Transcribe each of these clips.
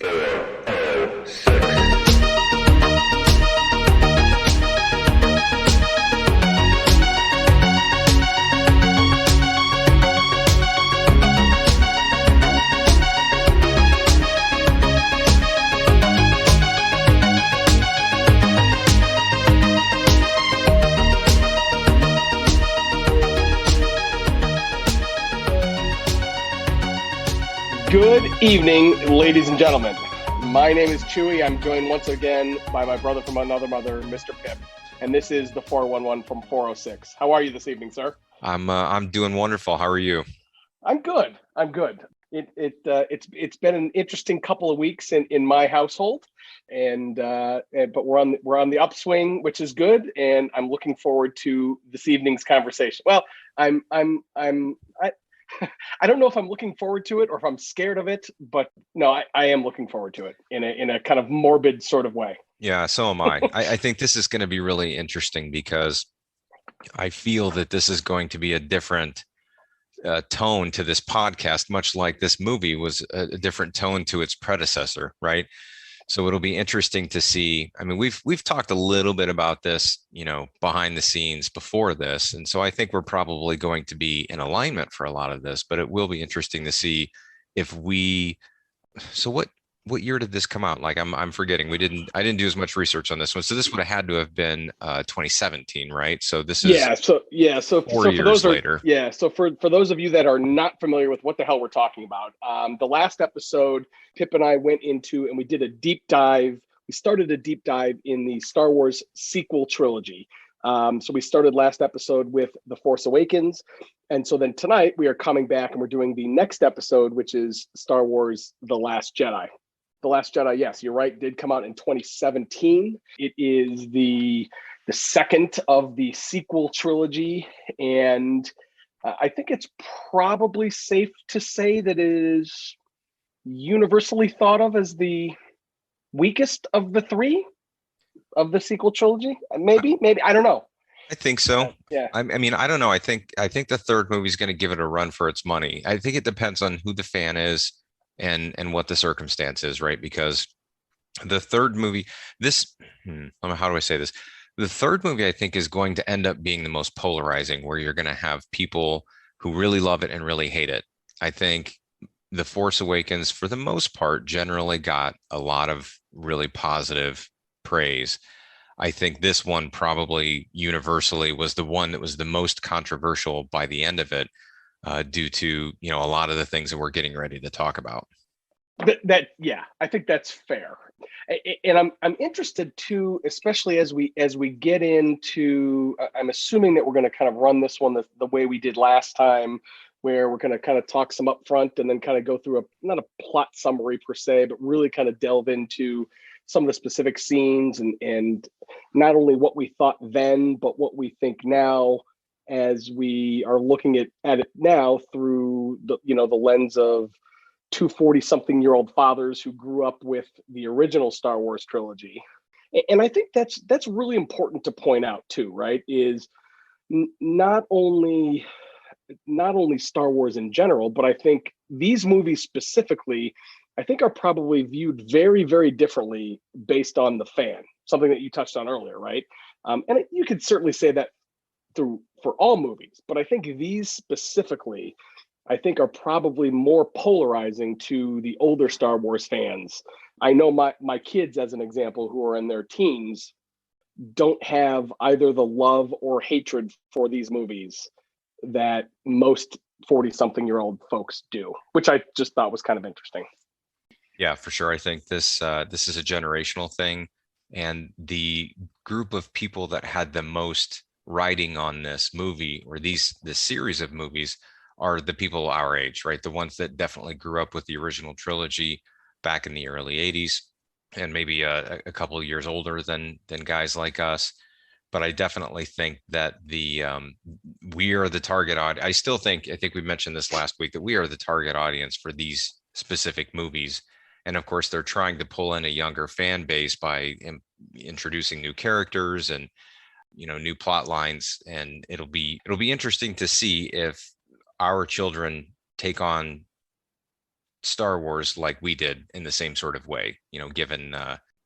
406. Good evening, ladies and gentlemen. My name is Chewie. I'm joined once again by my brother from another mother, Mr. Pip. And this is the 411 from 406. How are you this evening, sir? I'm doing wonderful. How are you? I'm good. It's been an interesting couple of weeks in my household, but we're on the upswing, which is good, and I'm looking forward to this evening's conversation. Well, I don't know if I'm looking forward to it or if I'm scared of it, but no, I am looking forward to it in a kind of morbid sort of way. Yeah, so am I. I think this is going to be really interesting because I feel that this is going to be a different tone to this podcast, much like this movie was a different tone to its predecessor, right? So it'll be interesting to see. I mean, we've talked a little bit about this, behind the scenes before this, and so I think we're probably going to be in alignment for a lot of this. But it will be interesting to see if we. So what year did this come out? Like I'm forgetting. I didn't do as much research on this one. So this would have had to have been 2017, right? So this is So 4 years later. So for those of you that are not familiar with what the hell we're talking about, the last episode Pip and I went into and we did a deep dive. We started a deep dive in the Star Wars sequel trilogy. So we started last episode with The Force Awakens. And so then tonight we are coming back and we're doing the next episode, which is Star Wars The Last Jedi. The Last Jedi, yes, you're right, did come out in 2017. It is the second of the sequel trilogy. And I think it's probably safe to say that it is universally thought of as the weakest of the three of the sequel trilogy. Maybe, I don't know. I think so. Yeah. I mean, I don't know. I think the third movie is going to give it a run for its money. I think it depends on who the fan is and what the circumstance is, right? Because the third movie, how do I say this? The third movie, I think, is going to end up being the most polarizing, where you're going to have people who really love it and really hate it. I think The Force Awakens, for the most part, generally got a lot of really positive praise. I think this one probably universally was the one that was the most controversial by the end of it, due to a lot of the things that we're getting ready to talk about. I think that's fair, and I'm interested too, especially as we get into. I'm assuming that we're going to kind of run this one the way we did last time, where we're going to kind of talk some up front and then kind of go through not a plot summary per se, but really kind of delve into some of the specific scenes and not only what we thought then, but what we think now, as we are looking at it now through the lens of two 40-something-year-old fathers who grew up with the original Star Wars trilogy. And I think that's really important to point out too, right? Is not only Star Wars in general, but I think these movies specifically, I think, are probably viewed very, very differently based on the fan, something that you touched on earlier, right? And you could certainly say that for all movies, but I think these specifically, I think, are probably more polarizing to the older Star Wars fans. I know my kids, as an example, who are in their teens, don't have either the love or hatred for these movies that most 40-something-year-old folks do, which I just thought was kind of interesting. Yeah, for sure. I think this is a generational thing, and the group of people that had the most riding on this movie or this series of movies are the people our age, right? The ones that definitely grew up with the original trilogy back in the early 80s, and maybe a couple of years older than guys like us. But I definitely think that we are the target audience. I think we mentioned this last week, that we are the target audience for these specific movies. And of course, they're trying to pull in a younger fan base by introducing new characters and new plot lines. And it'll be interesting to see if our children take on Star Wars like we did in the same sort of way, given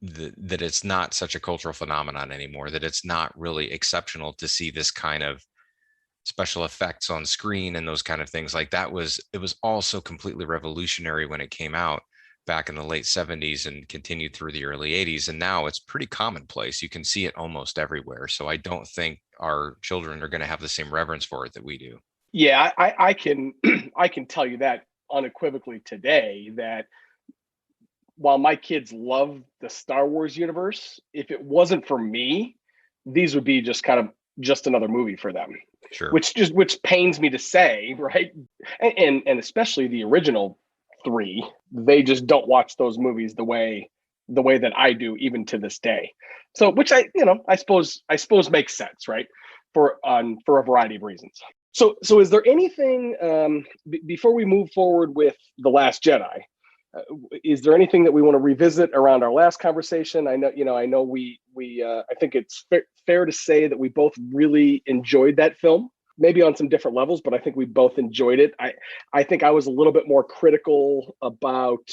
that it's not such a cultural phenomenon anymore, that it's not really exceptional to see this kind of special effects on screen and those kind of things. Like it was also completely revolutionary when it came out back in the late 70s and continued through the early 80s. And now it's pretty commonplace. You can see it almost everywhere. So I don't think our children are going to have the same reverence for it that we do. Yeah, I can I can tell you that unequivocally today, that while my kids love the Star Wars universe, if it wasn't for me, these would be just another movie for them. Sure. Which pains me to say, right? And especially the original three, they just don't watch those movies the way that I do, even to this day. So, which I suppose makes sense, right? For a variety of reasons. So is there anything before we move forward with The Last Jedi? Is there anything that we want to revisit around our last conversation? I know we I think it's fair to say that we both really enjoyed that film, maybe on some different levels, but I think we both enjoyed it. I think I was a little bit more critical about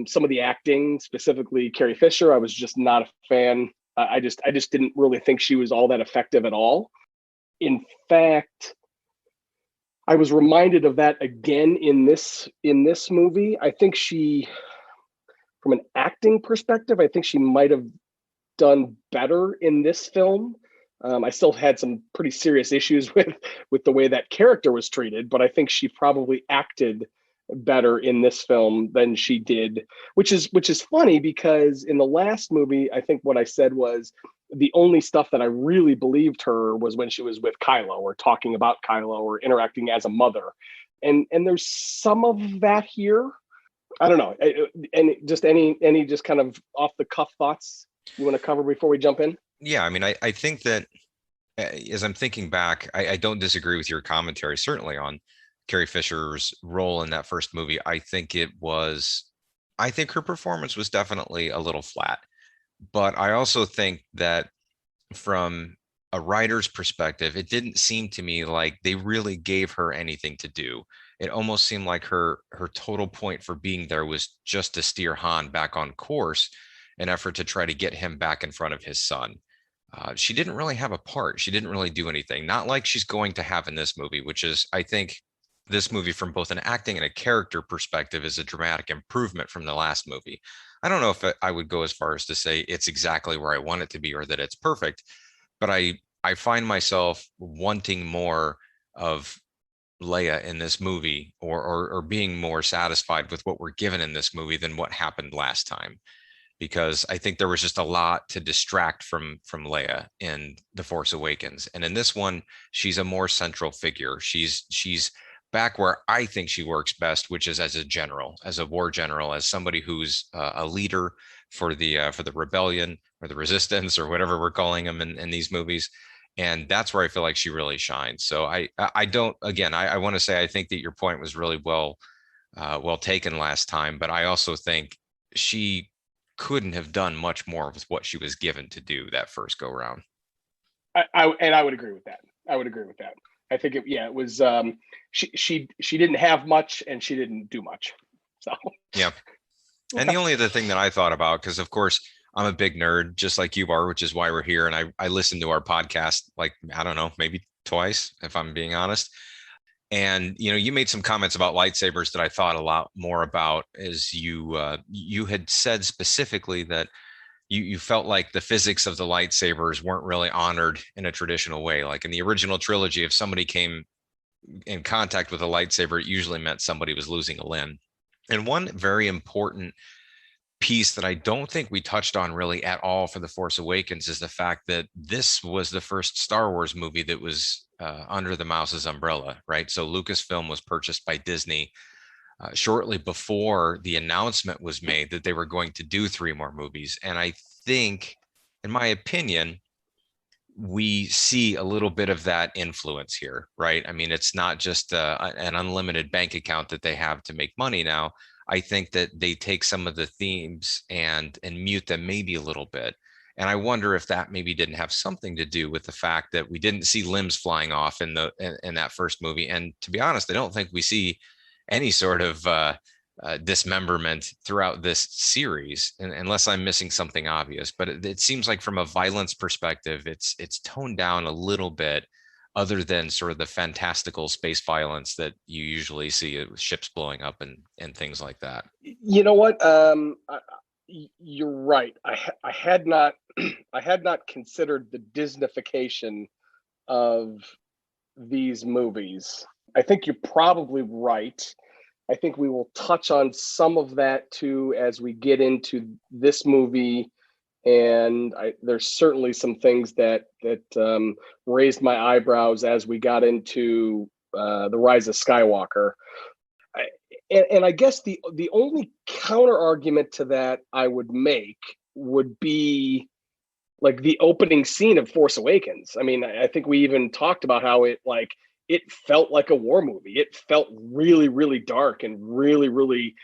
some of the acting, specifically Carrie Fisher. I was just not a fan. I just didn't really think she was all that effective at all. In fact, I was reminded of that again in this movie. I think she, from an acting perspective, I think she might have done better in this film. I still had some pretty serious issues with the way that character was treated, but I think she probably acted better in this film than she did, which is funny, because in the last movie, I think what I said was the only stuff that I really believed her was when she was with Kylo, or talking about Kylo, or interacting as a mother. And there's some of that here. I don't know. And just any just kind of off the cuff thoughts you want to cover before we jump in? Yeah, I mean, I think that as I'm thinking back, I don't disagree with your commentary, certainly on Carrie Fisher's role in that first movie. I think her performance was definitely a little flat. But I also think that from a writer's perspective, it didn't seem to me like they really gave her anything to do. It almost seemed like her total point for being there was just to steer Han back on course, in effort to try to get him back in front of his son. She didn't really have a part. She didn't really do anything. Not like she's going to have in this movie, which is, I think, this movie from both an acting and a character perspective is a dramatic improvement from the last movie. I don't know if I would go as far as to say it's exactly where I want it to be or that it's perfect, but I find myself wanting more of Leia in this movie, or being more satisfied with what we're given in this movie than what happened last time, because I think there was just a lot to distract from Leia in The Force Awakens. And in this one, she's a more central figure. She's back where I think she works best, which is as a general, as a war general, as somebody who's a leader for the rebellion or the resistance or whatever we're calling them in these movies. And that's where I feel like she really shines. So I don't, again, I want to say, I think that your point was really well taken last time, but I also think she couldn't have done much more with what she was given to do that first go round. I would agree with that. I think it was she didn't have much and she didn't do much. So yeah. And the only other thing that I thought about, because of course I'm a big nerd, just like you are, which is why we're here. And I listen to our podcast, like, I don't know, maybe twice, if I'm being honest. And, you made some comments about lightsabers that I thought a lot more about, as you had said specifically that you felt like the physics of the lightsabers weren't really honored in a traditional way. Like in the original trilogy, if somebody came in contact with a lightsaber, it usually meant somebody was losing a limb. And one very important piece that I don't think we touched on really at all for The Force Awakens is the fact that this was the first Star Wars movie that was under the mouse's umbrella, right? So Lucasfilm was purchased by Disney shortly before the announcement was made that they were going to do 3 more movies. And I think, in my opinion, we see a little bit of that influence here, right? I mean, it's not just an unlimited bank account that they have to make money now. I think that they take some of the themes and mute them maybe a little bit. And I wonder if that maybe didn't have something to do with the fact that we didn't see limbs flying off in that first movie. And to be honest, I don't think we see any sort of dismemberment throughout this series, unless I'm missing something obvious. But it seems like from a violence perspective, it's toned down a little bit, other than sort of the fantastical space violence that you usually see with ships blowing up and things like that. You know what? You're right. I had not I had not considered the Disneyfication of these movies. I think you're probably right. I think we will touch on some of that too as we get into this movie, and there's certainly some things that raised my eyebrows as we got into the Rise of Skywalker. And I guess the only counter argument to that I would make would be like the opening scene of Force Awakens. I mean, I think we even talked about how it felt like a war movie. It felt really, really dark and really, really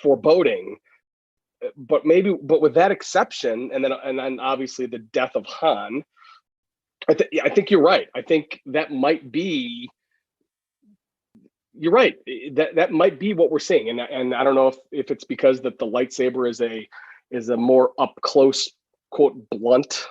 foreboding. But with that exception, and then obviously the death of Han, I think you're right. I think that might be. You're right. That might be what we're seeing, and I don't know if it's because that the lightsaber is a more up close, quote, blunt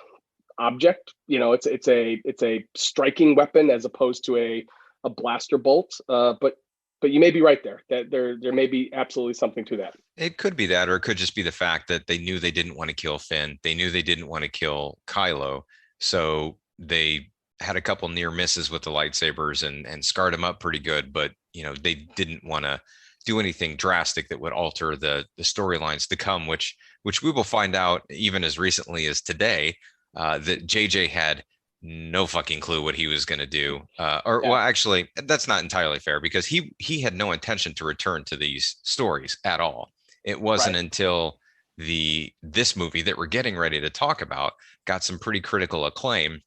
object. You know, it's a striking weapon as opposed to a blaster bolt. But you may be right there. That there may be absolutely something to that. It could be that, or it could just be the fact that they knew they didn't want to kill Finn. They knew they didn't want to kill Kylo, so they had a couple near misses with the lightsabers and scarred him up pretty good. But they didn't want to do anything drastic that would alter the storylines to come, which we will find out even as recently as today, that JJ had no fucking clue what he was going to do. Well, actually, that's not entirely fair, because he had no intention to return to these stories at all. It wasn't until this movie that we're getting ready to talk about got some pretty critical acclaim,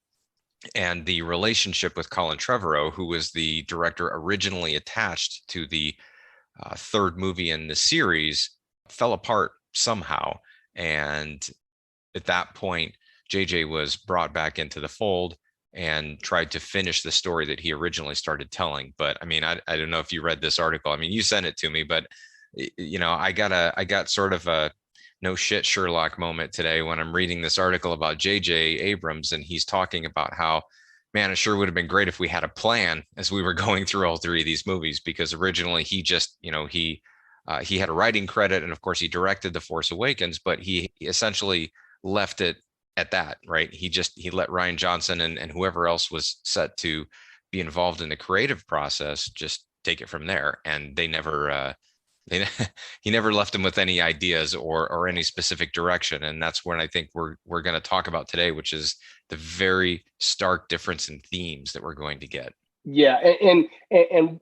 and the relationship with Colin Trevorrow, who was the director originally attached to the third movie in the series, fell apart somehow. And at that point, JJ was brought back into the fold and tried to finish the story that he originally started telling. But I mean, I don't know if you read this article. I mean, you sent it to me, but I got sort of a no shit Sherlock moment today when I'm reading this article about J.J. Abrams, and he's talking about how, man, it sure would have been great if we had a plan as we were going through all three of these movies, because originally he just, he had a writing credit, and of course he directed The Force Awakens, but he essentially left it at that, right? He let Rian Johnson and whoever else was set to be involved in the creative process just take it from there, and they never he never left him with any ideas or any specific direction. And that's when I think we're going to talk about today, which is the very stark difference in themes that we're going to get. Yeah, and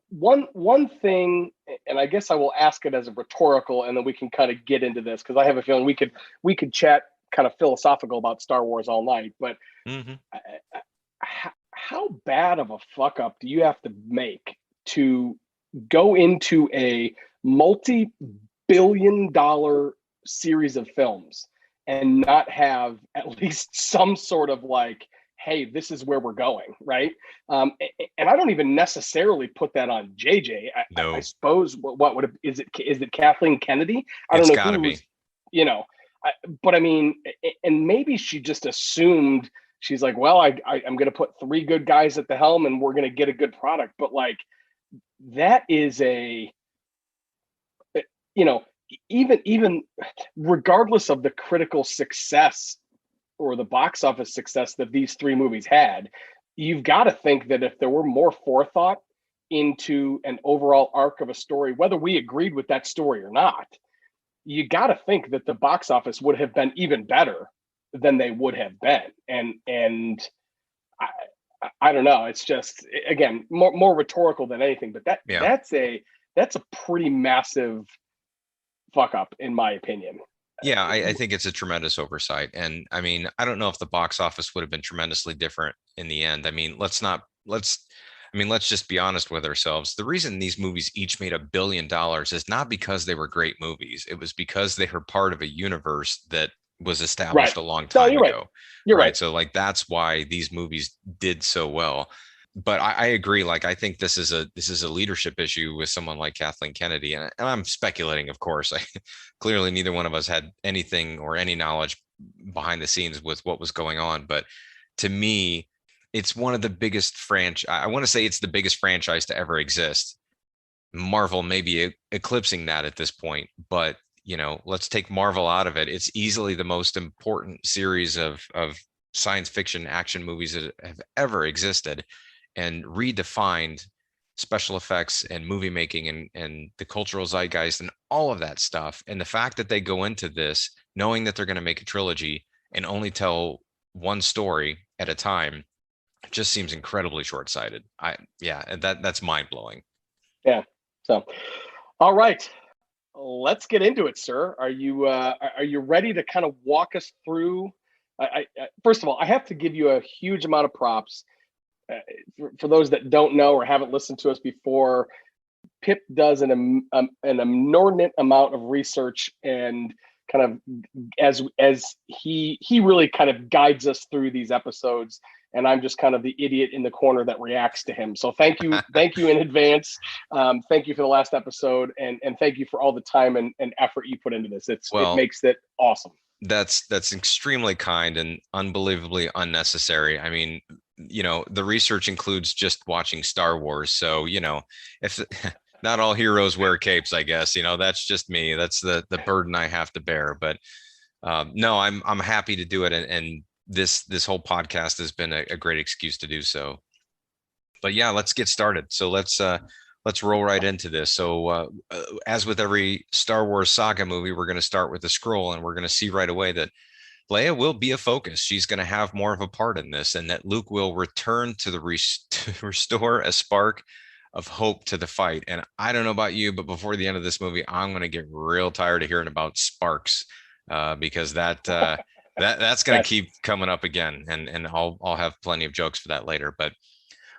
one thing, and I guess I will ask it as a rhetorical, and then we can kind of get into this, because I have a feeling we could chat kind of philosophical about Star Wars all night. But how bad of a fuck up do you have to make to go into a multi-billion-dollar series of films and not have at least some sort of like, hey, this is where we're going, right? And I don't even necessarily put that on JJ. I suppose what would is it Kathleen Kennedy? I don't know. It's gotta be. But I mean, and maybe she just assumed, she's like, well, I'm going to put three good guys at the helm and we're going to get a good product. But like, that is even regardless of the critical success or the box office success that these three movies had, you've got to think that if there were more forethought into an overall arc of a story, whether we agreed with that story or not, you got to think that the box office would have been even better than they would have been. And I don't know. It's just, again, more rhetorical than anything, but that's a pretty massive fuck up, in my opinion. Yeah, I think it's a tremendous oversight. And I mean, I don't know if the box office would have been tremendously different in the end. I mean, let's just be honest with ourselves. The reason these movies each made $1 billion is not because they were great movies. It was because they were part of a universe that was established a long time ago. You're right. So like, that's why these movies did so well. but I agree. Like, I think this is a leadership issue with someone like Kathleen Kennedy, and I'm speculating, of course. Clearly, neither one of us had anything or any knowledge behind the scenes with what was going on. But to me, it's one of the biggest franchise. I want to say it's the biggest franchise to ever exist. Marvel may be eclipsing that at this point, but let's take Marvel out of it. It's easily the most important series of science fiction action movies that have ever existed, and redefined special effects and movie making and the cultural zeitgeist and all of that stuff. And the fact that they go into this knowing that they're going to make a trilogy and only tell one story at a time just seems incredibly short-sighted. That's mind-blowing. Yeah. So, all right, let's get into it, sir. Are you ready to kind of walk us through? First of all, I have to give you a huge amount of props. For those that don't know or haven't listened to us before, Pip does an inordinate amount of research, and kind of as he really kind of guides us through these episodes, and I'm just kind of the idiot in the corner that reacts to him. So thank you in advance. Thank you for the last episode, and thank you for all the time and effort you put into this. It makes it awesome. That's extremely kind and unbelievably unnecessary. I mean, the research includes just watching Star Wars. So, if not all heroes wear capes, I guess, that's just me. That's the burden I have to bear. But no, I'm happy to do it. And this whole podcast has been a great excuse to do so. But yeah, let's get started. So let's roll right into this. So as with every Star Wars saga movie, we're going to start with the scroll, and we're going to see right away that Leia will be a focus. She's going to have more of a part in this, and that Luke will return to restore a spark of hope to the fight. And I don't know about you, but before the end of this movie, I'm going to get real tired of hearing about sparks, because that's going to keep coming up again, and I'll have plenty of jokes for that later. But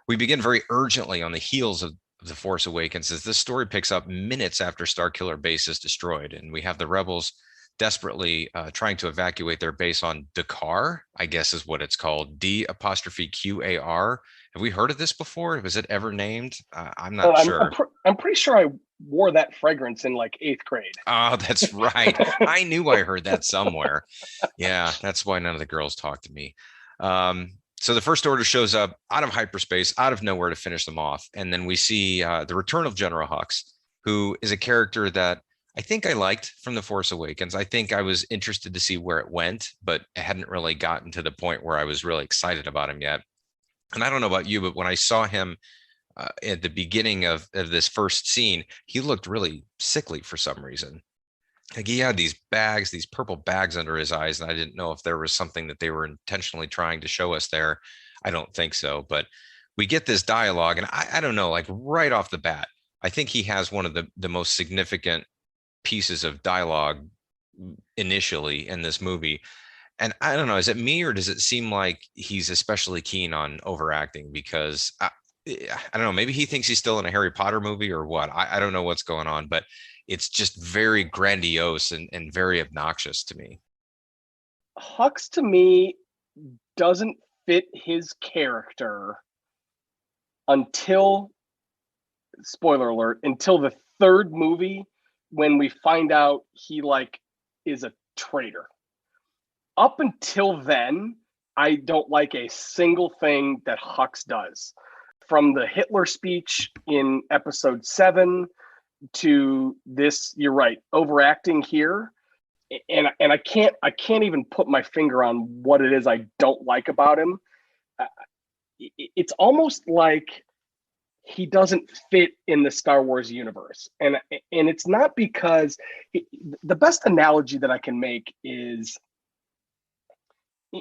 we begin very urgently on the heels of The Force Awakens, as this story picks up minutes after Starkiller Base is destroyed, and we have the rebels desperately trying to evacuate their base on Dakar, I guess is what it's called, D'_QAR. Have we heard of this before? Was it ever named? I'm not sure. I'm pretty sure I wore that fragrance in like 8th grade. Oh, that's right. I knew I heard that somewhere. Yeah, that's why none of the girls talk to me. So the First Order shows up out of hyperspace, out of nowhere, to finish them off. And then we see the return of General Hux, who is a character that I think I liked from The Force Awakens. I think I was interested to see where it went, but I hadn't really gotten to the point where I was really excited about him yet. And I don't know about you, but when I saw him at the beginning of this first scene, he looked really sickly for some reason. Like, he had these purple bags under his eyes, and I didn't know if there was something that they were intentionally trying to show us there. I don't think so, but we get this dialogue, and I don't know, like right off the bat, I think he has one of the most significant pieces of dialogue initially in this movie. And I don't know, is it me, or does it seem like he's especially keen on overacting? Because I don't know, maybe he thinks he's still in a Harry Potter movie or what. I don't know what's going on, but it's just very grandiose and very obnoxious to me. Hux, to me, doesn't fit his character until, spoiler alert, until the third movie, when we find out he is a traitor. Up until then, I don't like a single thing that Hux does. From the Hitler speech in episode 7 to this, you're right, overacting here. And I can't even put my finger on what it is I don't like about him. It's almost like he doesn't fit in the Star Wars universe. And it's not because the best analogy that I can make is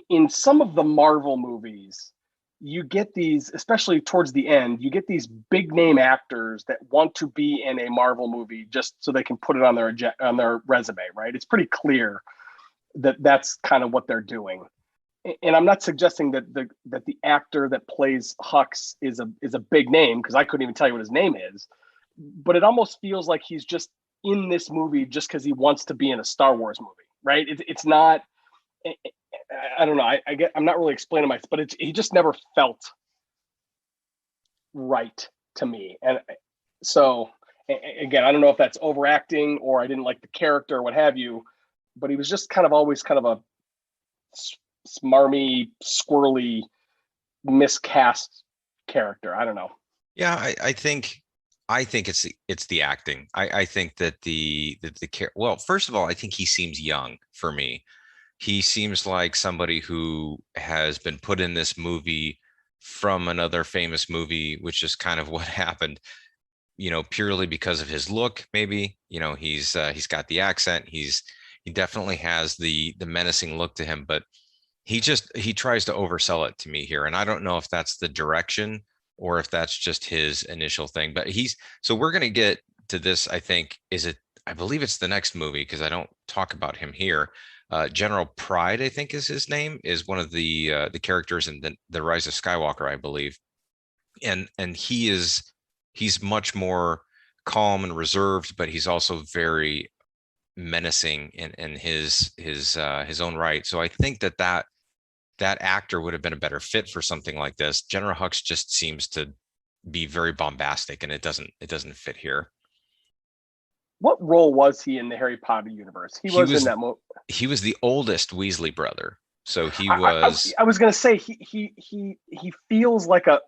in some of the Marvel movies, you get these, especially towards the end, you get these big name actors that want to be in a Marvel movie just so they can put it on their resume, right? It's pretty clear that that's kind of what they're doing. And I'm not suggesting that the actor that plays Hux is a big name, because I couldn't even tell you what his name is, but it almost feels like he's just in this movie just because he wants to be in a Star Wars movie, right? It's not. I don't know. I'm not really explaining myself, but he just never felt right to me. And so again, I don't know if that's overacting or I didn't like the character or what have you, but he was just kind of always kind of a smarmy, squirrely, miscast character. I don't know. Yeah, I think it's the acting. I think that well, first of all, I think he seems young for me. He seems like somebody who has been put in this movie from another famous movie, which is kind of what happened, purely because of his look, maybe. He's got the accent. He definitely has the menacing look to him, but he tries to oversell it to me here. And I don't know if that's the direction or if that's just his initial thing, but so we're going to get to this. I believe it's the next movie, because I don't talk about him here. General Pride, I think is his name, is one of the characters in the Rise of Skywalker, I believe. And he's much more calm and reserved, but he's also very menacing in his own right. So I think that actor would have been a better fit for something like this. General Hux just seems to be very bombastic, and it doesn't fit here. What role was he in the Harry Potter universe? He was in that movie. He was the oldest Weasley brother, so he was. I was going to say he feels like an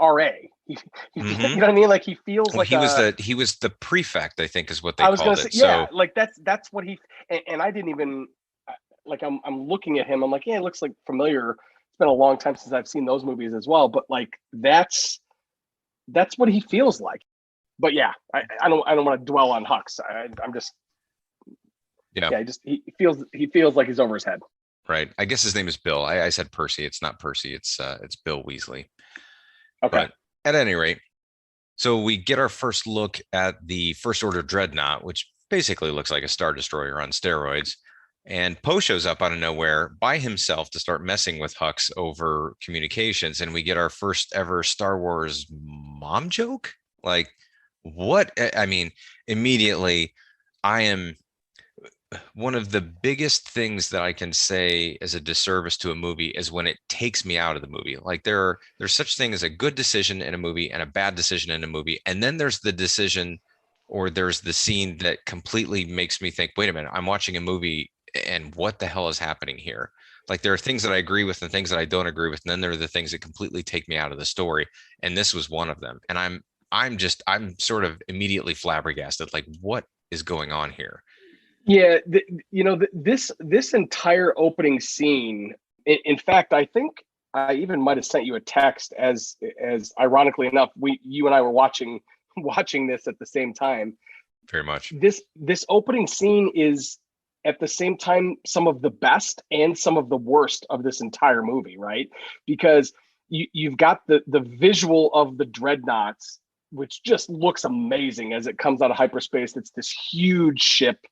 RA. You know what I mean? Like he feels like he was the prefect, I think is what they called it. I was going to say, yeah, so, like that's what he. And I didn't even like. I'm looking at him. I'm like, yeah, it looks like familiar. It's been a long time since I've seen those movies as well. But like that's what he feels like. But yeah, I don't want to dwell on Hux. I'm just he feels like he's over his head. Right. I guess his name is Bill. I said Percy. It's not Percy. It's Bill Weasley. Okay. But at any rate, so we get our first look at the First Order Dreadnought, which basically looks like a Star Destroyer on steroids. And Poe shows up out of nowhere by himself to start messing with Hux over communications. And we get our first ever Star Wars mom joke. Like, what? I mean, immediately, one of the biggest things that I can say as a disservice to a movie is when it takes me out of the movie. Like there's such thing as a good decision in a movie and a bad decision in a movie. And then there's the decision, or there's the scene that completely makes me think, wait a minute, I'm watching a movie and what the hell is happening here? Like there are things that I agree with and things that I don't agree with. And then there are the things that completely take me out of the story. And this was one of them. And I'm sort of immediately flabbergasted. Like, what is going on here? Yeah, this entire opening scene. In fact, I think I even might have sent you a text as ironically enough, you and I were watching this at the same time. Very much. This opening scene is at the same time some of the best and some of the worst of this entire movie, right? Because you've got the visual of the dreadnoughts, which just looks amazing as it comes out of hyperspace. It's this huge ship.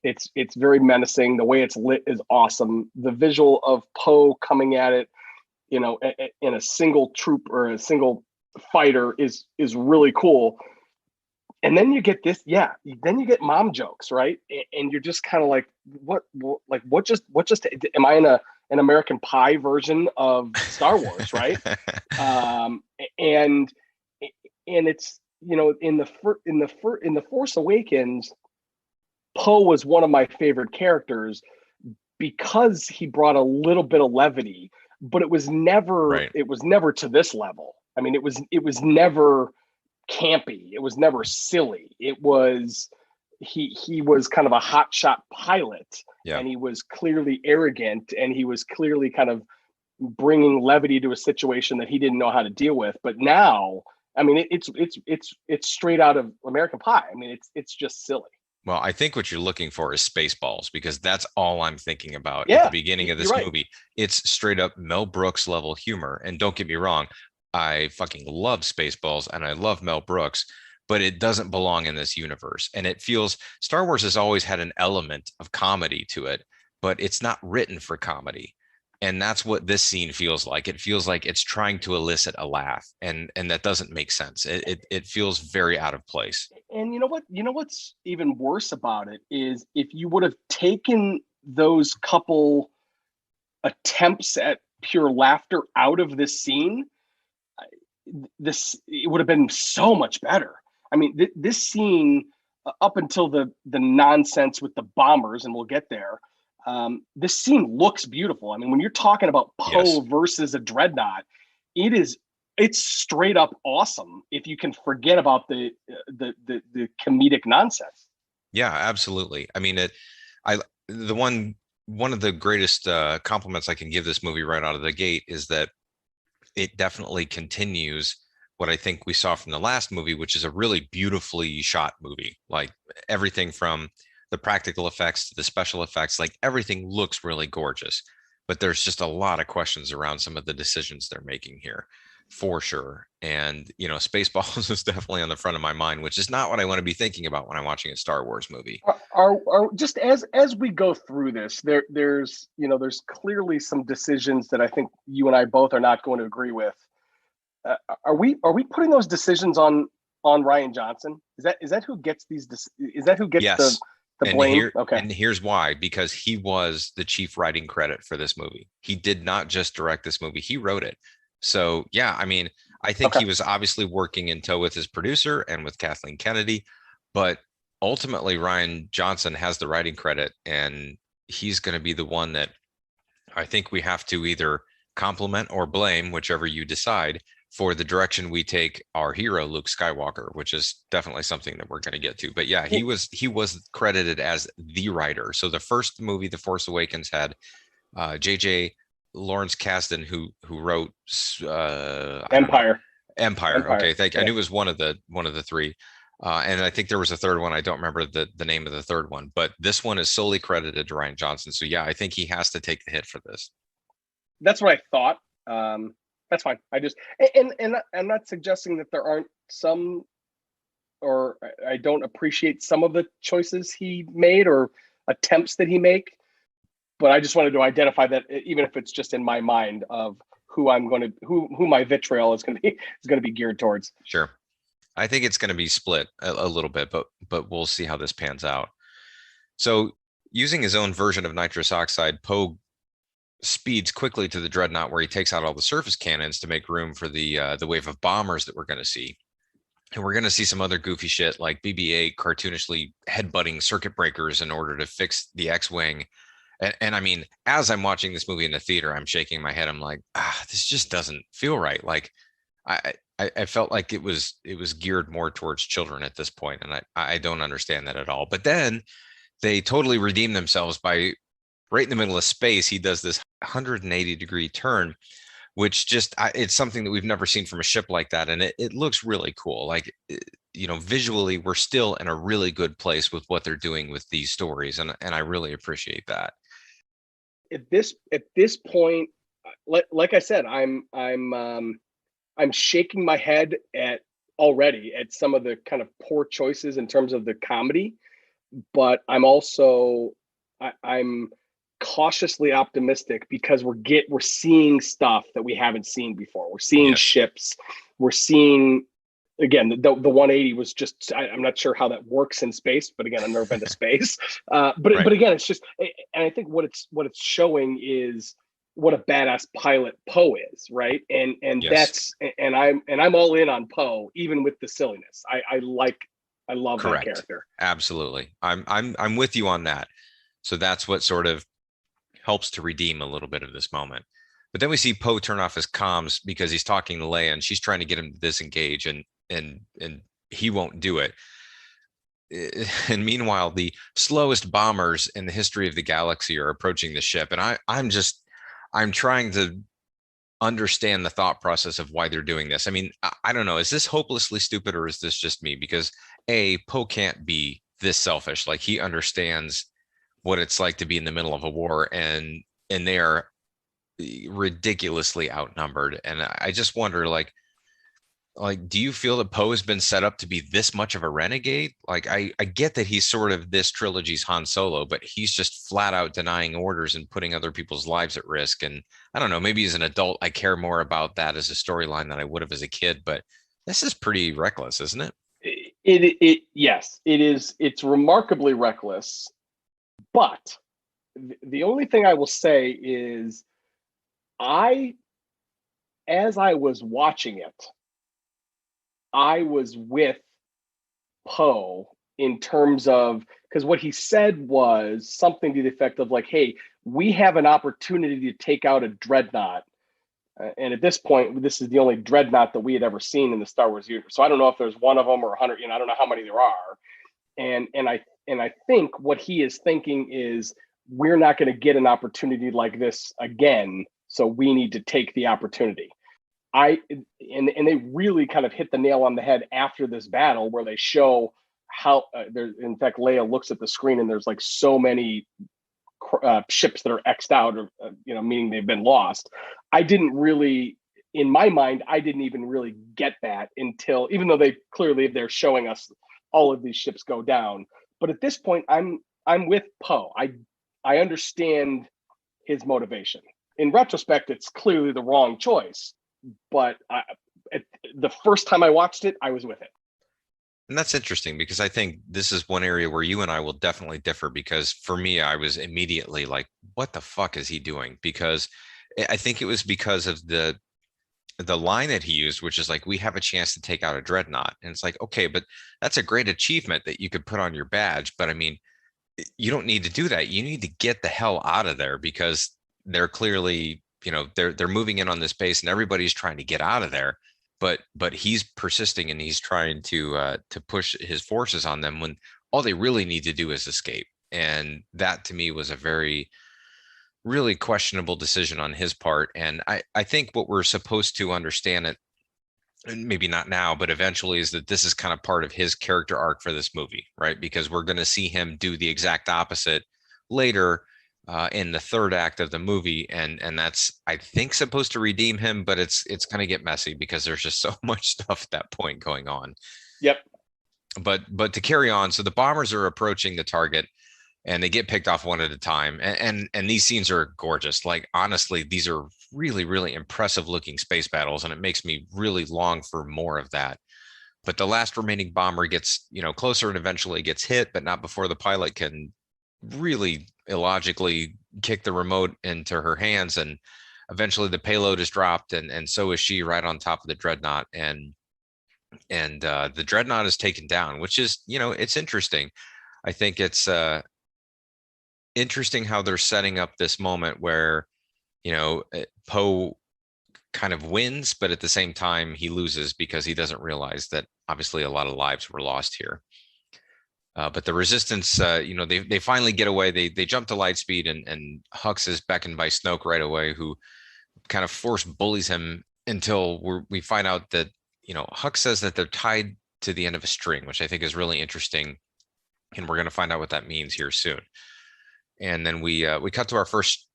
It's very menacing. The way it's lit is awesome. The visual of Poe coming at it, in a single troop or a single fighter is really cool. And then you get this, then you get mom jokes, right? And you're just kind of like, what just am I in an American Pie version of Star Wars, right? And it's, in the Force Awakens, Poe was one of my favorite characters because he brought a little bit of levity, but it was never to this level. I mean, it was never campy. It was never silly. It was he was kind of a hotshot pilot, and he was clearly arrogant, and he was clearly kind of bringing levity to a situation that he didn't know how to deal with. But now, I mean, it's straight out of American Pie. I mean, it's just silly. Well, I think what you're looking for is Spaceballs, because that's all I'm thinking about at the beginning of this movie. It's straight up Mel Brooks level humor. And don't get me wrong, I fucking love Spaceballs and I love Mel Brooks, but it doesn't belong in this universe. And it feels Star Wars has always had an element of comedy to it, but it's not written for comedy. And that's what this scene feels like. It feels like it's trying to elicit a laugh, and that doesn't make sense. It feels very out of place. And you know what's even worse about it is if you would have taken those couple attempts at pure laughter out of this scene, it would have been so much better. I mean, this scene up until the nonsense with the bombers, and we'll get there. This scene looks beautiful. I mean, when you're talking about Poe versus a Dreadnought, it's straight up awesome if you can forget about the comedic nonsense. Yeah, absolutely. I mean, one of the greatest compliments I can give this movie right out of the gate is that it definitely continues what I think we saw from the last movie, which is a really beautifully shot movie. Like everything from the practical effects to the special effects, like everything looks really gorgeous. But there's just a lot of questions around some of the decisions they're making here, for sure. And Spaceballs is definitely on the front of my mind, which is not what I want to be thinking about when I'm watching a Star Wars movie. Are just as we go through this, there's clearly some decisions that I think you and I both are not going to agree with. Are we putting those decisions on Rian Johnson? Is that who gets these? Is that who gets yes. the blame? Okay. And here's why: because he was the chief writing credit for this movie. He did not just direct this movie; he wrote it. So yeah, I mean, I think he was obviously working in tow with his producer and with Kathleen Kennedy, but ultimately Rian Johnson has the writing credit, and he's going to be the one that I think we have to either compliment or blame, whichever you decide, for the direction we take our hero Luke Skywalker, which is definitely something that we're going to get to. But yeah, he was credited as the writer. So the first movie, The Force Awakens, had J.J. Lawrence Kasdan, who wrote Empire. Okay, thank you. I knew it was one of the three. And I think there was a third one. I don't remember the name of the third one, but this one is solely credited to Rian Johnson. So yeah, I think he has to take the hit for this. That's what I thought. That's fine. I just, and I'm not suggesting that there aren't some, or I don't appreciate some of the choices he made or attempts that he make, but I just wanted to identify that, even if it's just in my mind, of who my vitriol is going to be geared towards. Sure. I think it's going to be split a little bit, but we'll see how this pans out. So using his own version of nitrous oxide, Poe speeds quickly to the Dreadnought, where he takes out all the surface cannons to make room for the wave of bombers that we're going to see. And we're going to see some other goofy shit like BB-8 cartoonishly headbutting circuit breakers in order to fix the X-Wing. And I mean, as I'm watching this movie in the theater, I'm shaking my head. I'm like, this just doesn't feel right. Like I felt like it was geared more towards children at this point, and I don't understand that at all. But then they totally redeem themselves by, right in the middle of space, he does this 180-degree turn, which just it's something that we've never seen from a ship like that, and it looks really cool. Like, visually, we're still in a really good place with what they're doing with these stories, and I really appreciate that. At this point, like I said, I'm shaking my head already at some of the kind of poor choices in terms of the comedy, but I'm cautiously optimistic because we're seeing stuff that we haven't seen before. We're seeing ships. We're seeing, again, the 180 was just, I'm not sure how that works in space, but again, I've never been to space. But again, it's just, and I think what it's showing is what a badass pilot Poe is, right? And that's, and I'm all in on Poe, even with the silliness. I love that character. Absolutely. I'm with you on that. So that's what sort of helps to redeem a little bit of this moment. But then we see Poe turn off his comms because he's talking to Leia, and she's trying to get him to disengage, and he won't do it. And meanwhile, the slowest bombers in the history of the galaxy are approaching the ship, and I'm trying to understand the thought process of why they're doing this. I mean, I don't know. Is this hopelessly stupid, or is this just me? Because Poe can't be this selfish. Like, he understands what it's like to be in the middle of a war, and they are ridiculously outnumbered. And I just wonder, like, do you feel that Poe has been set up to be this much of a renegade? Like, I get that he's sort of this trilogy's Han Solo, but he's just flat out denying orders and putting other people's lives at risk. And I don't know, maybe as an adult, I care more about that as a storyline than I would have as a kid, but this is pretty reckless, isn't it? Yes, it is. It's remarkably reckless. But the only thing I will say is, as I was watching it, I was with Poe in terms of, because what he said was something to the effect of like, hey, we have an opportunity to take out a Dreadnought. And at this point, this is the only Dreadnought that we had ever seen in the Star Wars universe. So I don't know if there's one of them or 100, I don't know how many there are. And I think what he is thinking is we're not going to get an opportunity like this again. So we need to take the opportunity. And they really kind of hit the nail on the head after this battle where they show how in fact, Leia looks at the screen and there's like so many ships that are X'd out or, meaning they've been lost. I didn't really, in my mind, I didn't even really get that until, even though they're showing us all of these ships go down. But at this point, I'm with Poe. I understand his motivation. In retrospect, it's clearly the wrong choice. But the first time I watched it, I was with it. And that's interesting because I think this is one area where you and I will definitely differ, because for me, I was immediately like, what the fuck is he doing? Because I think it was because of the line that he used, which is like, we have a chance to take out a Dreadnought. And it's like, okay, but that's a great achievement that you could put on your badge. But I mean, you don't need to do that. You need to get the hell out of there, because they're clearly, they're moving in on this base and everybody's trying to get out of there. But he's persisting and he's trying to push his forces on them when all they really need to do is escape. And that to me was a very, really questionable decision on his part. And I think what we're supposed to understand, it, and maybe not now, but eventually, is that this is kind of part of his character arc for this movie, right? Because we're going to see him do the exact opposite later in the third act of the movie, and that's, I think, supposed to redeem him, but it's going to get messy because there's just so much stuff at that point going on. Yep. But to carry on, so the bombers are approaching the target and they get picked off one at a time, and these scenes are gorgeous. Like, honestly, these are really, really impressive looking space battles, and it makes me really long for more of that. But the last remaining bomber gets closer and eventually gets hit, but not before the pilot can really illogically kick the remote into her hands, and eventually the payload is dropped, and so is she, right on top of the Dreadnought, and the Dreadnought is taken down, which is, it's interesting. I think it's interesting how they're setting up this moment where Poe kind of wins, but at the same time he loses because he doesn't realize that obviously a lot of lives were lost here. But the resistance, they finally get away. They jump to light speed, and Hux is beckoned by Snoke right away, who kind of force bullies him until we find out that, Hux says that they're tied to the end of a string, which I think is really interesting. And we're going to find out what that means here soon. And then we cut to our first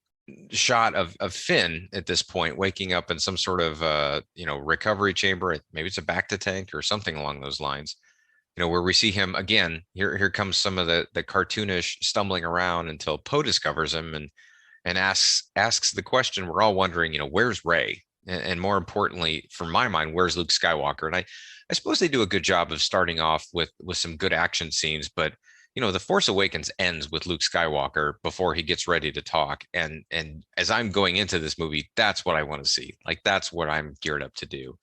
shot of Finn at this point, waking up in some sort of, recovery chamber. Maybe it's a bacta tank or something along those lines. Where we see him again. Here comes some of the cartoonish stumbling around until Poe discovers him and asks the question we're all wondering. Where's Rey? And more importantly, from my mind, where's Luke Skywalker? And I suppose they do a good job of starting off with some good action scenes, but The Force Awakens ends with Luke Skywalker before he gets ready to talk. And as I'm going into this movie, that's what I want to see. Like, that's what I'm geared up to do.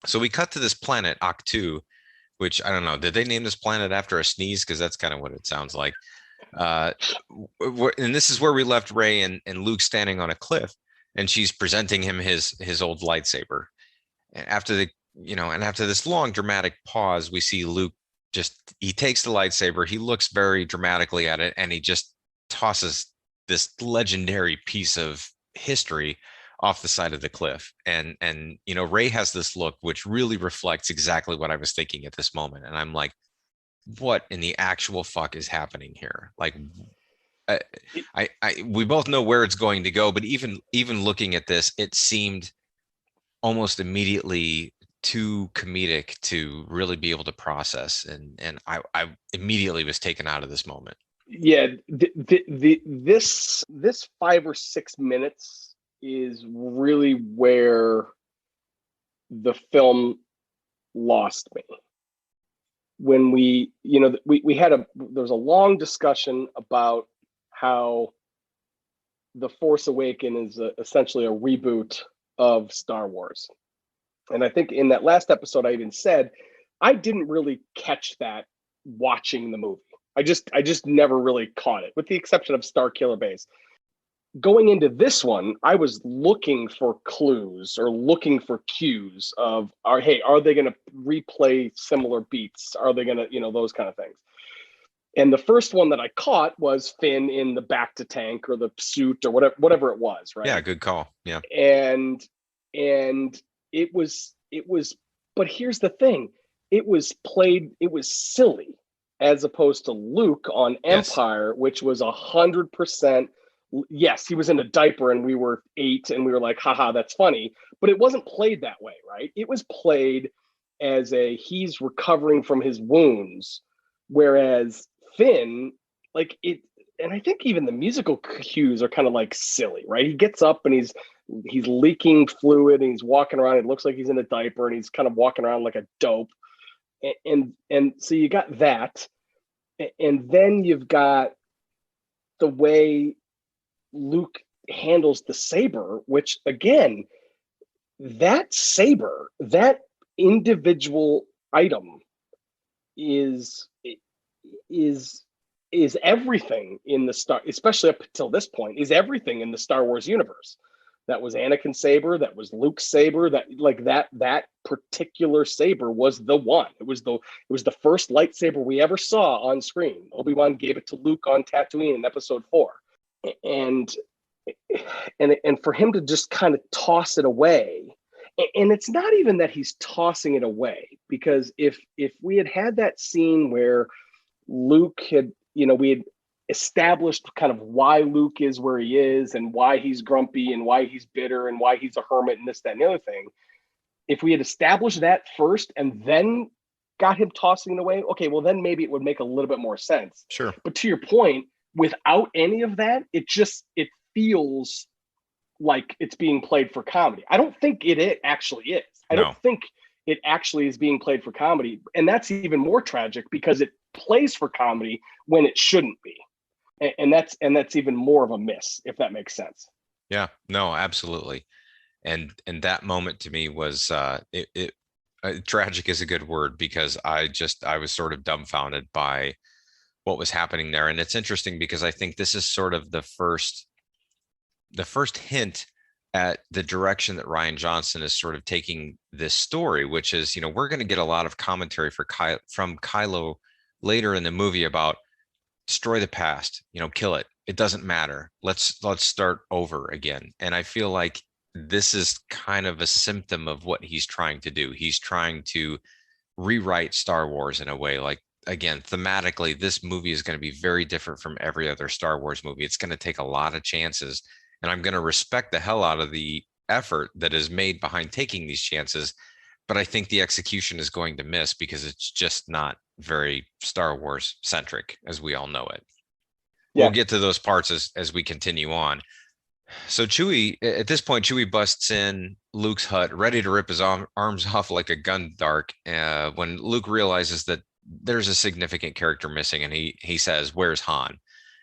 So we cut to this planet, Ahch-To, which I don't know. Did they name this planet after a sneeze? Because that's kind of what it sounds like. And this is where we left Rey and Luke standing on a cliff, and she's presenting him his old lightsaber. And after this long dramatic pause, we see Luke he takes the lightsaber, he looks very dramatically at it, and he just tosses this legendary piece of history off the side of the cliff. And Rey has this look which really reflects exactly what I was thinking at this moment. And I'm like, what in the actual fuck is happening here? Like, we both know where it's going to go, but even looking at this, it seemed almost immediately too comedic to really be able to process. And I immediately was taken out of this moment. Yeah, this 5 or 6 minutes is really where the film lost me. When there was a long discussion about how The Force Awakens is essentially a reboot of Star Wars. And I think in that last episode, I even said I didn't really catch that watching the movie. I just never really caught it, with the exception of Star Killer Base. Going into this one, I was looking for clues or looking for cues of, are they going to replay similar beats? Are they going to, those kind of things? And the first one that I caught was Finn in the back to tank or the suit or whatever it was, right? Yeah, good call. Yeah. And it was, but here's the thing. It was silly, as opposed to Luke on Empire, yes, which was 100%. Yes, he was in a diaper and we were 8 and we were like, haha, that's funny. But it wasn't played that way, right? It was played as he's recovering from his wounds. Whereas Finn, like it, and I think even the musical cues are kind of like silly, right? He gets up and he's leaking fluid and he's walking around. It looks like he's in a diaper and he's kind of walking around like a dope. And so you got that. And then you've got the way Luke handles the saber, which again, that saber, that individual item is everything in the Star, especially up until this point, is everything in the Star Wars universe. That was Anakin's saber, that was Luke's saber, that particular saber was the one. It was the first lightsaber we ever saw on screen. Obi-Wan gave it to Luke on Tatooine in episode 4. And for him to just kind of toss it away, and it's not even that he's tossing it away, because if we had that scene where Luke had, we had established kind of why Luke is where he is and why he's grumpy and why he's bitter and why he's a hermit and this, that, and the other thing. If we had established that first and then got him tossing it away, okay, well then maybe it would make a little bit more sense. Sure. But to your point, without any of that, it feels like it's being played for comedy. I don't think it actually is. I don't think it actually is being played for comedy. And that's even more tragic because it plays for comedy when it shouldn't be. And that's even more of a miss, if that makes sense. Yeah, no, absolutely. And that moment to me was tragic is a good word, because I was sort of dumbfounded by what was happening there. And it's interesting because I think this is sort of the first hint at the direction that Rian Johnson is sort of taking this story, which is, we're going to get a lot of commentary from Kylo later in the movie about destroy the past, kill it. It doesn't matter. Let's start over again. And I feel like this is kind of a symptom of what he's trying to do. He's trying to rewrite Star Wars in a way. Like, again, thematically, this movie is going to be very different from every other Star Wars movie. It's going to take a lot of chances, and I'm going to respect the hell out of the effort that is made behind taking these chances. But I think the execution is going to miss because it's just not very Star Wars centric, as we all know it. Yeah. We'll get to those parts as we continue on. So at this point, Chewie busts in Luke's hut, ready to rip his arms off like a gun dart, when Luke realizes that there's a significant character missing, and he says, "Where's Han?"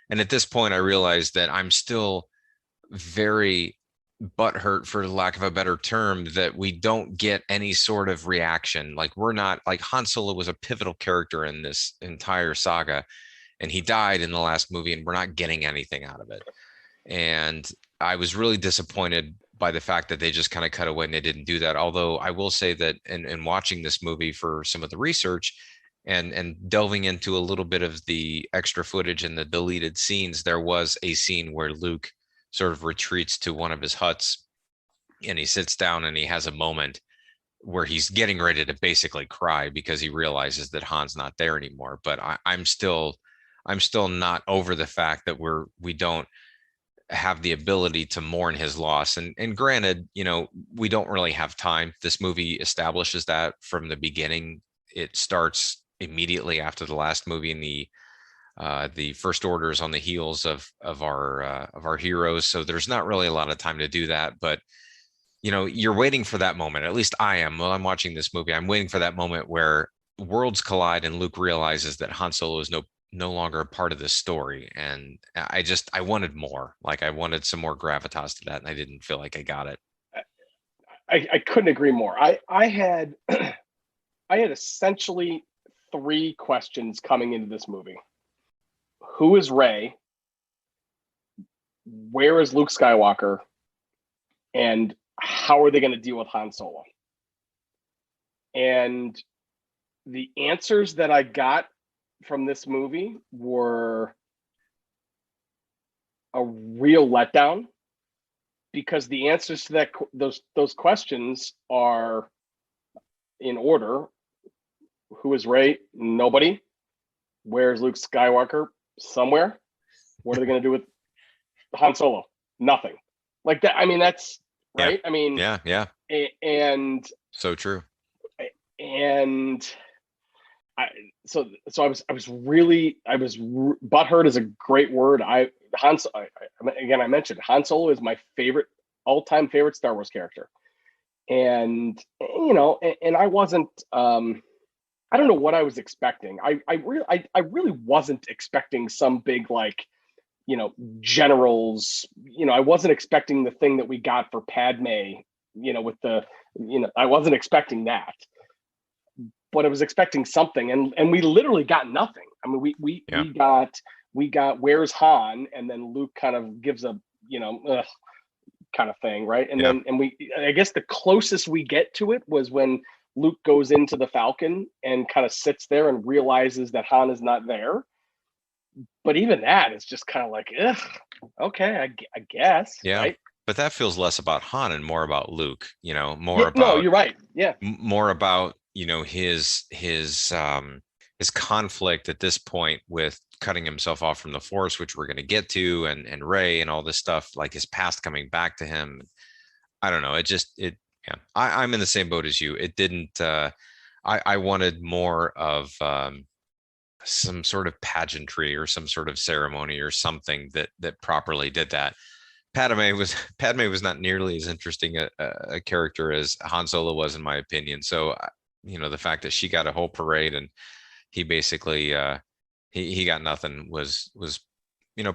And at this point, I realized that I'm still very butthurt, for lack of a better term, that we don't get any sort of reaction. Like, we're not, like, Han Solo was a pivotal character in this entire saga, and he died in the last movie, and we're not getting anything out of it. And I was really disappointed by the fact that they just kind of cut away and they didn't do that. Although I will say that in watching this movie for some of the research and delving into a little bit of the extra footage and the deleted scenes, there was a scene where Luke sort of retreats to one of his huts and he sits down and he has a moment where he's getting ready to basically cry because he realizes that Han's not there anymore. But I'm still not over the fact that we don't have the ability to mourn his loss. And granted, we don't really have time. This movie establishes that from the beginning. It starts immediately after the last movie, and the First Order is on the heels of our heroes. So there's not really a lot of time to do that. But you're waiting for that moment. At least I am. While I'm watching this movie, I'm waiting for that moment where worlds collide and Luke realizes that Han Solo is no longer a part of this story. And I wanted more. Like, I wanted some more gravitas to that, and I didn't feel like I got it. I couldn't agree more. I had I had essentially 3 questions coming into this movie. Who is Rey? Where is Luke Skywalker? And how are they going to deal with Han Solo? And the answers that I got from this movie were a real letdown, because the answers to those questions are in order. Who is Rey? Nobody. Where's Luke Skywalker? Somewhere. What are they going to do with Han Solo? Nothing. Like that. I mean, that's right. Yeah. I mean, yeah. And so true. And I was butthurt is a great word. I mentioned Han Solo is my all-time favorite Star Wars character. And and I wasn't I don't know what I was expecting. I really wasn't expecting some big, like, generals. I wasn't expecting the thing that we got for Padme, with the, I wasn't expecting that. But I was expecting something, and we literally got nothing. I mean, we got where's Han, and then Luke kind of gives a kind of thing, right? And then I guess the closest we get to it was when Luke goes into the Falcon and kind of sits there and realizes that Han is not there. But even that is just kind of like, okay, I guess. Yeah. Right? But that feels less about Han and more about Luke, No, you're right. Yeah. More about, his conflict at this point with cutting himself off from the Force, which we're going to get to, and Rey and all this stuff, like his past coming back to him. I don't know. I'm in the same boat as you. It didn't, I wanted more of some sort of pageantry or some sort of ceremony or something that properly did that. Padme was not nearly as interesting a character as Han Solo was, in my opinion. So, the fact that she got a whole parade and he basically he got nothing was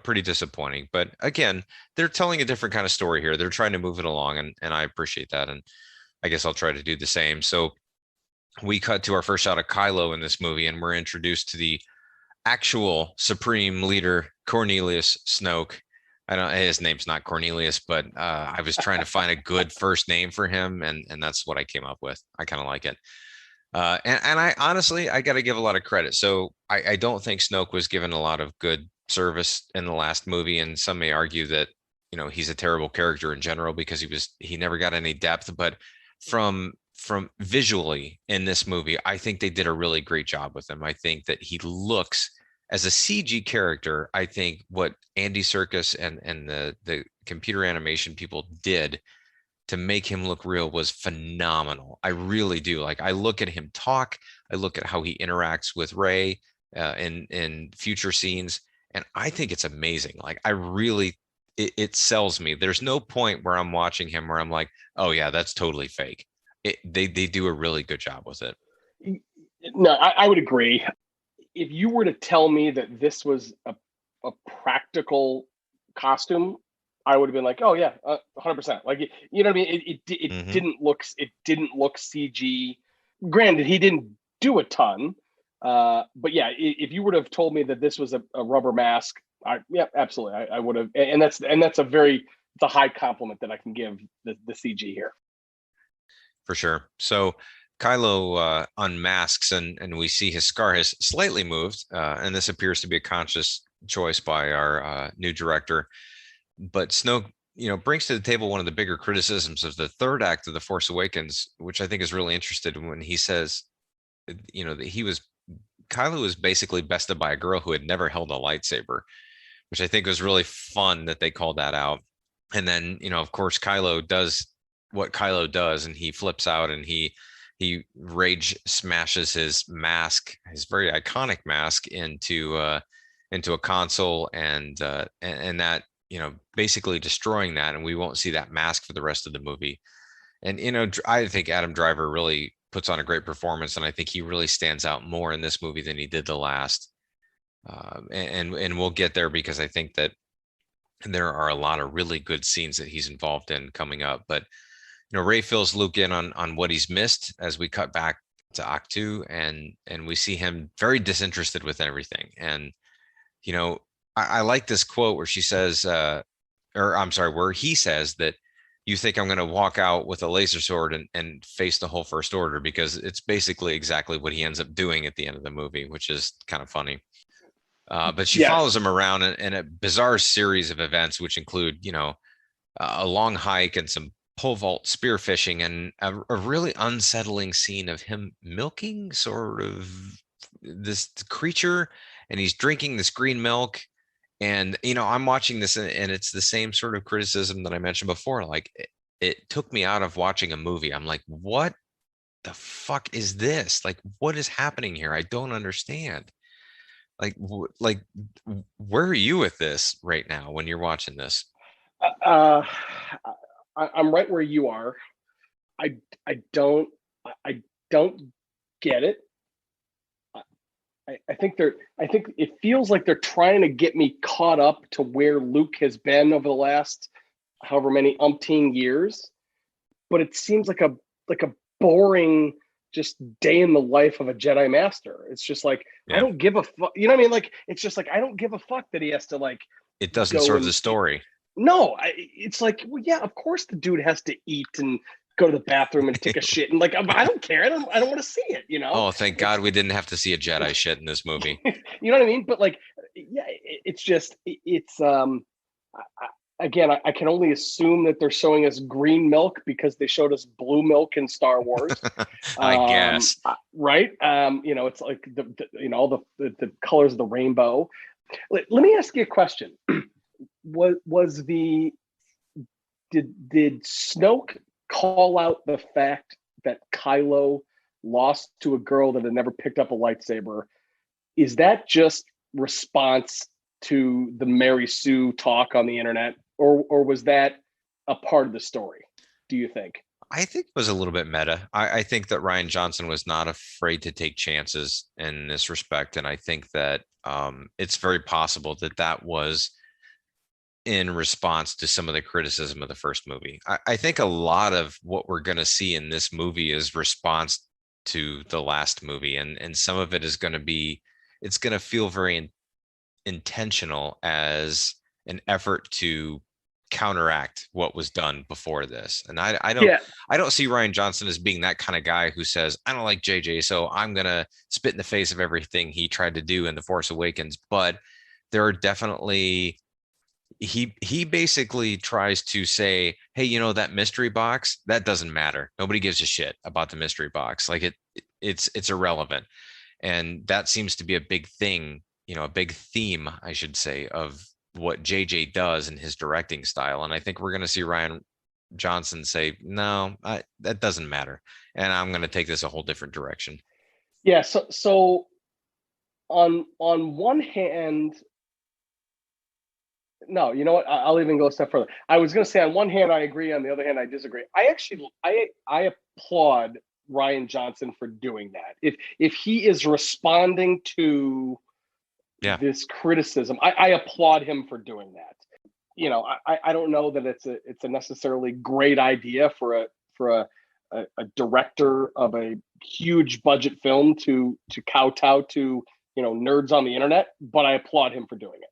pretty disappointing. But again, they're telling a different kind of story here. They're trying to move it along, and I appreciate that. And I guess I'll try to do the same. So we cut to our first shot of Kylo in this movie, and we're introduced to the actual supreme leader, Cornelius Snoke. I don't. His name's not Cornelius, but I was trying to find a good first name for him, and that's what I came up with. I kind of like it. And I honestly, I got to give a lot of credit. So I don't think Snoke was given a lot of good service in the last movie, and some may argue that he's a terrible character in general because he never got any depth. But from visually in this movie, I think they did a really great job with him. I think that he looks, as a CG character, I think what Andy Serkis and the computer animation people did to make him look real was phenomenal. I really do. Like, I look at him talk, I look at how he interacts with Rey in future scenes, and I think it's amazing. Like, I really, it sells me. There's no point where I'm watching him where I'm like, oh yeah, that's totally fake. They do a really good job with it. No, I would agree. If you were to tell me that this was a practical costume, I would have been like, oh yeah, 100%. Like, you know what I mean? It didn't look CG. Granted, he didn't do a ton, but yeah, if you would have told me that this was a rubber mask, yeah, absolutely, I would have. And that's it's a high compliment that I can give the CG here. For sure. So Kylo unmasks, and we see his scar has slightly moved, and this appears to be a conscious choice by our new director. But Snoke, brings to the table one of the bigger criticisms of the third act of The Force Awakens, which I think is really interesting, when he says, that Kylo was basically bested by a girl who had never held a lightsaber, which I think was really fun that they called that out. And then, of course, Kylo does what Kylo does, and he flips out and he rage smashes his mask, his very iconic mask, into a console, and that, basically destroying that, and we won't see that mask for the rest of the movie. And I think Adam Driver really puts on a great performance, and I think he really stands out more in this movie than he did the last. And we'll get there, because I think that there are a lot of really good scenes that he's involved in coming up. But Rey fills Luke in on what he's missed as we cut back to Ahch-To, and we see him very disinterested with everything. And you know, I like this quote where she says, or I'm sorry, where he says that you think I'm going to walk out with a laser sword and face the whole First Order, because it's basically exactly what he ends up doing at the end of the movie, which is kind of funny. But she follows Yes. him around in a bizarre series of events, which include, you know, a long hike and some pole vault spearfishing and a really unsettling scene of him milking sort of this creature, and he's drinking this green milk. And you know, I'm watching this and it's the same sort of criticism that I mentioned before. Like it took me out of watching a movie. I'm like, what the fuck is this? Like, what is happening here? I don't understand. Like, where are you with this right now when you're watching this? Uh, I'm right where you are. I I don't I don't get it. I think it feels like they're trying to get me caught up to where Luke has been over the last however many umpteen years, but it seems like a boring just day in the life of a Jedi Master. It's just like I Yeah, don't give a fuck. You know what I mean? Like it's just like I don't give a fuck that he has to like it doesn't go serve the and story. no. It's like well, yeah, of course the dude has to eat and go to the bathroom and take a shit and like I don't care. I don't want to see it. You know, Oh, thank it's God we didn't have to see a Jedi shit in this movie. you know what I mean? But like, yeah, it's just it's again, I can only assume that they're showing us green milk because they showed us blue milk in Star Wars, I guess. right? You know, it's like you know all the colors of the rainbow. Let me ask you a question: was the did Snoke call out the fact that Kylo lost to a girl that had never picked up a lightsaber? Is that just response to the Mary Sue talk on the internet, or was that a part of the story? Do you think? I think it was a little bit meta. I think that Rian Johnson was not afraid to take chances in this respect, and I think that it's very possible that that was in response to some of the criticism of the first movie. I think a lot of what we're going to see in this movie is response to the last movie, and some of it is going to be, it's going to feel very intentional as an effort to counteract what was done before this. And Yeah, I don't see Rian Johnson as being that kind of guy who says, I don't like JJ, so I'm gonna spit in the face of everything he tried to do in The Force Awakens. But there are definitely, he basically tries to say, hey, you know, that mystery box, that doesn't matter. Nobody gives a shit about the mystery box. Like it's irrelevant. And that seems to be a big thing, you know, a big theme, I should say, of what JJ does in his directing style. And I think we're going to see Rian Johnson say, no, that doesn't matter. And I'm going to take this a whole different direction. yeah. So on one hand, no, you know what? I'll even go a step further. I was going to say on one hand I agree, on the other hand I disagree. I applaud Rian Johnson for doing that. If he is responding to Yeah. this criticism, I applaud him for doing that. You know, I don't know that it's a necessarily great idea for a director of a huge budget film to kowtow to you know nerds on the internet, but I applaud him for doing it.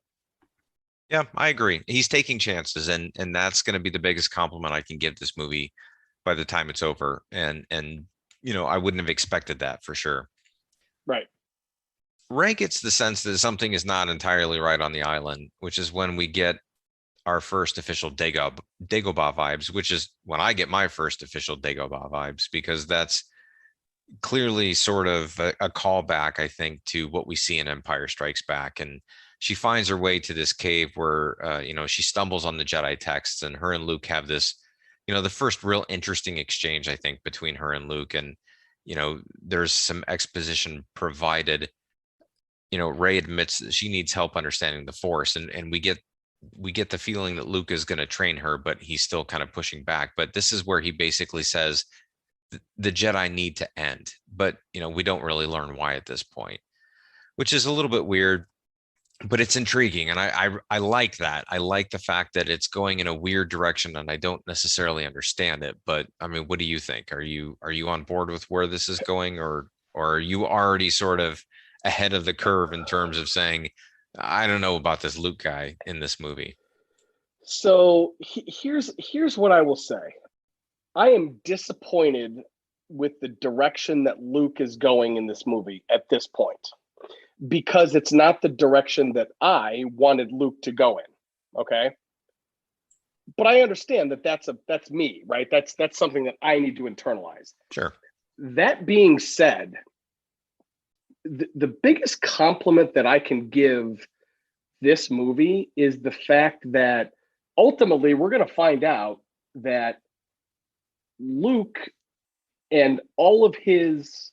Yeah, I agree. He's taking chances, and that's going to be the biggest compliment I can give this movie by the time it's over. And you know, I wouldn't have expected that for sure. Right. Ray gets the sense that something is not entirely right on the island, which is when we get our first official Dagobah vibes, which is when I get my first official Dagobah vibes, because that's clearly sort of a callback, I think, to what we see in Empire Strikes Back. And she finds her way to this cave where, you know, she stumbles on the Jedi texts, and her and Luke have this, you know, the first real interesting exchange, I think, between her and Luke. And, you know, there's some exposition provided. You know, Rey admits that she needs help understanding the Force, and we get the feeling that Luke is going to train her, but he's still kind of pushing back. But this is where he basically says the Jedi need to end, but you know, we don't really learn why at this point, which is a little bit weird. but it's intriguing, and I like that. I like the fact that it's going in a weird direction, and I don't necessarily understand it. But I mean, what do you think? Are you on board with where this is going, or are you already sort of ahead of the curve in terms of saying, I don't know about this Luke guy in this movie? So here's what I will say. I am disappointed with the direction that Luke is going in this movie at this point, because it's not the direction that I wanted Luke to go in. Okay. But I understand that that's me, right? That's something that I need to internalize. Sure. That being said, the biggest compliment that I can give this movie is the fact that ultimately we're going to find out that Luke and all of his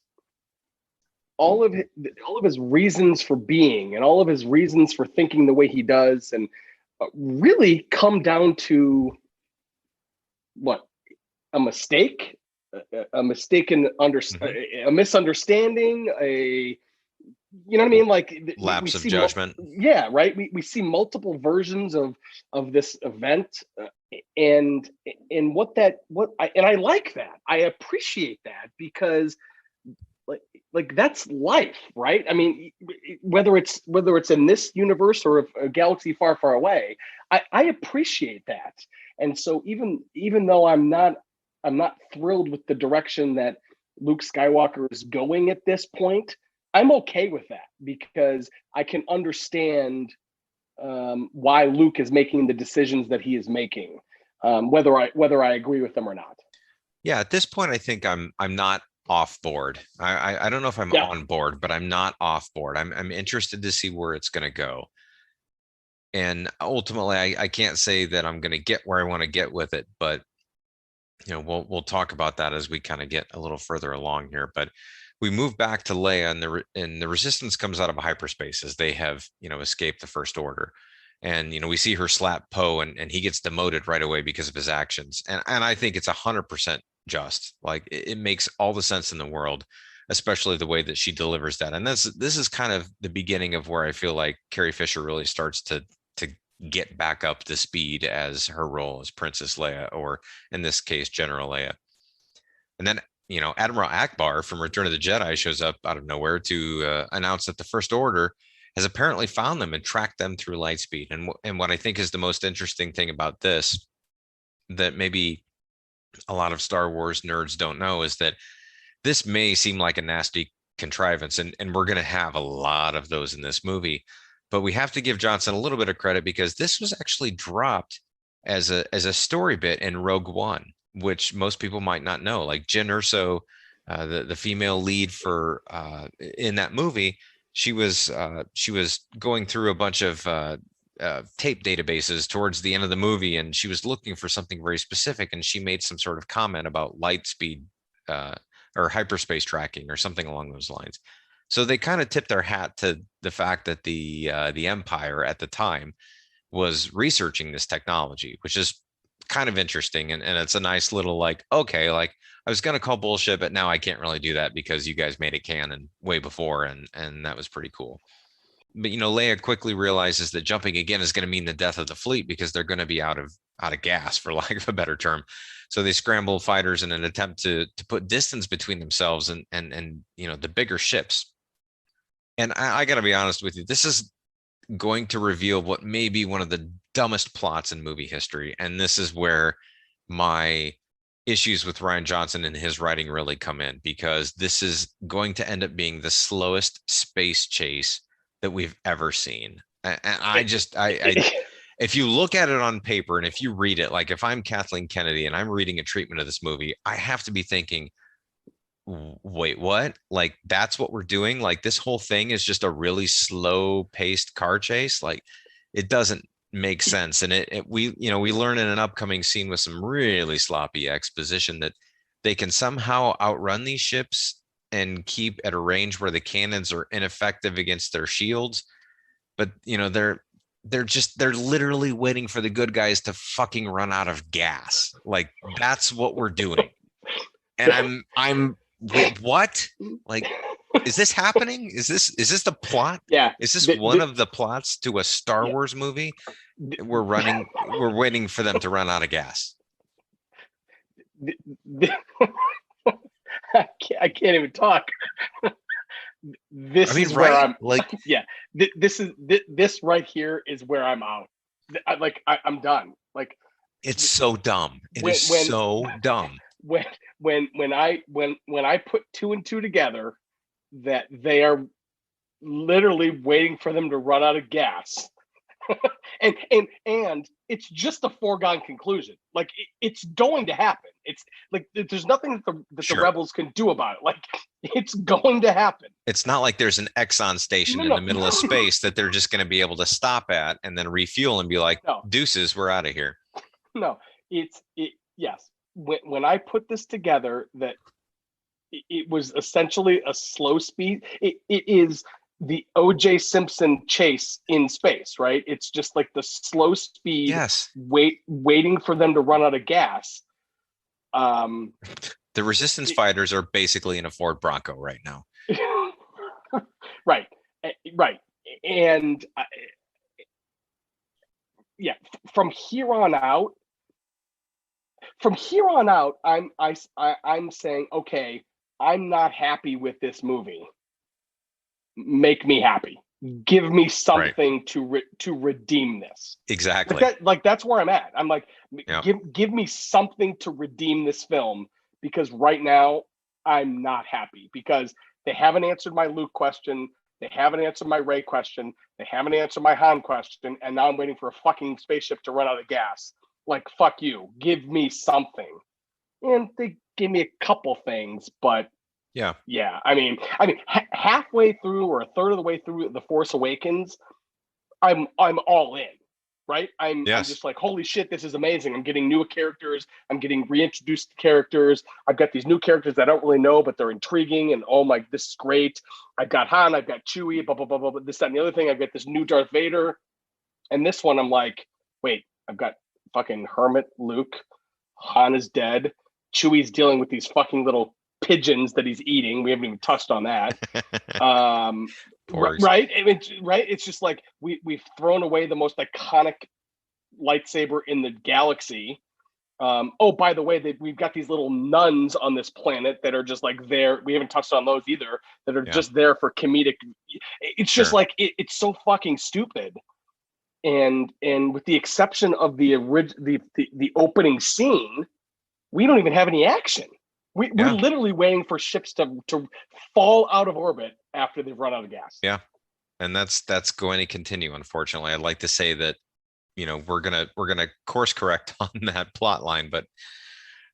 reasons for being and all of his reasons for thinking the way he does, and really come down to what? A mistake, a mistaken a misunderstanding, you know what I mean? Like Lapse of judgment. Yeah, right. We see multiple versions of this event, and I like that. I appreciate that, because like that's life, right? I mean, whether it's in this universe or a galaxy far, far away, I appreciate that. And so even though I'm not thrilled with the direction that Luke Skywalker is going at this point, I'm okay with that, because I can understand why Luke is making the decisions that he is making, whether I agree with them or not. Yeah, at this point, I think I'm not off board. I don't know if I'm on board, but I'm not off board. I'm interested to see where it's going to go. And ultimately, I can't say that I'm going to get where I want to get with it, but we'll talk about that as we kind of get a little further along here. But we move back to Leia, and the Resistance comes out of hyperspace as they have escaped the First Order. And we see her slap Poe, and he gets demoted right away because of his actions. And I think it's 100% just. Like, it makes all the sense in the world, especially the way that she delivers that. And this is kind of the beginning of where I feel like Carrie Fisher really starts to get back up to speed as her role as Princess Leia, or in this case, General Leia. And then Admiral Akbar from Return of the Jedi shows up out of nowhere to announce that the First Order has apparently found them and tracked them through Lightspeed. And what I think is the most interesting thing about this, that maybe a lot of Star Wars nerds don't know, is that this may seem like a nasty contrivance, and we're going to have a lot of those in this movie. But we have to give Johnson a little bit of credit, because this was actually dropped as a story bit in Rogue One, which most people might not know. Like Jyn Erso, the female lead for in that movie, she was going through a bunch of tape databases towards the end of the movie, and she was looking for something very specific, and she made some sort of comment about light speed or hyperspace tracking or something along those lines. So they kind of tipped their hat to the fact that the Empire at the time was researching this technology, which is kind of interesting. And it's a nice little, like, okay, like, I was going to call bullshit, but now I can't really do that because you guys made it canon way before. And that was pretty cool. But, Leia quickly realizes that jumping again is going to mean the death of the fleet, because they're going to be out of gas, for lack of a better term. So they scramble fighters in an attempt to put distance between themselves and the bigger ships. And I got to be honest with you, this is going to reveal what may be one of the dumbest plots in movie history. And this is where my issues with Rian Johnson and his writing really come in, because this is going to end up being the slowest space chase that we've ever seen. And if you look at it on paper, and if you read it, like if I'm Kathleen Kennedy and I'm reading a treatment of this movie, I have to be thinking, wait, what? Like, that's what we're doing? Like, this whole thing is just a really slow paced car chase? Like, it doesn't make sense. And we learn in an upcoming scene with some really sloppy exposition that they can somehow outrun these ships and keep at a range where the cannons are ineffective against their shields. But they're literally waiting for the good guys to fucking run out of gas. Like, that's what we're doing. And I'm wait, what? Like, Is this happening? Is this the plot? Yeah. Is this one of the plots to a Star Wars movie? We're waiting for them to run out of gas. I can't even talk. This is where I'm like, yeah, this right here is where I'm out. I'm done. Like, it's so dumb. It is so dumb. When I put 2 and 2 together, that they are literally waiting for them to run out of gas. and it's just a foregone conclusion. Like, it's going to happen. It's like there's nothing that the rebels can do about it. Like, it's going to happen. It's not like there's an Exxon station in the middle of space that they're just going to be able to stop at and then refuel and be like, deuces, we're out of here. No, yes. When I put this together, that it was essentially a slow speed. It is the O.J. Simpson chase in space, right? It's just like the slow speed, waiting for them to run out of gas. The Resistance fighters are basically in a Ford Bronco right now. Right. And from here on out, I'm saying, okay, I'm not happy with this movie. Make me happy. Give me something to redeem this. Exactly. That's where I'm at. I'm like, give me something to redeem this film, because right now I'm not happy, because they haven't answered my Luke question. They haven't answered my Rey question. They haven't answered my Han question. And now I'm waiting for a fucking spaceship to run out of gas. Like, fuck you. Give me something. And they give me a couple things, but yeah. I mean, halfway through or a third of the way through The Force Awakens, I'm all in, right? I'm just like, holy shit, this is amazing. I'm getting new characters. I'm getting reintroduced characters. I've got these new characters I don't really know, but they're intriguing. And oh my, this is great. I've got Han, I've got Chewie, blah, blah, blah, blah, this, that, and the other thing. I've got this new Darth Vader. And this one, I'm like, wait, I've got fucking Hermit Luke. Han is dead. Chewie's dealing with these fucking little pigeons that he's eating. We haven't even touched on that. Right? It's just like we've thrown away the most iconic lightsaber in the galaxy. Oh, by the way, we've got these little nuns on this planet that are just like there. We haven't touched on those either. That are just there for comedic. It's just like it's so fucking stupid. And with the exception of the opening scene, we don't even have any action. We're literally waiting for ships to fall out of orbit after they've run out of gas. Yeah, and that's going to continue. Unfortunately, I'd like to say that we're gonna course correct on that plot line, but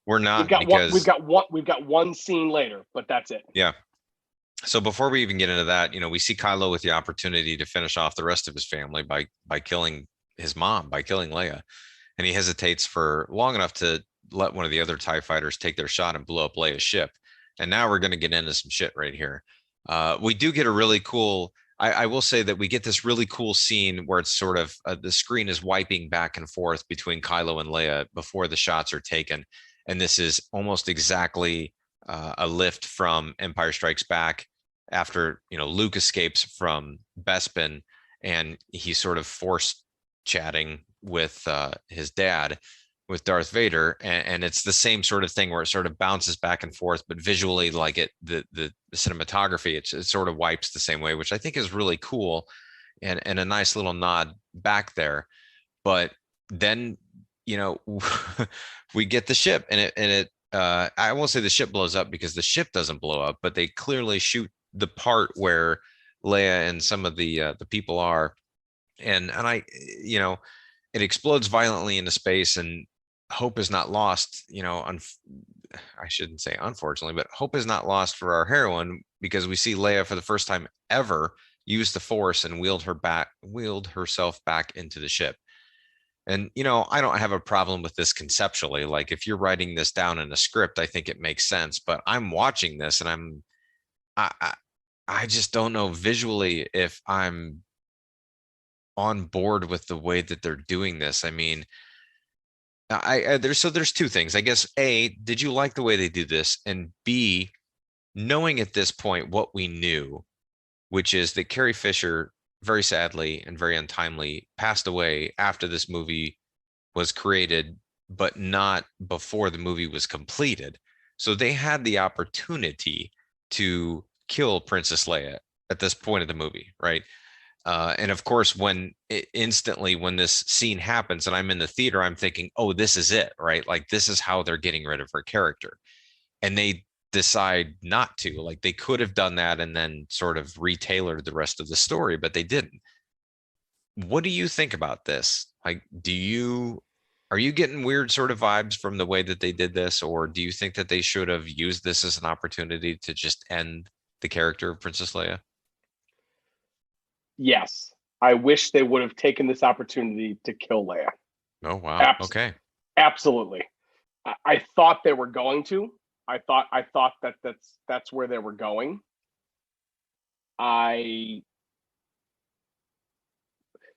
we're not. We've got one scene later, but that's it. Yeah. So before we even get into that, we see Kylo with the opportunity to finish off the rest of his family by killing his mom, by killing Leia, and he hesitates for long enough to let one of the other TIE fighters take their shot and blow up Leia's ship. And now we're going to get into some shit right here. We do get a really cool, I will say that we get this really cool scene where it's sort of the screen is wiping back and forth between Kylo and Leia before the shots are taken. And this is almost exactly a lift from Empire Strikes Back after, Luke escapes from Bespin and he's sort of forced chatting with his dad, with Darth Vader, and it's the same sort of thing where it sort of bounces back and forth, but visually, like the cinematography, it sort of wipes the same way, which I think is really cool, and a nice little nod back there. But then we get the ship, and it I won't say the ship blows up because the ship doesn't blow up, but they clearly shoot the part where Leia and some of the people are, and I it explodes violently into space, and hope is not lost, I shouldn't say unfortunately, but hope is not lost for our heroine, because we see Leia for the first time ever use the Force and wheeled herself back into the ship. And, I don't have a problem with this conceptually. Like, if you're writing this down in a script, I think it makes sense, but I'm watching this and I just don't know visually if I'm on board with the way that they're doing this. I mean, there's two things, I guess. A, did you like the way they do this? And B, knowing at this point what we knew, which is that Carrie Fisher, very sadly and very untimely, passed away after this movie was created, but not before the movie was completed. So they had the opportunity to kill Princess Leia at this point of the movie, right? And of course, instantly when this scene happens and I'm in the theater, I'm thinking, oh, this is it, right? Like, this is how they're getting rid of her character. And they decide not to. Like, they could have done that and then sort of retailored the rest of the story, but they didn't. What do you think about this? Like, are you getting weird sort of vibes from the way that they did this, or do you think that they should have used this as an opportunity to just end the character of Princess Leia? Yes, I wish they would have taken this opportunity to kill Leia. Oh wow. Okay. Absolutely. I thought they were going to. I thought that that's where they were going.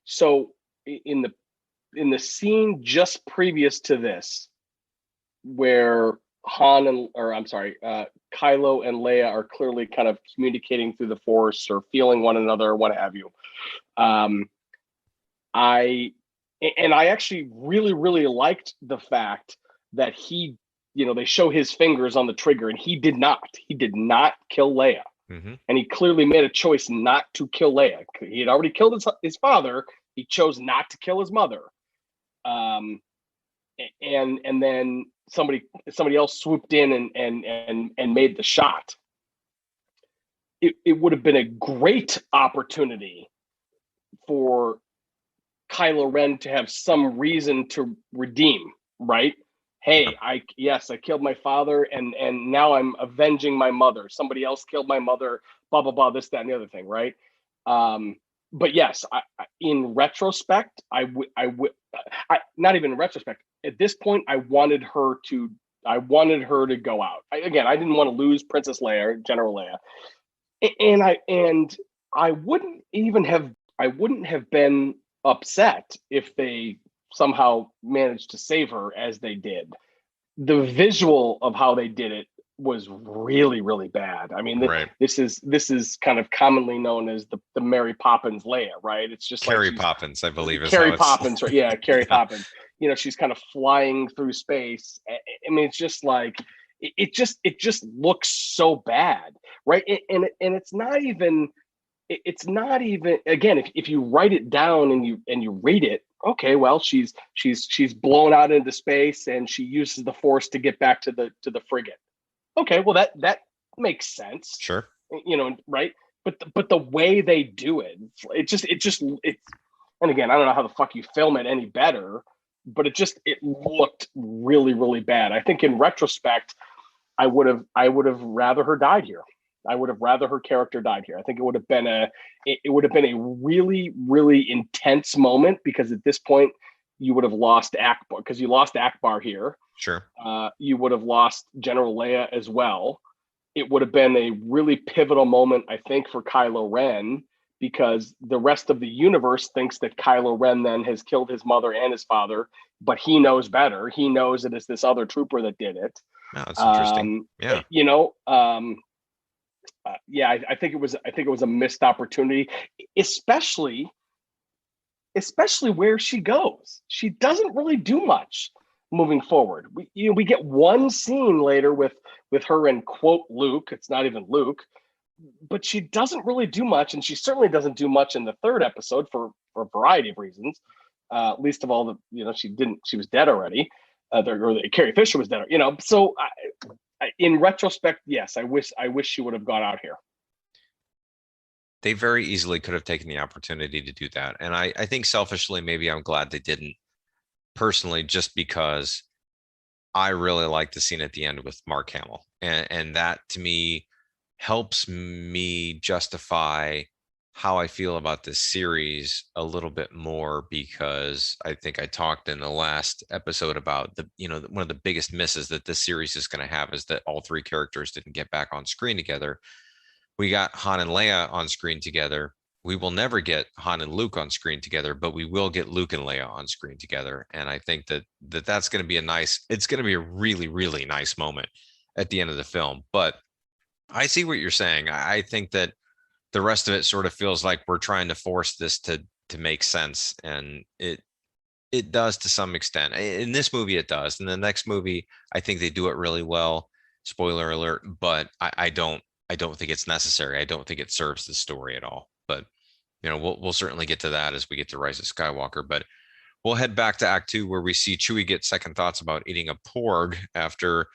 So in the scene just previous to this, where Kylo and Leia are clearly kind of communicating through the Force or feeling one another, or what have you. I actually really, really liked the fact that they show his fingers on the trigger, and he did not kill Leia. Mm-hmm. And he clearly made a choice not to kill Leia. He had already killed his father. He chose not to kill his mother. And then somebody else swooped in and made the shot. It would have been a great opportunity for Kylo Ren to have some reason to redeem, right? Hey, I killed my father, and now I'm avenging my mother. Somebody else killed my mother, blah, blah, blah, this, that, and the other thing, right? But yes, in retrospect, I would not even in retrospect. At this point, I wanted her to go out. I didn't want to lose Princess Leia, General Leia, and I wouldn't have been upset if they somehow managed to save her as they did. The visual of how they did it was really, really bad. I mean, right. This is kind of commonly known as the Mary Poppins Leia, right? It's just Carrie Poppins, I believe. Carrie Poppins, right? Yeah, Carrie Poppins. She's kind of flying through space. I mean, it's just like it just looks so bad, right? And it's not even. Again, if you write it down and you read it, okay, well, she's blown out into space and she uses the Force to get back to the frigate. Okay, well that makes sense. Sure. Right? But the way they do it, and again, I don't know how the fuck you film it any better, but it looked really, really bad. I think in retrospect, I would have rather her died here. I would have rather her character died here. I think it would have been a really, really intense moment, because at this point you would have lost Akbar, because you lost Akbar here. Sure. You would have lost General Leia as well. It would have been a really pivotal moment, I think, for Kylo Ren, because the rest of the universe thinks that Kylo Ren then has killed his mother and his father, but he knows better. He knows that it's this other trooper that did it. No, that's interesting. Yeah. I think it was a missed opportunity, especially where she goes. She doesn't really do much moving forward. We get one scene later with her and quote Luke. It's not even Luke, but she doesn't really do much, and she certainly doesn't do much in the third episode for a variety of reasons. Least of all, she was dead already. Carrie Fisher was dead. So. In retrospect, yes, I wish she would have gone out here. They very easily could have taken the opportunity to do that. And I think selfishly, maybe I'm glad they didn't, personally, just because I really like the scene at the end with Mark Hamill. And that, to me, helps me justify how I feel about this series a little bit more, because I think I talked in the last episode about one of the biggest misses that this series is going to have is that all three characters didn't get back on screen together. We got Han and Leia on screen together. We will never get Han and Luke on screen together, but we will get Luke and Leia on screen together. And I think that's going to be it's going to be a really, really nice moment at the end of the film. But I see what you're saying. I think that the rest of it sort of feels like we're trying to force this to make sense, and it does to some extent. In this movie, it does. In the next movie, I think they do it really well. Spoiler alert, but I don't think it's necessary. I don't think it serves the story at all. But we'll certainly get to that as we get to Rise of Skywalker. But we'll head back to Act Two, where we see Chewie get second thoughts about eating a porg after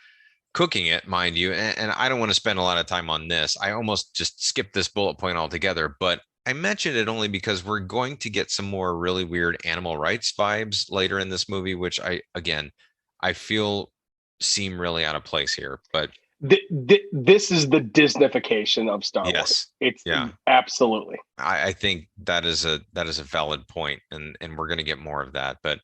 cooking it, mind you. And I don't want to spend a lot of time on this. I almost just skipped this bullet point altogether, but I mentioned it only because we're going to get some more really weird animal rights vibes later in this movie, which I feel seem really out of place here. But This is the Disneyfication of Star Wars. yes, It's yeah, absolutely. I think that is a valid point, and we're going to get more of that. But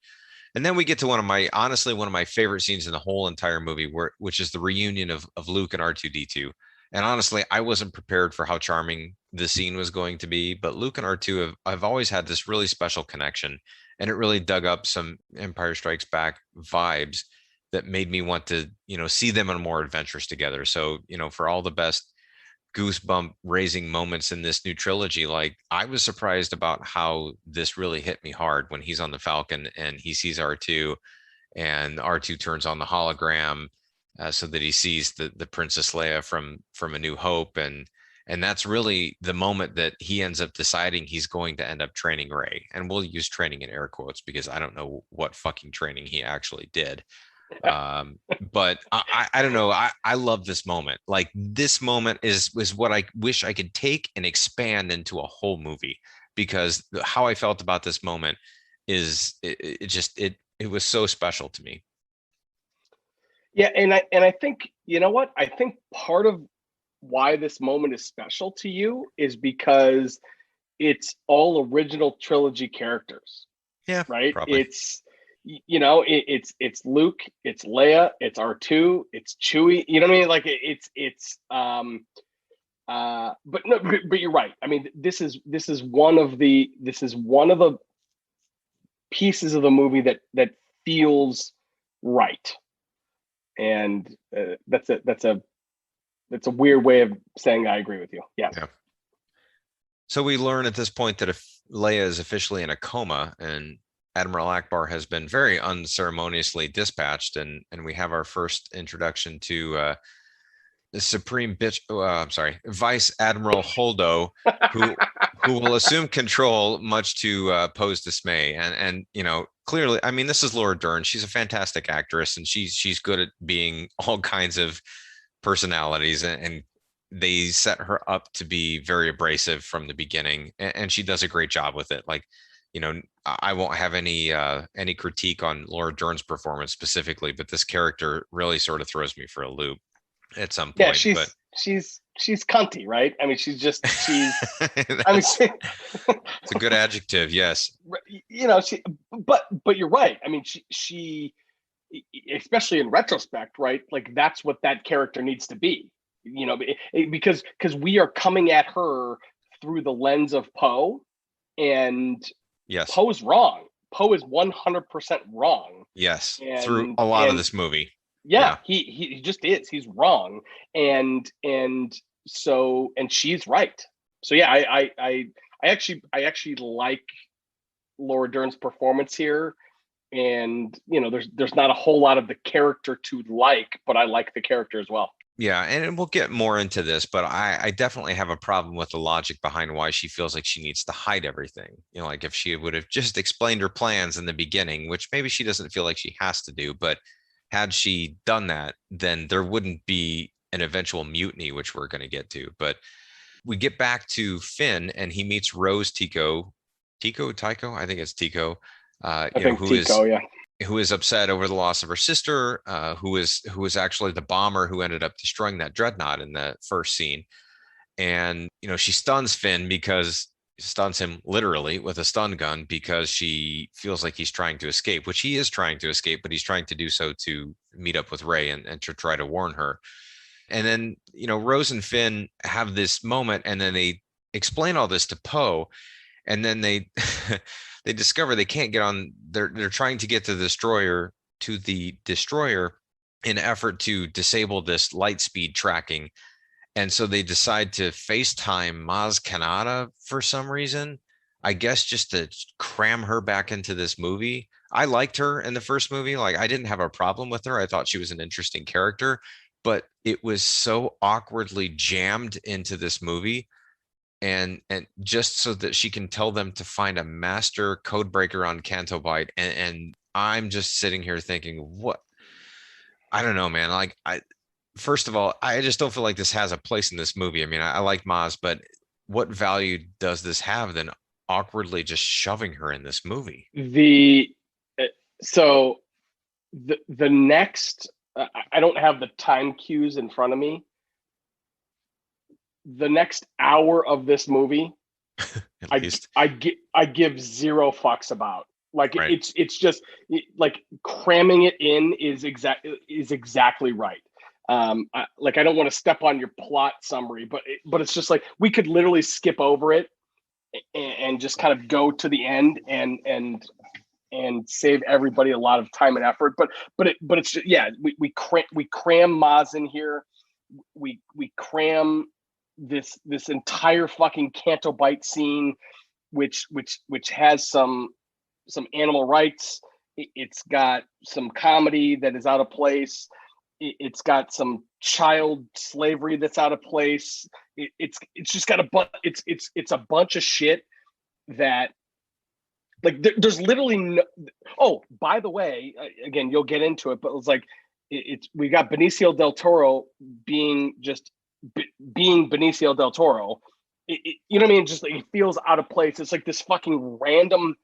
and then we get to honestly one of my favorite scenes in the whole entire movie, which is the reunion of Luke and R2D2. And honestly, I wasn't prepared for how charming the scene was going to be, but Luke and R2 have always had this really special connection, and it really dug up some Empire Strikes Back vibes that made me want to, see them on more adventures together. So, for all the best goosebump raising moments in this new trilogy, like I was surprised about how this really hit me hard when he's on the Falcon and he sees R2, and R2 turns on the hologram, so that he sees the Princess Leia from A New Hope, and that's really the moment that he ends up deciding he's going to end up training Rey. And we'll use training in air quotes because I don't know what fucking training he actually did. But I don't know. I love this moment. Like, this moment is what I wish I could take and expand into a whole movie, because how I felt about this moment is it was so special to me. Yeah, and I think, you know what? I think part of why this moment is special to you is because it's all original trilogy characters, Yeah, right? probably. It's Luke, it's Leia, it's R2, it's Chewie. You know what I mean? Like but no, but you're right. I mean, this is one of the pieces of the movie that feels right, and that's a weird way of saying I agree with you. Yeah. Yeah. So we learn at this point that if Leia is officially in a coma, and Admiral Akbar has been very unceremoniously dispatched, and we have our first introduction to the Supreme bitch. I'm sorry, Vice Admiral Holdo, who will assume control, much to Poe's dismay. And clearly, I mean, this is Laura Dern. She's a fantastic actress, and she's good at being all kinds of personalities, and they set her up to be very abrasive from the beginning, and she does a great job with it. Like, I won't have any critique on Laura Dern's performance specifically, but this character really sort of throws me for a loop at some point. Yeah, she's cunty, right? I mean, I mean, it's a good adjective, yes. But you're right. I mean, she especially in retrospect, right? Like, that's what that character needs to be, because we are coming at her through the lens of Poe, and yes, Poe's wrong. Poe is 100% wrong. Yes, through a lot of this movie. Yeah, he just is. He's wrong, and she's right. So yeah, I actually like Laura Dern's performance here, and there's not a whole lot of the character to like, but I like the character as well. Yeah, and we'll get more into this, but I definitely have a problem with the logic behind why she feels like she needs to hide everything. Like, if she would have just explained her plans in the beginning, which maybe she doesn't feel like she has to do, but had she done that, then there wouldn't be an eventual mutiny, which we're going to get to. But we get back to Finn, and he meets Rose Tycho, I think it's Tycho, who is upset over the loss of her sister, who is actually the bomber who ended up destroying that dreadnought in the first scene. And she stuns him literally with a stun gun, because she feels like he's trying to escape, which he is trying to escape, but he's trying to do so to meet up with Rey and to try to warn her. And then Rose and Finn have this moment, and then they explain all this to Poe, and then they they discover they can't get on. They're trying to get to the destroyer in effort to disable this light speed tracking. And so they decide to FaceTime Maz Kanata for some reason. I guess just to cram her back into this movie. I liked her in the first movie. Like, I didn't have a problem with her. I thought she was an interesting character, but it was so awkwardly jammed into this movie, and just so that she can tell them to find a master code breaker on Canto Bight. And I'm just sitting here thinking, what? I don't know, man. Like, first of all, I just don't feel like this has a place in this movie. I mean, I like Maz, but what value does this have than awkwardly just shoving her in this movie? So the next, I don't have the time cues in front of me. The next hour of this movie, I give zero fucks about. Like, right. It's just like cramming it in is exactly right. I don't want to step on your plot summary, but it's just like we could literally skip over it and just kind of go to the end and save everybody a lot of time and effort. But it's just, yeah, we cram Maz in here. We cram this entire fucking Canto Bight scene, which has some animal rights. It's got some comedy that is out of place. It's got some child slavery that's out of place. It's just got it's a bunch of shit that, like, there's literally no. Oh, by the way, again, you'll get into it, but it's like we got Benicio del Toro being Benicio del Toro. You know what I mean? Just like, it feels out of place. It's like this fucking random.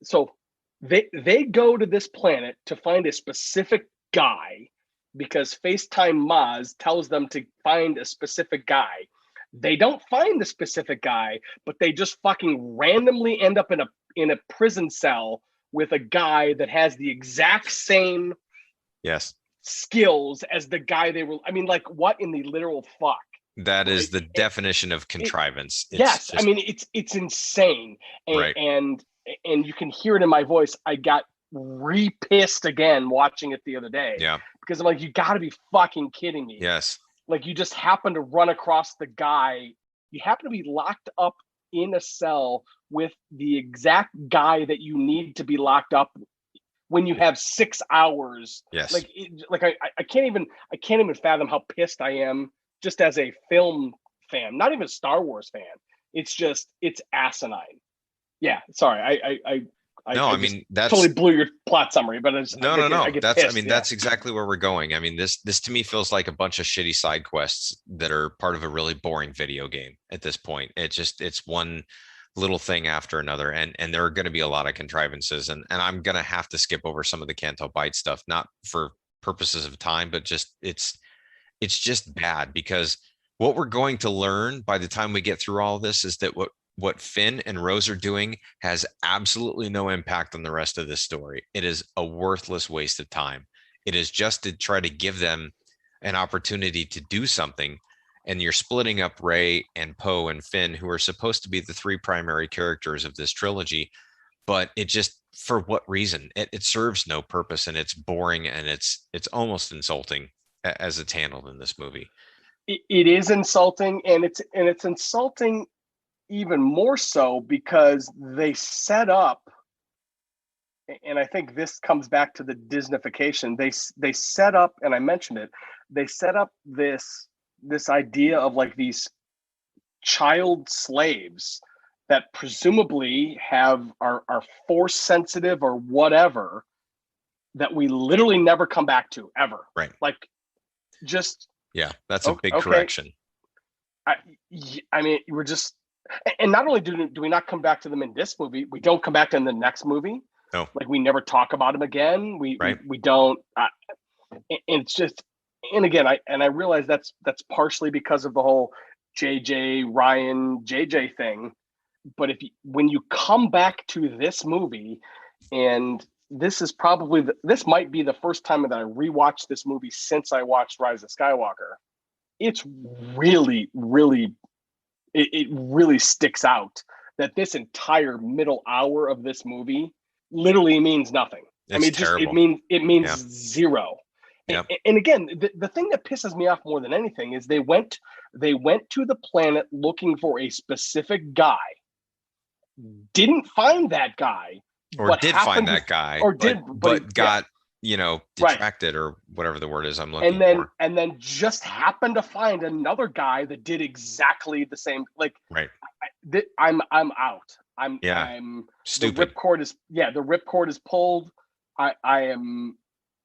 So they go to this planet to find a specific guy because FaceTime Maz tells them to find a specific guy. They don't find the specific guy, but they just fucking randomly end up in a prison cell with a guy that has the exact same skills as the guy they were. I mean, like, what in the literal fuck? That is the definition of contrivance. Yes, I mean, it's insane, and you can hear it in my voice. I got re-pissed again watching it the other day. Yeah, because I'm like, you got to be fucking kidding me. Yes. Like, you just happen to run across the guy. You happen to be locked up in a cell with the exact guy that you need to be locked up when you have 6 hours. Yes. Like, I can't even fathom how pissed I am just as a film fan, not even a Star Wars fan. It's asinine. Yeah. Sorry. I mean, that's totally blew your plot summary, but no. That's exactly where we're going. I mean, this to me feels like a bunch of shitty side quests that are part of a really boring video game at this point. It's one little thing after another, and there are going to be a lot of contrivances, and I'm going to have to skip over some of the Canto Bight stuff, not for purposes of time, but just it's just bad, because what we're going to learn by the time we get through all of this is that what Finn and Rose are doing has absolutely no impact on the rest of this story. It is a worthless waste of time. It is just to try to give them an opportunity to do something. And you're splitting up Rey and Poe and Finn, who are supposed to be the three primary characters of this trilogy. But it just, for what reason? It serves no purpose, and it's boring, and it's almost insulting as it's handled in this movie. It is insulting, and it's insulting even more so because they set up, and I think this comes back to the Disneyfication. They set up, and I mentioned it, they set up this idea of like these child slaves that presumably are force sensitive or whatever, that we literally never come back to ever. Right. Like, just. Yeah, that's a big correction. I mean, we're just. And not only do we not come back to them in this movie, we don't come back to them in the next movie. No. Like, we never talk about them again. We don't. And it's just, and again, I realize that's partially because of the whole Rian JJ thing. But when you come back to this movie, and this is probably this might be the first time that I rewatched this movie since I watched Rise of Skywalker. It's really, really. It really sticks out that this entire middle hour of this movie literally means nothing. It's terrible. It means zero. Yep. And again, the thing that pisses me off more than anything is they went to the planet looking for a specific guy, didn't find that guy, Or did find that guy, but got, right. detracted or whatever the word is I'm looking for. And then just happened to find another guy that did exactly the same. Like, right. I'm out. I'm stupid. The ripcord is pulled. I'm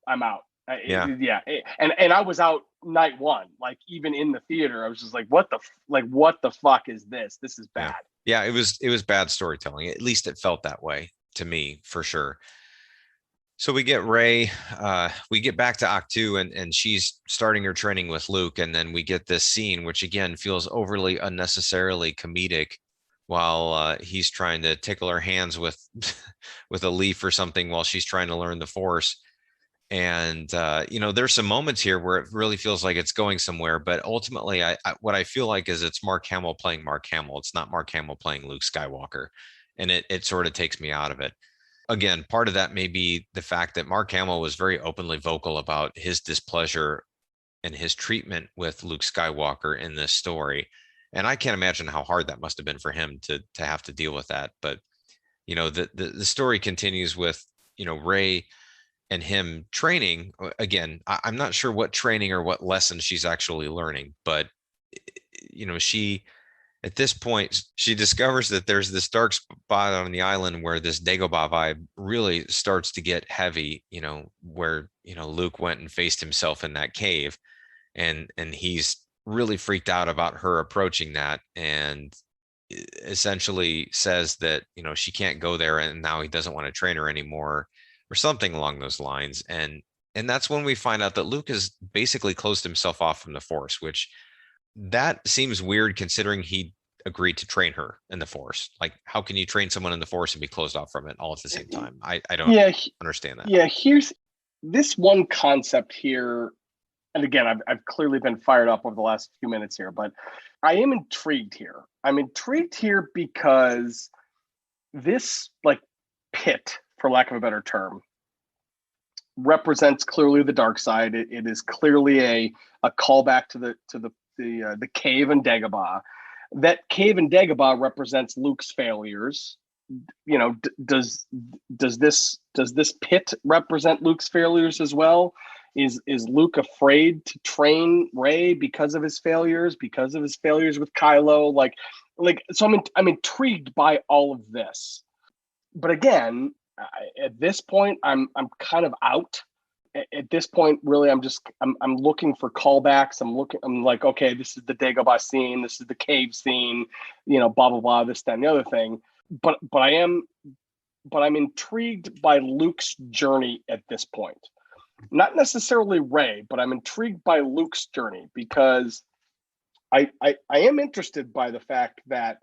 out. And I was out night one. Like, even in the theater, I was just like, what the fuck is this? This is bad. Yeah, it was bad storytelling. At least it felt that way to me, for sure. So we get Rey, we get back to Ahch-To, and she's starting her training with Luke, and then we get this scene, which again feels overly unnecessarily comedic, while he's trying to tickle her hands with with a leaf or something while she's trying to learn the Force. And there's some moments here where it really feels like it's going somewhere, but ultimately, what I feel like is it's Mark Hamill playing Mark Hamill. It's not Mark Hamill playing Luke Skywalker, and it sort of takes me out of it. Again, part of that may be the fact that Mark Hamill was very openly vocal about his displeasure and his treatment with Luke Skywalker in this story. And I can't imagine how hard that must have been for him to have to deal with that. But, the story continues with, Rey and him training. Again, I'm not sure what training or what lesson she's actually learning, but, she, at this point, she discovers that there's this dark spot on the island where this Dagobah vibe really starts to get heavy, where, Luke went and faced himself in that cave, and he's really freaked out about her approaching that, and essentially says that, she can't go there, and now he doesn't want to train her anymore, or something along those lines. And that's when we find out that Luke has basically closed himself off from the Force, which that seems weird considering he agreed to train her in the Force. Like, how can you train someone in the Force and be closed off from it all at the same time? I don't understand that. Yeah, here's this one concept here. And again, I've clearly been fired up over the last few minutes here, but I am intrigued here. I'm intrigued here because this, like, pit, for lack of a better term, represents clearly the dark side. It is clearly a callback to the cave in Dagobah. That cave in Dagobah represents Luke's failures. Does this pit represent Luke's failures as well? Is Luke afraid to train Rey because of his failures with Kylo? Like, so I'm intrigued by all of this. But again, at this point, I'm kind of out. At this point, really, I'm looking for callbacks. I'm like, okay, this is the Dagobah scene, this is the cave scene, blah blah blah, this, that, and the other thing. But I'm intrigued by Luke's journey at this point. Not necessarily Rey, but I'm intrigued by Luke's journey because I am interested by the fact that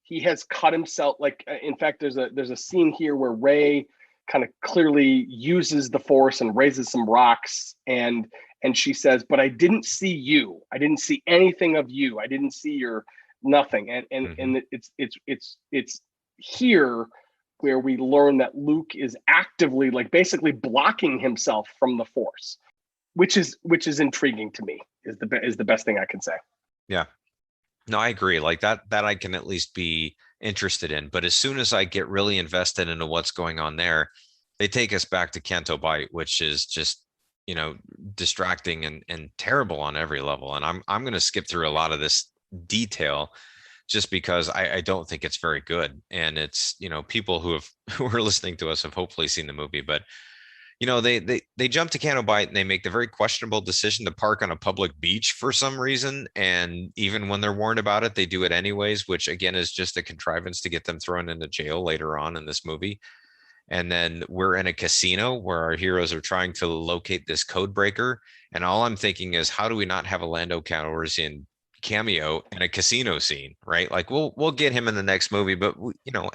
he has cut himself. Like, in fact, there's a scene here where Rey kind of clearly uses the Force and raises some rocks, and she says, "But I didn't see you. I didn't see anything of you. I didn't see your nothing." And it's here where we learn that Luke is actively, like, basically blocking himself from the Force, which is intriguing to me. Is the best thing I can say. Yeah. No, I agree. Like that I can at least be interested in. But as soon as I get really invested into what's going on there, they take us back to Canto Bight, which is just, distracting and terrible on every level. And I'm going to skip through a lot of this detail just because I don't think it's very good. And it's, people who are listening to us have hopefully seen the movie, but they jump to Canto Bight and they make the very questionable decision to park on a public beach for some reason. And even when they're warned about it, they do it anyways, which again is just a contrivance to get them thrown into jail later on in this movie. And then we're in a casino where our heroes are trying to locate this code breaker. And all I'm thinking is, how do we not have a Lando Calrissian cameo in a casino scene, right? Like we'll get him in the next movie, but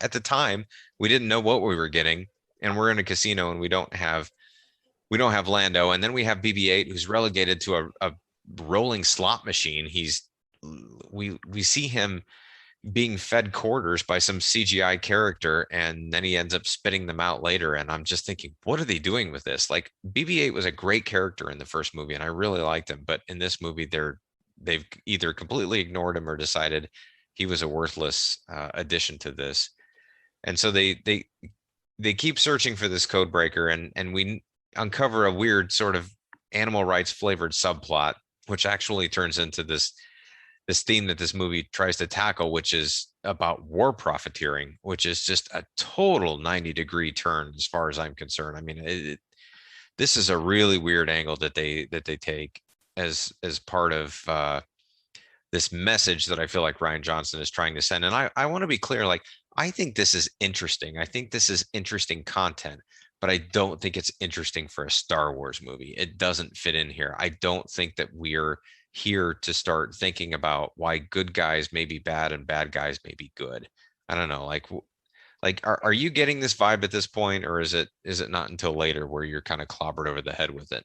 at the time we didn't know what we were getting, and we're in a casino and we don't have Lando. And then we have BB-8, who's relegated to a rolling slot machine. We see him being fed quarters by some CGI character, and then he ends up spitting them out later. And I'm just thinking, what are they doing with this? Like BB-8 was a great character in the first movie, and I really liked him. But in this movie, they've either completely ignored him or decided he was a worthless addition to this. And so they keep searching for this code breaker, and we uncover a weird sort of animal rights flavored subplot, which actually turns into this theme that this movie tries to tackle, which is about war profiteering, which is just a total 90-degree turn as far as I'm concerned. I mean, this is a really weird angle that they take as part of this message that I feel like Rian Johnson is trying to send. And I want to be clear, like, I think this is interesting. I think this is interesting content, but I don't think it's interesting for a Star Wars movie. It doesn't fit in here. I don't think that we're here to start thinking about why good guys may be bad and bad guys may be good. I don't know. Like, are you getting this vibe at this point, or is it not until later where you're kind of clobbered over the head with it?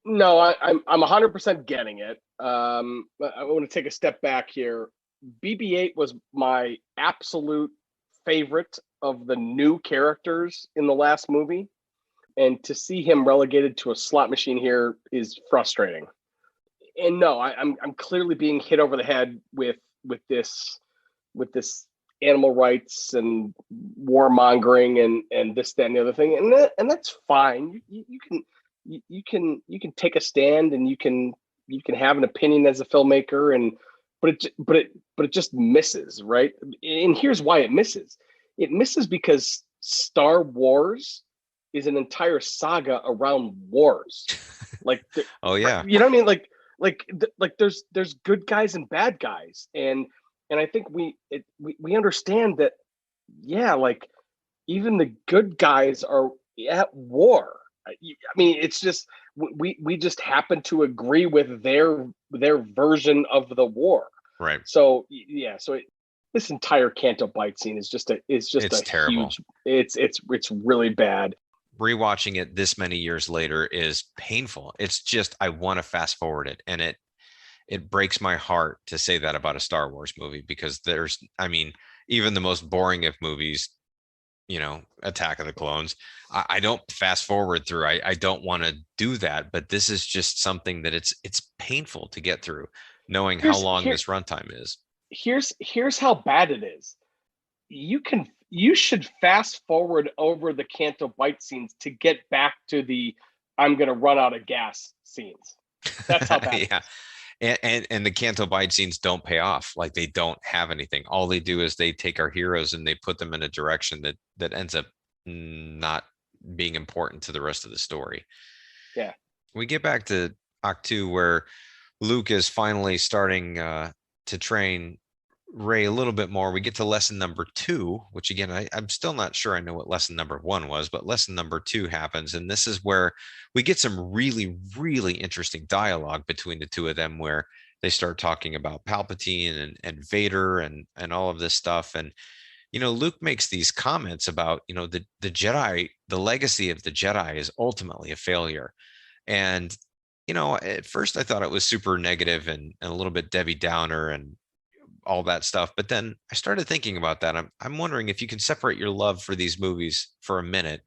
No, I'm 100% getting it. I want to take a step back here. BB-8 was my absolute favorite of the new characters in the last movie, and to see him relegated to a slot machine here is frustrating. And no, I'm clearly being hit over the head with this animal rights and warmongering and this, that, and the other thing, and that's fine. You can take a stand, and you can have an opinion as a filmmaker, and but it just misses, right? And here's why it misses. It misses because Star Wars is an entire saga around wars. Like, oh yeah, you know what I mean? Like there's good guys and bad guys, and I think we understand that. Yeah, like even the good guys are at war. I mean, it's just we just happen to agree with their version of the war. right. So yeah, this entire Canto Bight scene is just It's terrible. Huge. It's really bad. Rewatching it this many years later is painful. It's just, I want to fast forward it, and it breaks my heart to say that about a Star Wars movie, because I mean, even the most boring of movies, Attack of the Clones, I don't fast forward through. I don't want to do that, but this is just something that it's painful to get through, knowing how long this runtime is. Here's how bad it is. You should fast forward over the Canto Bight scenes to get back to the I'm gonna run out of gas scenes. That's how bad yeah. And the Canto Bight scenes don't pay off. Like, they don't have anything. All they do is they take our heroes and they put them in a direction that ends up not being important to the rest of the story. Yeah. We get back to Ahch-To, where Luke is finally starting to train Rey a little bit more. We get to lesson number 2, which again, I'm still not sure I know what lesson number 1 was, but lesson number 2 happens. And this is where we get some really, really interesting dialogue between the two of them, where they start talking about Palpatine and Vader and all of this stuff. And, Luke makes these comments about, the Jedi, the legacy of the Jedi is ultimately a failure. And, at first I thought it was super negative and a little bit Debbie Downer and all that stuff. But then I started thinking about that. I'm wondering if you can separate your love for these movies for a minute.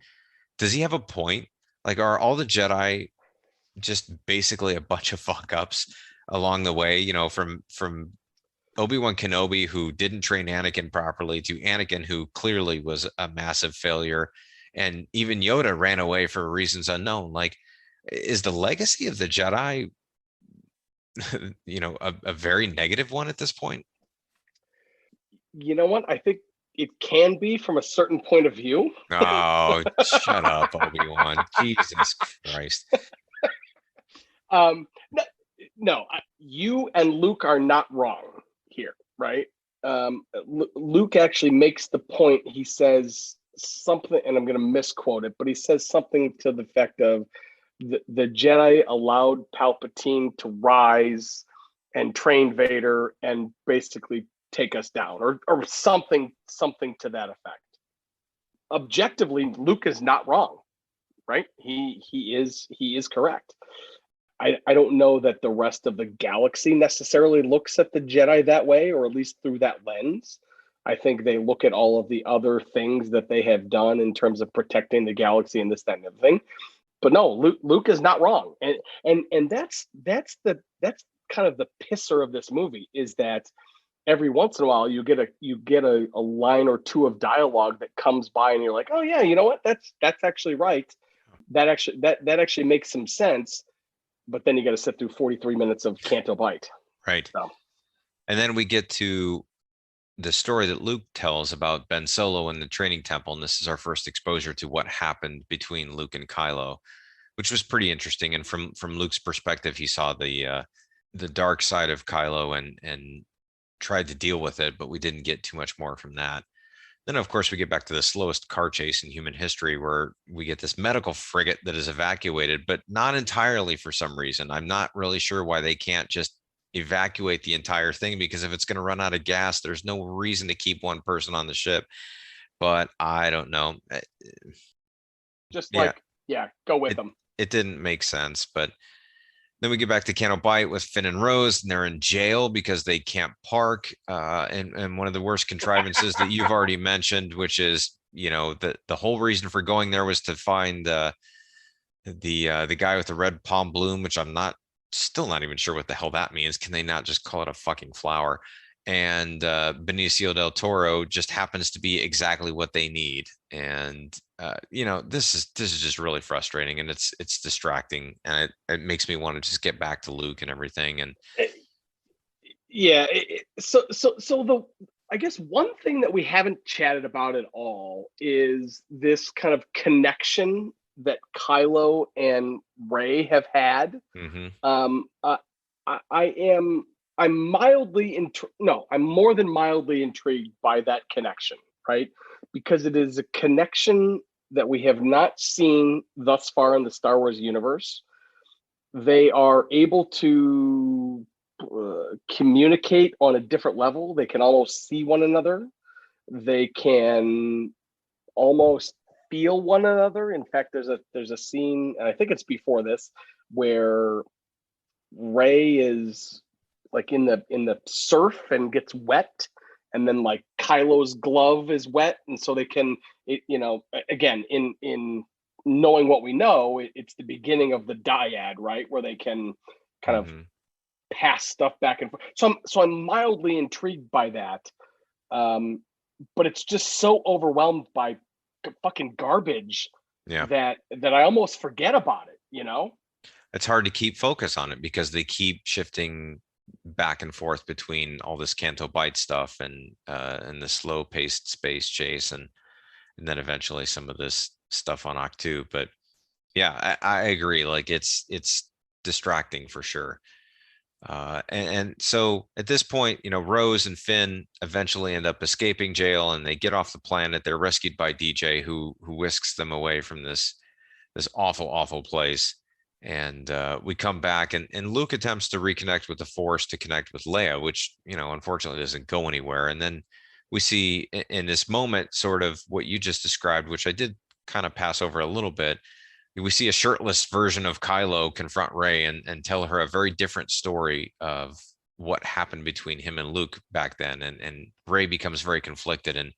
Does he have a point? Like, are all the Jedi just basically a bunch of fuck ups along the way? From Obi-Wan Kenobi, who didn't train Anakin properly, to Anakin, who clearly was a massive failure, and even Yoda ran away for reasons unknown. Like, is the legacy of the Jedi, a very negative one at this point? You know what? I think it can be from a certain point of view. Oh, shut up, Obi-Wan. Jesus Christ. No, you and Luke are not wrong here, right? Luke actually makes the point. He says something, and I'm going to misquote it, but he says something to the effect of the Jedi allowed Palpatine to rise and train Vader and basically take us down, or something to that effect. Objectively, Luke is not wrong, right? He is correct. I don't know that the rest of the galaxy necessarily looks at the Jedi that way, or at least through that lens. I think they look at all of the other things that they have done in terms of protecting the galaxy and this, that, and the thing. But no, Luke is not wrong, and that's kind of the pisser of this movie, is that every once in a while you get a line or two of dialogue that comes by, and you're like, oh yeah, you know what? That's actually right. That actually makes some sense. But then you got to sit through 43 minutes of Canto Bight. Right. So. And then we get to the story that Luke tells about Ben Solo in the training temple. And this is our first exposure to what happened between Luke and Kylo, which was pretty interesting. And from Luke's perspective, he saw the dark side of Kylo and tried to deal with it, but we didn't get too much more from that. Then, of course, we get back to the slowest car chase in human history, where we get this medical frigate that is evacuated, but not entirely for some reason. I'm not really sure why they can't just evacuate the entire thing, because if it's going to run out of gas, there's no reason to keep one person on the ship. But I don't know. Just go with them. It didn't make sense, but then we get back to Canto Bight with Finn and Rose, and they're in jail because they can't park. And one of the worst contrivances that you've already mentioned, which is, the whole reason for going there was to find the guy with the red palm bloom, which I'm still not even sure what the hell that means. Can they not just call it a fucking flower? And Benicio del Toro just happens to be exactly what they need. And this is just really frustrating, and it's distracting, and it makes me want to just get back to Luke and everything. And so I guess one thing that we haven't chatted about at all is this kind of connection that Kylo and Rey have had. Mm-hmm. I'm more than mildly intrigued by that connection, right? Because it is a connection that we have not seen thus far in the Star Wars universe. They are able to communicate on a different level. They can almost see one another. They can almost feel one another. In fact, there's a scene, and I think it's before this, where Rey is like in the surf and gets wet, and then like Kylo's glove is wet, and so they can, again, in knowing what we know, it's the beginning of the dyad, right, where they can kind of pass stuff back and forth. So I'm mildly intrigued by that, but it's just so overwhelmed by fucking garbage that I almost forget about it. It's hard to keep focus on it because they keep shifting back and forth between all this Canto Bight stuff and the slow paced space chase and then eventually some of this stuff on Ahch-To. But yeah, I agree. Like it's distracting for sure. And so at this point, Rose and Finn eventually end up escaping jail, and they get off the planet. They're rescued by DJ, who whisks them away from this awful place. And we come back, and Luke attempts to reconnect with the Force to connect with Leia, which, unfortunately doesn't go anywhere. And then we see in this moment sort of what you just described, which I did kind of pass over a little bit. We see a shirtless version of Kylo confront Rey and tell her a very different story of what happened between him and Luke back then. And Rey becomes very conflicted. And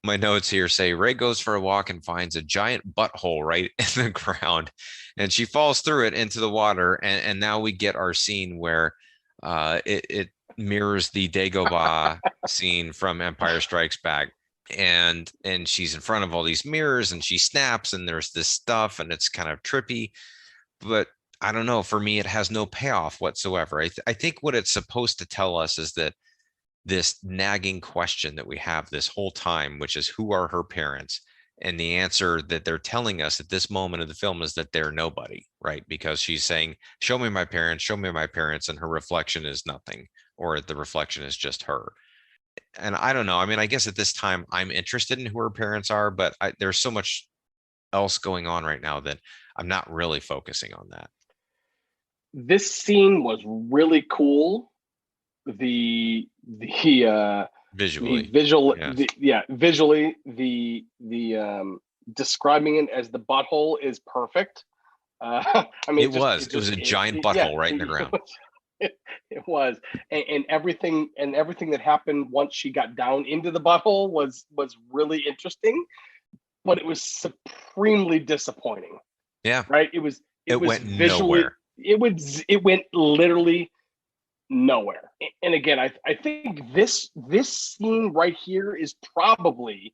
my notes here say Rey goes for a walk and finds a giant butthole right in the ground, and she falls through it into the water. And now we get our scene where it mirrors the Dagobah scene from Empire Strikes Back. And she's in front of all these mirrors, and she snaps, and there's this stuff, and it's kind of trippy. But I don't know, for me, it has no payoff whatsoever. I think what it's supposed to tell us is that this nagging question that we have this whole time, which is who are her parents? And the answer that they're telling us at this moment of the film is that they're nobody, right? Because she's saying, show me my parents, and her reflection is nothing, or the reflection is just her. And I don't know. I mean, I guess at this time I'm interested in who her parents are, but there's so much else going on right now that I'm not really focusing on that. This scene was really cool. Visually, visually, the describing it as the butthole is perfect. I mean, It was a giant butthole right in the ground. It was, and everything that happened once she got down into the butthole was really interesting, but it was supremely disappointing. Yeah, right. It was went visually nowhere. it went literally nowhere. And again, I think this scene right here is probably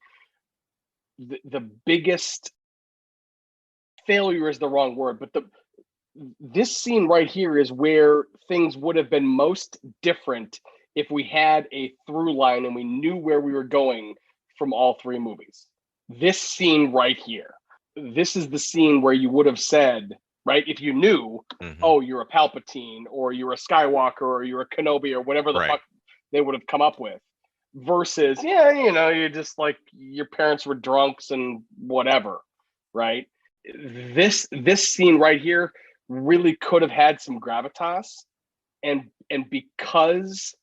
the biggest failure is the wrong word, but this scene right here is where things would have been most different if we had a through line and we knew where we were going from all three movies. This scene right here, this is the scene where you would have said, right, if you knew, oh, you're a Palpatine or you're a Skywalker or you're a Kenobi or whatever the fuck they would have come up with, versus, yeah, you're just like your parents were drunks and whatever, right? This scene right here really could have had some gravitas, and because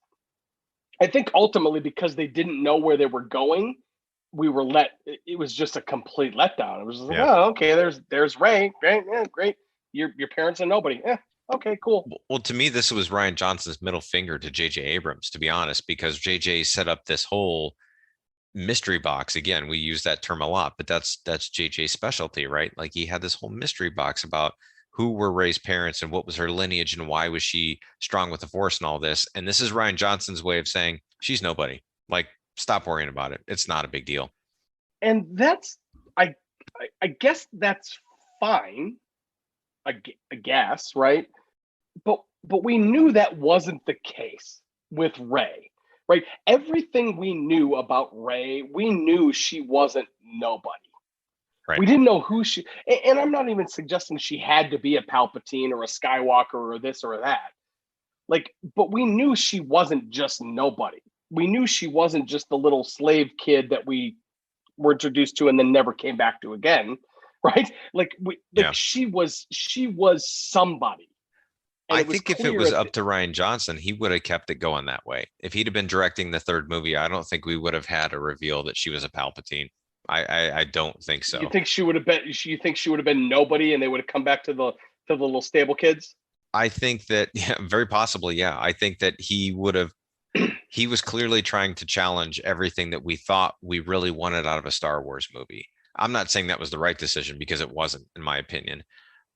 I think ultimately because they didn't know where they were going, it was just a complete letdown. It was just like, oh, okay, there's Rey, great, yeah, great. Your parents are nobody. Yeah, okay, cool. Well, to me, this was Rian Johnson's middle finger to J.J. Abrams, to be honest, because J.J. set up this whole mystery box. Again, we use that term a lot, but that's JJ's specialty, right? Like he had this whole mystery box about who were Rey's parents and what was her lineage and why was she strong with the Force and all this. And this is Rian Johnson's way of saying she's nobody. Like, stop worrying about it. It's not a big deal. And that's, I guess that's fine. I guess, right? But we knew that wasn't the case with Rey. Right. Everything we knew about Rey, we knew she wasn't nobody. Right. We didn't know who she, and I'm not even suggesting she had to be a Palpatine or a Skywalker or this or that. Like, but we knew she wasn't just nobody. We knew she wasn't just the little slave kid that we were introduced to and then never came back to again. Right. She was somebody. I think if it was up to Rian Johnson, he would have kept it going that way. If he'd have been directing the third movie, I don't think we would have had a reveal that she was a Palpatine. I don't think so. You think she would have been? You think she would have been nobody, and they would have come back to the little stable kids? I think that, yeah, very possibly, yeah. I think that he would have. He was clearly trying to challenge everything that we thought we really wanted out of a Star Wars movie. I'm not saying that was the right decision because it wasn't, in my opinion.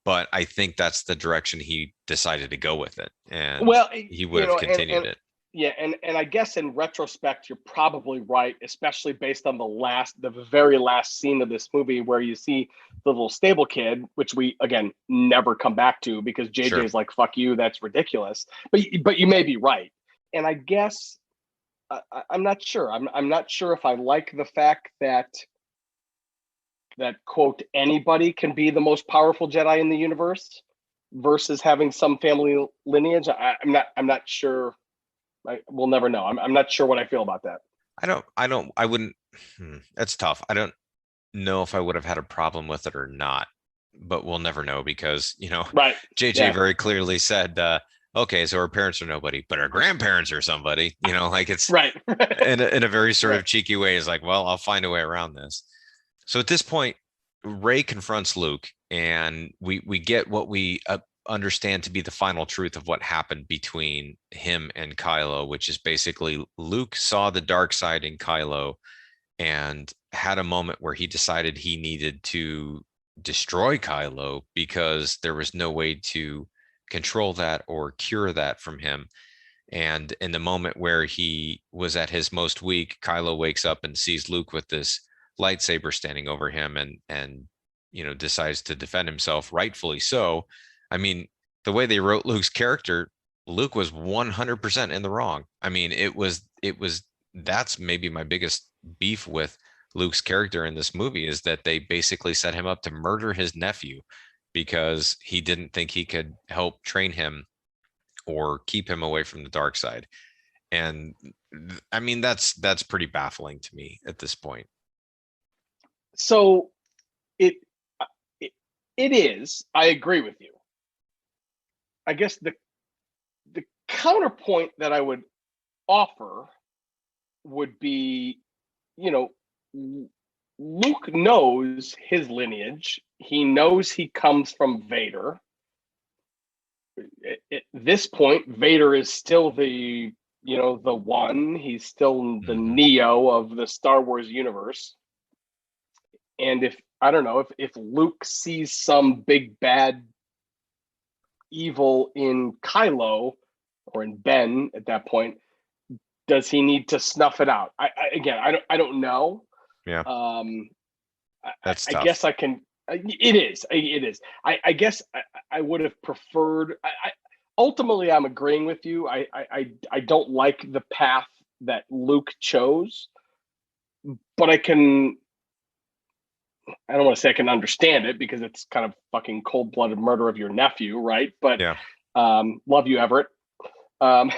But I think that's the direction he decided to go with it, and he would have continued it. Yeah, and I guess in retrospect, you're probably right, especially based on the very last scene of this movie where you see the little stable kid, which we again never come back to because JJ's like, "Fuck you, that's ridiculous." But you may be right, and I guess I'm not sure. I'm not sure if I like the fact that quote anybody can be the most powerful Jedi in the universe versus having some family lineage. I'm not sure. We'll never know. I'm not sure what I feel about that. I wouldn't. That's tough. I don't know if I would have had a problem with it or not, but we'll never know because, right. JJ very clearly said, okay, so our parents are nobody, but our grandparents are somebody, like it's right. in a very sort of cheeky way is like, well, I'll find a way around this. So at this point, Rey confronts Luke, and we get what we understand to be the final truth of what happened between him and Kylo, which is basically Luke saw the dark side in Kylo and had a moment where he decided he needed to destroy Kylo because there was no way to control that or cure that from him. And in the moment where he was at his most weak, Kylo wakes up and sees Luke with this lightsaber standing over him and decides to defend himself, rightfully so. I mean, the way they wrote Luke's character, Luke was 100% in the wrong. I mean, that's maybe my biggest beef with Luke's character in this movie is that they basically set him up to murder his nephew because he didn't think he could help train him or keep him away from the dark side. And I mean, that's pretty baffling to me at this point. So it is, I agree with you. I guess the counterpoint that I would offer would be, Luke knows his lineage. He knows he comes from Vader. At this point, Vader is still the one. He's still the Neo of the Star Wars universe. And if Luke sees some big bad evil in Kylo or in Ben at that point, does he need to snuff it out? I don't know. Yeah. That's I tough. guess I can. It is. I guess I would have preferred. Ultimately, I'm agreeing with you. I don't like the path that Luke chose, but I don't want to say I can understand it because it's kind of fucking cold-blooded murder of your nephew, right? But yeah. Love you, Everett. But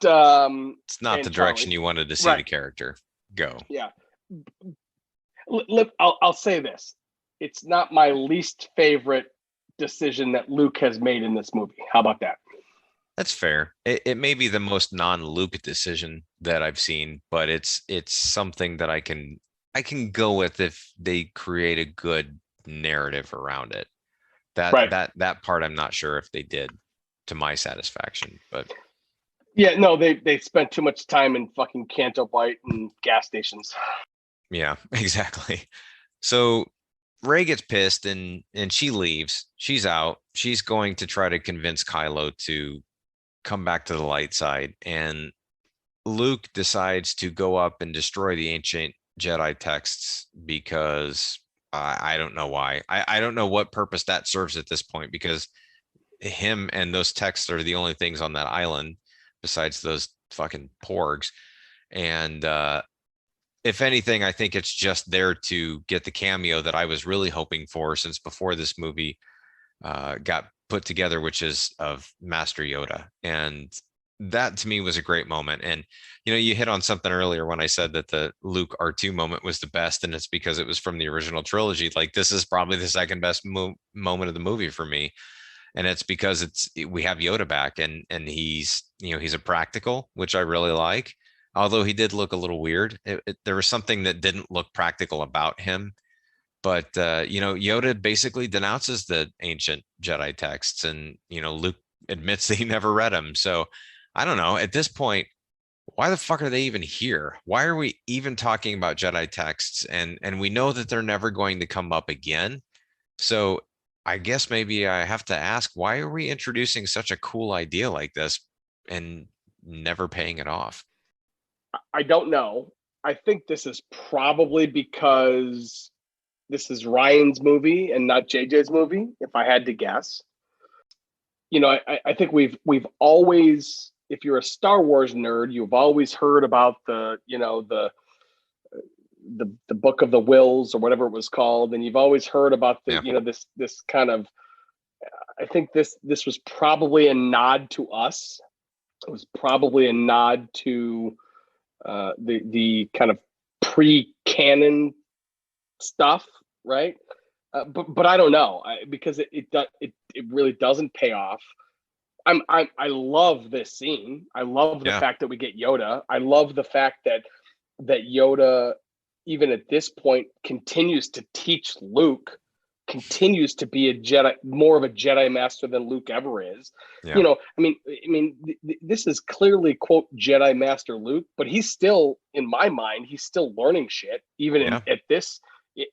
it's not the direction you wanted to see the character go. Yeah. Look, I'll say this. It's not my least favorite decision that Luke has made in this movie. How about that? That's fair. It may be the most non-Luke decision that I've seen, but it's something that I can go with if they create a good narrative around it. That part I'm not sure if they did to my satisfaction, but yeah, no, they spent too much time in fucking Canto, Bight, and gas stations. Yeah, exactly. So Rey gets pissed and she leaves. She's out. She's going to try to convince Kylo to come back to the light side, and Luke decides to go up and destroy the ancient Jedi texts because I don't know why. I don't know what purpose that serves at this point, because him and those texts are the only things on that island besides those fucking porgs. And if anything, I think it's just there to get the cameo that I was really hoping for since before this movie got put together, which is of Master Yoda. And that to me was a great moment. And you hit on something earlier when I said that the Luke R2 moment was the best, and it's because it was from the original trilogy. Like, this is probably the second best moment of the movie for me, and it's because we have Yoda back, and he's he's a practical, which I really like, although he did look a little weird. There was something that didn't look practical about him. But Yoda basically denounces the ancient Jedi texts, and Luke admits that he never read them. So I don't know, at this point, why the fuck are they even here? Why are we even talking about Jedi texts? And we know that they're never going to come up again. So I guess maybe I have to ask, why are we introducing such a cool idea like this and never paying it off? I don't know. I think this is probably because this is Ryan's movie and not JJ's movie, if I had to guess. I think we've always, if you're a Star Wars nerd, you've always heard about the Book of the Wills or whatever it was called, and you've always heard about this kind of. I think this was probably a nod to us. It was probably a nod to the kind of pre-canon stuff, right? But I don't know, because it really doesn't pay off. I love this scene. I love the fact that we get Yoda. I love the fact that Yoda, even at this point, continues to teach Luke, continues to be a Jedi, more of a Jedi master than Luke ever is. Yeah. This is clearly, quote, Jedi Master Luke, but he's still, in my mind, he's still learning shit, even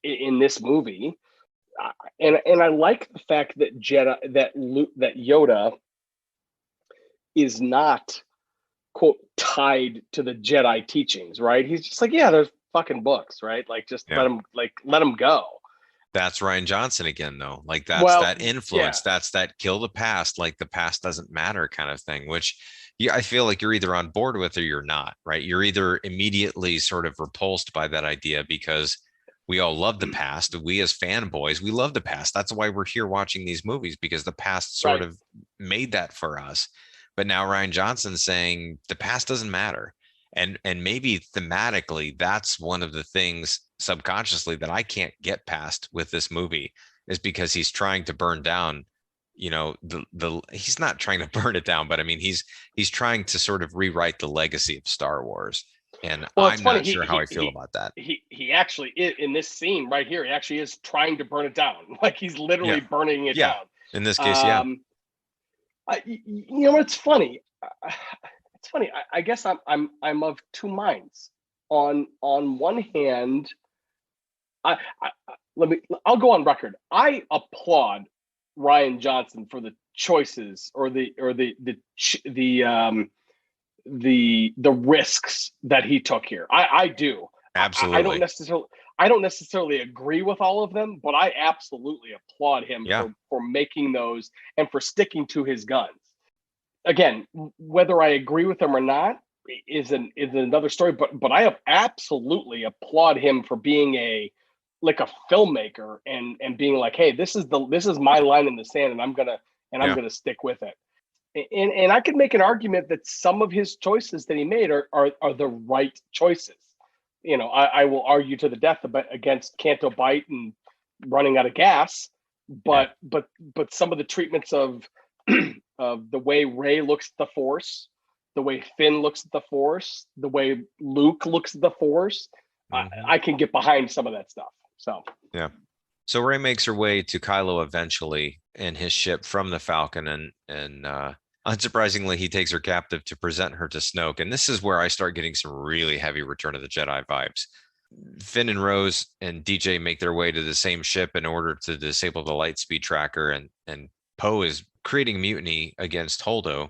in this movie. And I like the fact that Yoda is not, quote, tied to the Jedi teachings, right? He's just like, yeah, there's fucking books, right? Like, just let him go. That's Rian Johnson again, though. Like, that's that influence. Yeah. That's that kill the past, like the past doesn't matter kind of thing, which I feel like you're either on board with or you're not, right? You're either immediately sort of repulsed by that idea because we all love the past. We as fanboys, we love the past. That's why we're here watching these movies, because the past sort of made that for us. But now Rian Johnson's saying the past doesn't matter. And maybe thematically, that's one of the things subconsciously that I can't get past with this movie, is because he's trying to burn down, he's not trying to burn it down, but I mean, he's trying to sort of rewrite the legacy of Star Wars. And Well, it's I'm funny. not sure how I feel about that. He actually is, in this scene right here. He actually is trying to burn it down. Like he's literally Yeah. burning it Yeah. down. In this case, yeah. You know, it's funny. It's funny. I guess I'm of two minds. On one hand, I'll go on record. I applaud Rian Johnson for the choices or the risks that he took here. I do. Absolutely. I don't necessarily agree with all of them, but I absolutely applaud him for making those and for sticking to his guns. Again, whether I agree with him or not is another story. But I absolutely applaud him for being a filmmaker and being like, hey, this is my line in the sand, and I'm gonna stick with it. And I could make an argument that some of his choices that he made are the right choices. You know, I will argue to the death against Canto Bight and running out of gas, but some of the treatments of the way Rey looks at the Force, the way Finn looks at the Force, the way Luke looks at the Force, I can get behind some of that stuff. So Rey makes her way to Kylo eventually in his ship from the Falcon, and unsurprisingly, he takes her captive to present her to Snoke. And this is where I start getting some really heavy Return of the Jedi vibes. Finn and Rose and DJ make their way to the same ship in order to disable the lightspeed tracker, and Poe is creating mutiny against Holdo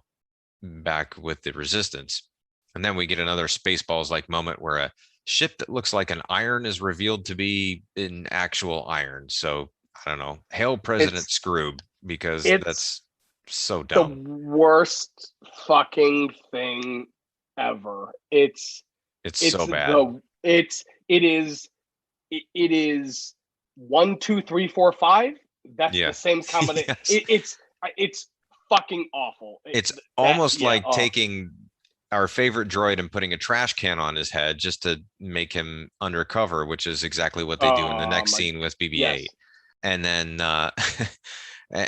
back with the Resistance. And then we get another Spaceballs-like moment where a ship that looks like an iron is revealed to be an actual iron. So I don't know. Hail President Scroob, because that's so dumb. The worst fucking thing ever. It's so bad. It is 1, 2, 3, 4, 5. That's the same combination. Yes. It's fucking awful. It's almost like taking our favorite droid and putting a trash can on his head just to make him undercover, which is exactly what they do in the next scene with BB-8. Yes. And then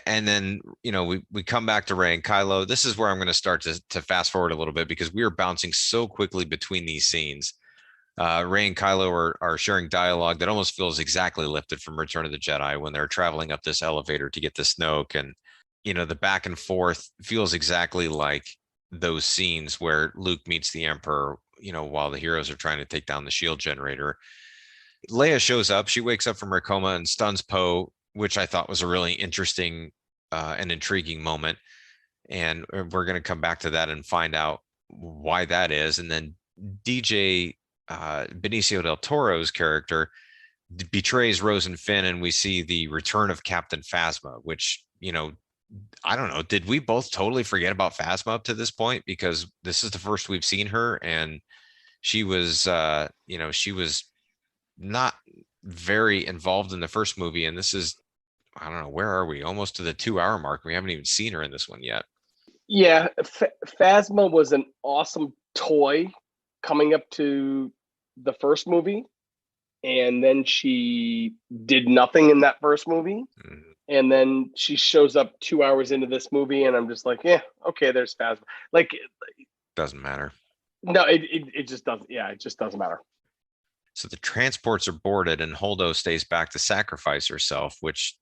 and then, you know, we come back to Rey and Kylo. This is where I'm going to start to fast forward a little bit, because we are bouncing so quickly between these scenes. Rey and Kylo are sharing dialogue that almost feels exactly lifted from Return of the Jedi when they're traveling up this elevator to get to Snoke. And, you know, the back and forth feels exactly like those scenes where Luke meets the Emperor, you know, while the heroes are trying to take down the shield generator. Leia shows up. She wakes up from her coma and stuns Poe, which I thought was a really interesting and intriguing moment. And we're going to come back to that and find out why that is. And then DJ Benicio del Toro's character betrays Rose and Finn, and we see the return of Captain Phasma, which, you know, I don't know, did we both totally forget about Phasma up to this point? Because this is the first we've seen her, and she was, you know, she was not very involved in the first movie. And this is, I don't know, where are we? Almost to the 2-hour mark. We haven't even seen her in this one yet. Yeah, Phasma was an awesome toy coming up to the first movie, and then she did nothing in that first movie. And then she shows up 2 hours into this movie, and I'm just like, yeah, okay, there's Phasma. Like, doesn't matter. No, it just doesn't. Yeah, it just doesn't matter. So the transports are boarded, and Holdo stays back to sacrifice herself, which,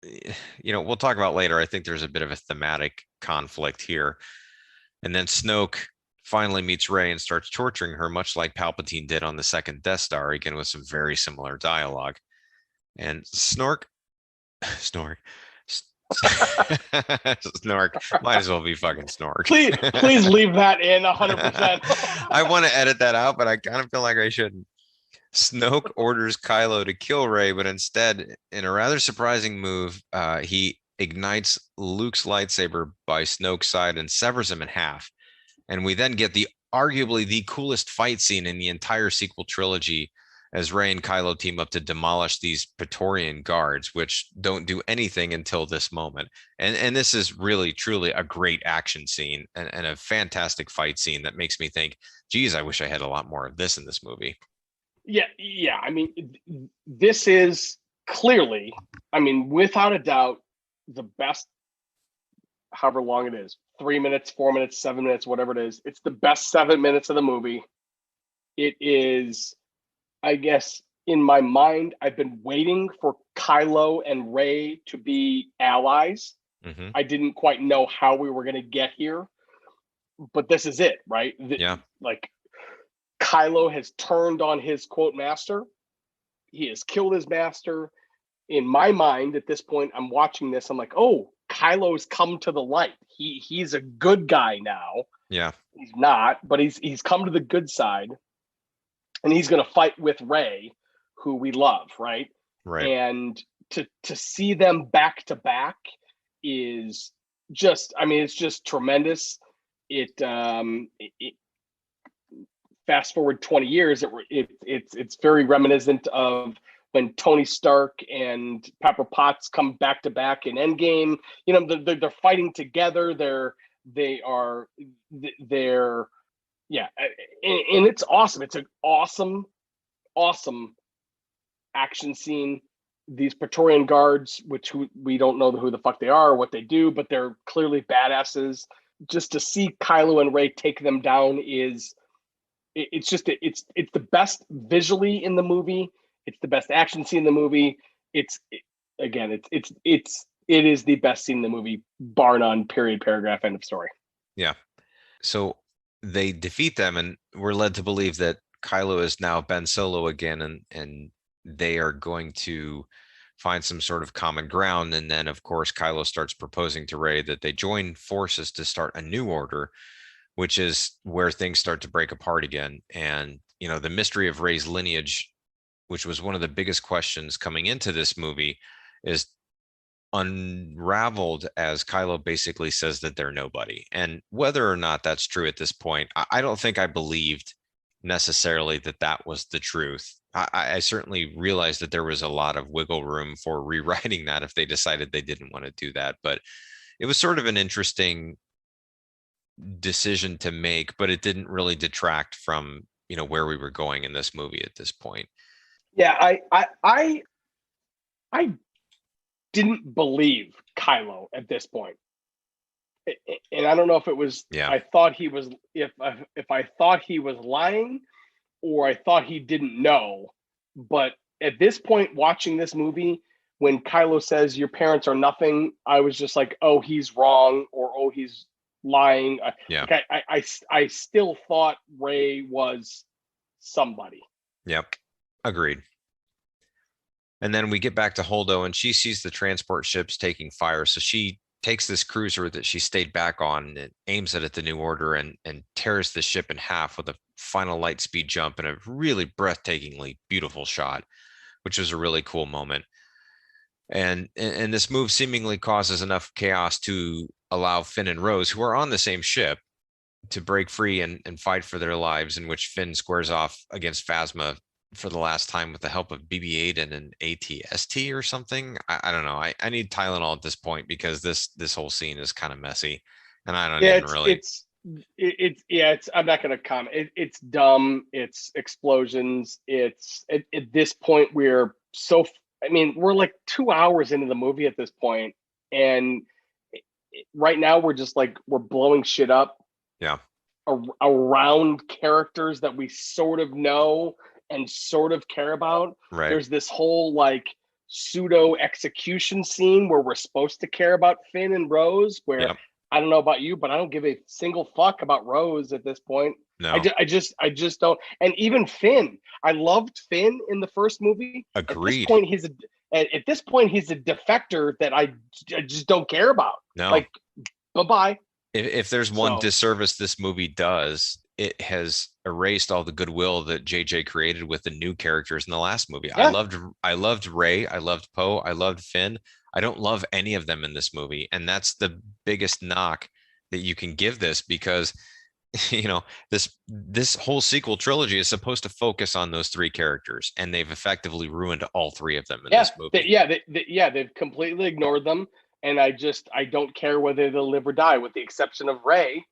you know, we'll talk about later. I think there's a bit of a thematic conflict here. And then Snoke finally meets Rey and starts torturing her, much like Palpatine did on the second Death Star, again with some very similar dialogue. And Snork might as well be fucking Snork. Please leave that in 100%. I want to edit that out, but I kind of feel like I shouldn't. Snoke orders Kylo to kill Rey, but instead, in a rather surprising move, he ignites Luke's lightsaber by Snoke's side and severs him in half. And we then get the arguably the coolest fight scene in the entire sequel trilogy, as Rey and Kylo team up to demolish these Praetorian guards, which don't do anything until this moment. And this is really, truly a great action scene and a fantastic fight scene that makes me think, geez, I wish I had a lot more of this in this movie. Yeah. I mean, this is clearly, I mean, without a doubt, the best, however long it is, 3 minutes, 4 minutes, 7 minutes, whatever it is. It's the best 7 minutes of the movie. It is, I guess, in my mind, I've been waiting for Kylo and Rey to be allies. Hmm. I didn't quite know how we were going to get here, but this is it, right? Yeah. Like, Kylo has turned on his quote master. He has killed his master. In my mind, at this point, I'm watching this. I'm like, oh, Kylo's come to the light. He's a good guy now. Yeah. He's not, but he's come to the good side, and he's going to fight with Rey, who we love, right? Right. And to see them back to back is just, I mean, it's just tremendous. It fast forward 20 years, it's very reminiscent of when Tony Stark and Pepper Potts come back to back in Endgame. You know, they're fighting together. They're yeah, and it's awesome. It's an awesome action scene. These Praetorian guards, we don't know who the fuck they are or what they do, but they're clearly badasses. Just to see Kylo and Rey take them down is, it's the best visually in the movie. It's the best action scene in the movie. It is the best scene in the movie, bar none. Period. Paragraph. End of story. Yeah. So they defeat them, and we're led to believe that Kylo is now Ben Solo again, and they are going to find some sort of common ground. And then, of course, Kylo starts proposing to Rey that they join forces to start a new order, which is where things start to break apart again. And, you know, the mystery of Rey's lineage, which was one of the biggest questions coming into this movie, is unraveled as Kylo basically says that they're nobody. And whether or not that's true at this point, I don't think I believed necessarily that that was the truth. I certainly realized that there was a lot of wiggle room for rewriting that if they decided they didn't want to do that. But it was sort of an interesting decision to make, but it didn't really detract from, you know, where we were going in this movie at this point. Yeah, I didn't believe Kylo at this point, and I don't know if it was, Yeah. I thought he was, if I thought he was lying, or I thought he didn't know. But at this point, watching this movie, when Kylo says your parents are nothing, I was just like, oh, he's wrong, or oh, he's lying. Yeah. Like, I still thought Rey was somebody. Yep. Agreed. And then we get back to Holdo, and she sees the transport ships taking fire. So she takes this cruiser that she stayed back on and aims it at the New Order and tears the ship in half with a final light speed jump and a really breathtakingly beautiful shot, which was a really cool moment. And this move seemingly causes enough chaos to allow Finn and Rose, who are on the same ship, to break free and fight for their lives, in which Finn squares off against Phasma for the last time with the help of BB-8 and an ATST or something. I don't know. I need Tylenol at this point because this whole scene is kind of messy, and I don't even really. It's I'm not going to comment. It's dumb. It's explosions. It's at this point we're so. I mean, we're like 2 hours into the movie at this point, and right now we're just like, we're blowing shit up. Yeah. Around characters that we sort of know and sort of care about. Right. There's this whole like pseudo execution scene where we're supposed to care about Finn and Rose, where Yep. I don't know about you, but I don't give a single fuck about Rose at this point. No. I just don't. And even Finn, I loved Finn in the first movie. Agreed. At this point, he's a defector that I just don't care about. No. Like, bye-bye. If there's one disservice this movie does, it has erased all the goodwill that JJ created with the new characters in the last movie. Yeah. I loved Rey, I loved Poe, I loved Finn. I don't love any of them in this movie, and that's the biggest knock that you can give this, because you know, this whole sequel trilogy is supposed to focus on those three characters, and they've effectively ruined all three of them in this movie. They've completely ignored them. And I don't care whether they'll live or die, with the exception of Rey.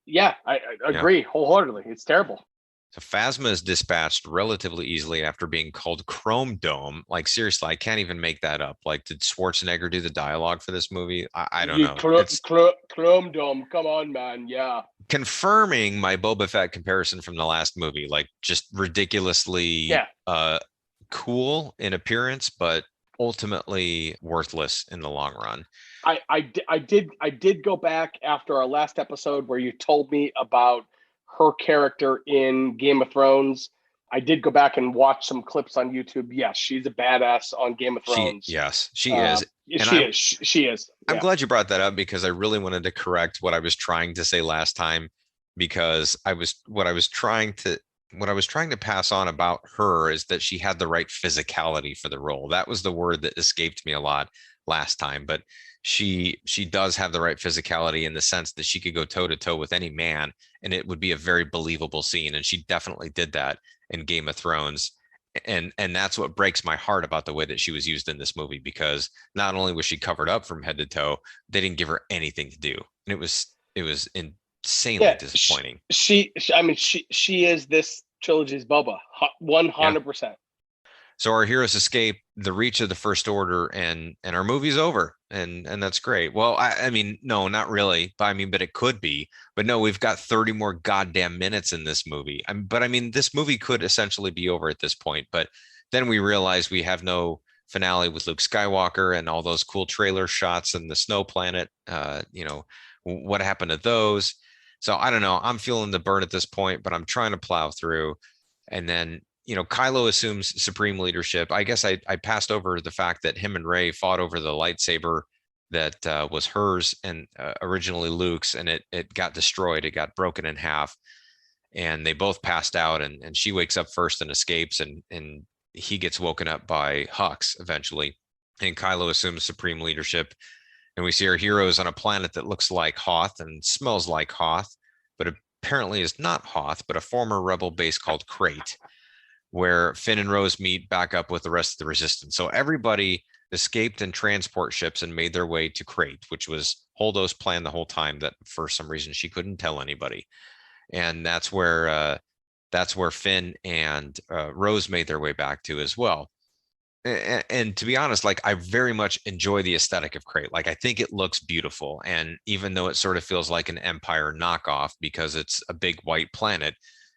Yeah, I agree wholeheartedly. It's terrible. So Phasma is dispatched relatively easily after being called Chrome Dome. Like seriously, I can't even make that up. Like, did Schwarzenegger do the dialogue for this movie? I don't know. It's Chrome Dome. Come on, man. Yeah. confirming my Boba Fett comparison from the last movie. Like, just ridiculously Yeah. cool in appearance, but ultimately worthless in the long run. I did go back after our last episode where you told me about her character in Game of Thrones. I did go back and watch some clips on YouTube. Yes, she's a badass on Game of Thrones. She is. And She is. I'm Yeah. glad you brought that up because I really wanted to correct what I was trying to say last time, because what I was trying to pass on about her is that she had the right physicality for the role. That was the word that escaped me a lot last time, but she does have the right physicality in the sense that she could go toe to toe with any man and it would be a very believable scene, and she definitely did that in Game of Thrones. And that's what breaks my heart about the way that she was used in this movie, because not only was she covered up from head to toe, they didn't give her anything to do, and it was insanely disappointing. She is this trilogy's Boba, 100%. So our heroes escape the reach of the First Order, and our movie's over, and that's great. Well, I mean, no, not really. But it could be. But no, we've got 30 more goddamn minutes in this movie. But I mean, this movie could essentially be over at this point. But then we realize we have no finale with Luke Skywalker and all those cool trailer shots and the snow planet. What happened to those? So I don't know. I'm feeling the burn at this point, but I'm trying to plow through. And then Kylo assumes supreme leadership. I guess I passed over the fact that him and Rey fought over the lightsaber that was hers and originally Luke's, and it got destroyed. It got broken in half, and they both passed out. And she wakes up first and escapes, and he gets woken up by Hux eventually. And Kylo assumes supreme leadership, and we see our heroes on a planet that looks like Hoth and smells like Hoth, but apparently is not Hoth, but a former rebel base called Crait, where Finn and Rose meet back up with the rest of the Resistance. So everybody escaped in transport ships and made their way to Crait, which was Holdo's plan the whole time, that for some reason she couldn't tell anybody. And that's where Finn and Rose made their way back to as well. And to be honest, like, I very much enjoy the aesthetic of Crait. Like, I think it looks beautiful. And even though it sort of feels like an Empire knockoff because it's a big white planet,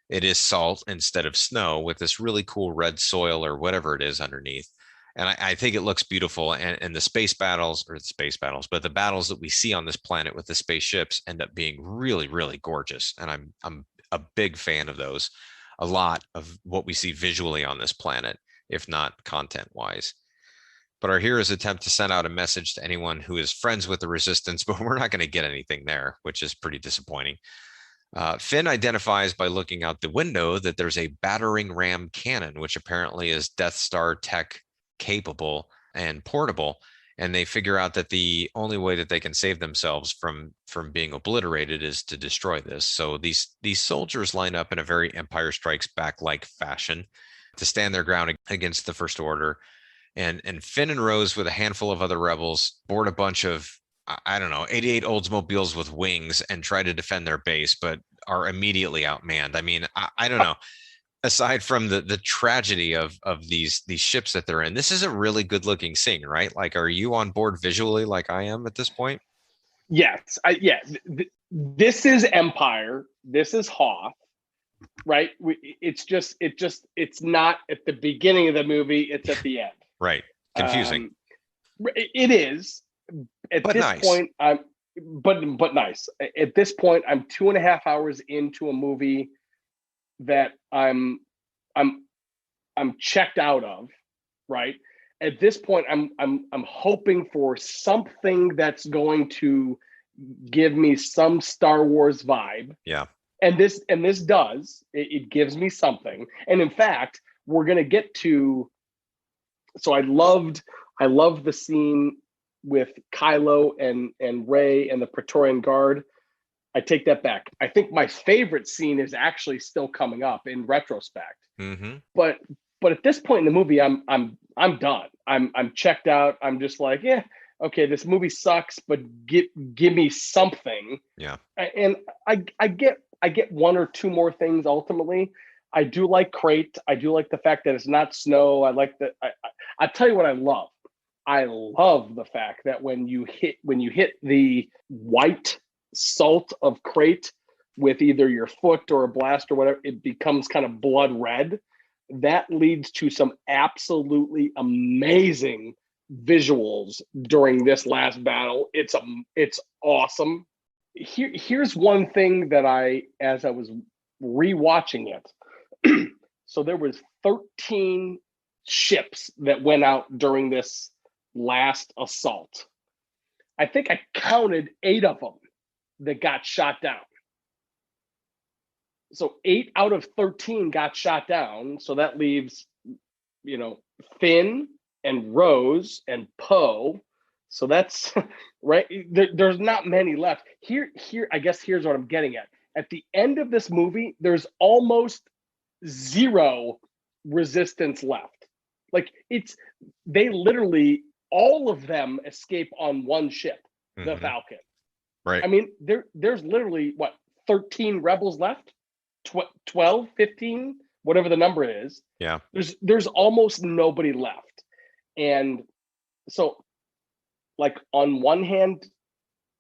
it is salt instead of snow with this really cool red soil or whatever it is underneath. And I think it looks beautiful. And the but the battles that we see on this planet with the spaceships end up being really, really gorgeous. And I'm a big fan of those. A lot of what we see visually on this planet, if not content wise. But our heroes attempt to send out a message to anyone who is friends with the Resistance, but we're not going to get anything there, which is pretty disappointing. Finn identifies by looking out the window that there's a battering ram cannon, which apparently is Death Star tech capable and portable. And they figure out that the only way that they can save themselves from being obliterated is to destroy this. So these soldiers line up in a very Empire Strikes Back like fashion to stand their ground against the First Order. And Finn and Rose, with a handful of other rebels, board a bunch of, I don't know, 88 Oldsmobiles with wings and try to defend their base, but are immediately outmanned. I mean, I don't know. Aside from the tragedy of these ships that they're in, this is a really good looking scene, right? Like, are you on board visually like I am at this point? Yes. This is Empire. This is Hoth, right? It's not at the beginning of the movie. It's at the end. Right. Confusing. It is. At but this nice. point, but nice. At this point, I'm 2.5 hours into a movie that I'm checked out of, right? At this point, I'm hoping for something that's going to give me some Star Wars vibe. Yeah. And this does. It gives me something. And in fact, we're gonna get to. So I loved the scene with Kylo and Rey and the Praetorian Guard. I take that back. I think my favorite scene is actually still coming up in retrospect. Mm-hmm. But at this point in the movie, I'm done. I'm checked out. I'm just like, yeah, okay, this movie sucks, but give me something. Yeah. And I get one or two more things ultimately. I do like Crait. I do like the fact that it's not snow. I like that. I tell you what I love. I love the fact that when you hit the white salt of Crait with either your foot or a blast or whatever, it becomes kind of blood red. That leads to some absolutely amazing visuals during this last battle. It's awesome. Here's one thing that as I was rewatching it, so there was 13 ships that went out during this last assault. I think I counted 8 of them that got shot down. So 8 out of 13 got shot down. So that leaves, Finn and Rose and Poe. So that's right. There's not many left. Here, I guess here's what I'm getting at. At the end of this movie, there's almost 0 resistance left. Like they literally, all of them escape on one ship, the Falcon. Right. I mean, there's literally 13 rebels left? 12, 15, whatever the number is. Yeah. There's almost nobody left. And so, like, on one hand,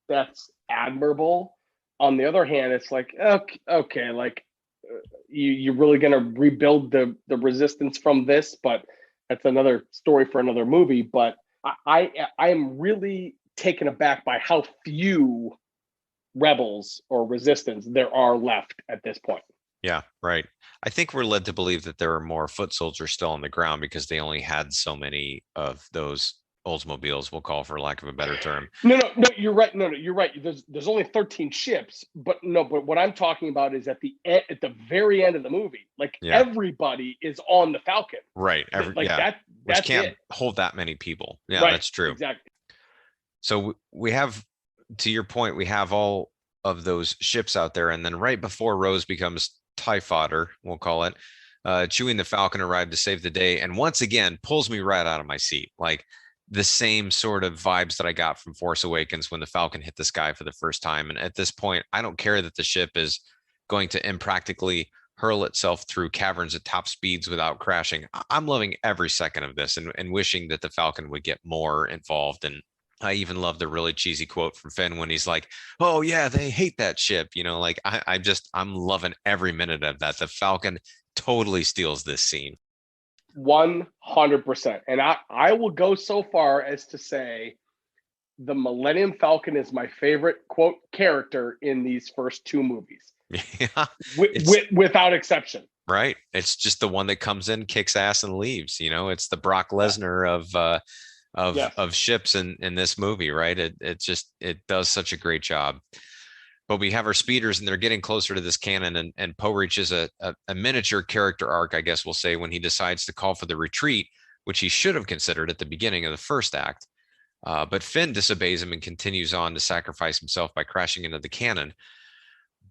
that's admirable. On the other hand, it's like, okay, like, you're really going to rebuild the resistance from this, but that's another story for another movie. But I am really taken aback by how few rebels or resistance there are left at this point. Yeah, right. I think we're led to believe that there are more foot soldiers still on the ground because they only had so many of those Oldsmobiles, we'll call for lack of a better term. No, you're right. No, you're right. There's only 13 ships, but what I'm talking about is at the very end of the movie, like everybody is on the Falcon. Right. Which can't hold that many people. Yeah, right. That's true. Exactly. So we have, to your point, we have all of those ships out there, and then right before Rose becomes TIE fodder, we'll call it, Chewie and the Falcon arrive to save the day, and once again pulls me right out of my seat. Like the same sort of vibes that I got from Force Awakens when the Falcon hit the sky for the first time. And at this point, I don't care that the ship is going to impractically hurl itself through caverns at top speeds without crashing. I'm loving every second of this and wishing that the Falcon would get more involved. And I even love the really cheesy quote from Finn when he's like, "Oh yeah, they hate that ship." Like I'm loving every minute of that. The Falcon totally steals this scene. 100%. And I will go so far as to say the Millennium Falcon is my favorite, quote, character in these first 2 movies. Yeah. Without exception. Right. It's just the one that comes in, kicks ass and leaves. It's the Brock Lesnar of ships in this movie, right? It does such a great job. But we have our speeders and they're getting closer to this cannon, and Poe reaches a miniature character arc, I guess we'll say, when he decides to call for the retreat, which he should have considered at the beginning of the first act. But Finn disobeys him and continues on to sacrifice himself by crashing into the cannon,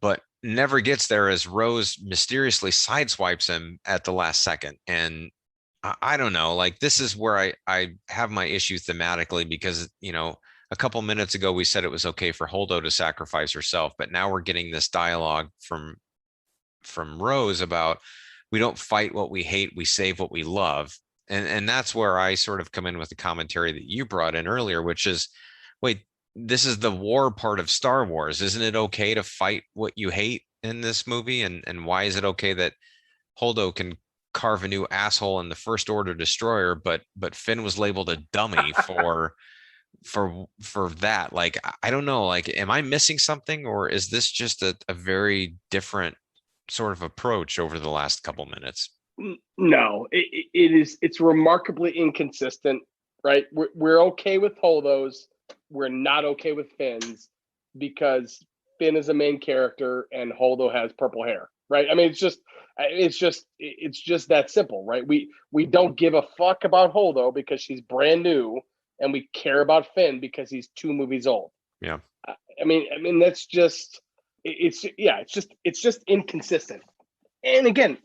but never gets there as Rose mysteriously sideswipes him at the last second. And I don't know, like, this is where I have my issue thematically, because, a couple minutes ago, we said it was okay for Holdo to sacrifice herself, but now we're getting this dialogue from Rose about, we don't fight what we hate, we save what we love. And that's where I sort of come in with the commentary that you brought in earlier, which is, wait, this is the war part of Star Wars. Isn't it okay to fight what you hate in this movie? And why is it okay that Holdo can carve a new asshole in the First Order destroyer, but Finn was labeled a dummy for that? Like, I don't know, like, am I missing something, or is this just a very different sort of approach over the last couple minutes? No, it's remarkably inconsistent, right? We're okay with Holdo's, we're not okay with Finn's, because Finn is a main character and Holdo has purple hair, right? I mean, it's just that simple, right? We don't give a fuck about Holdo because she's brand new, and we care about Finn because he's 2 movies old. Yeah. I mean that's just it's just inconsistent. And again,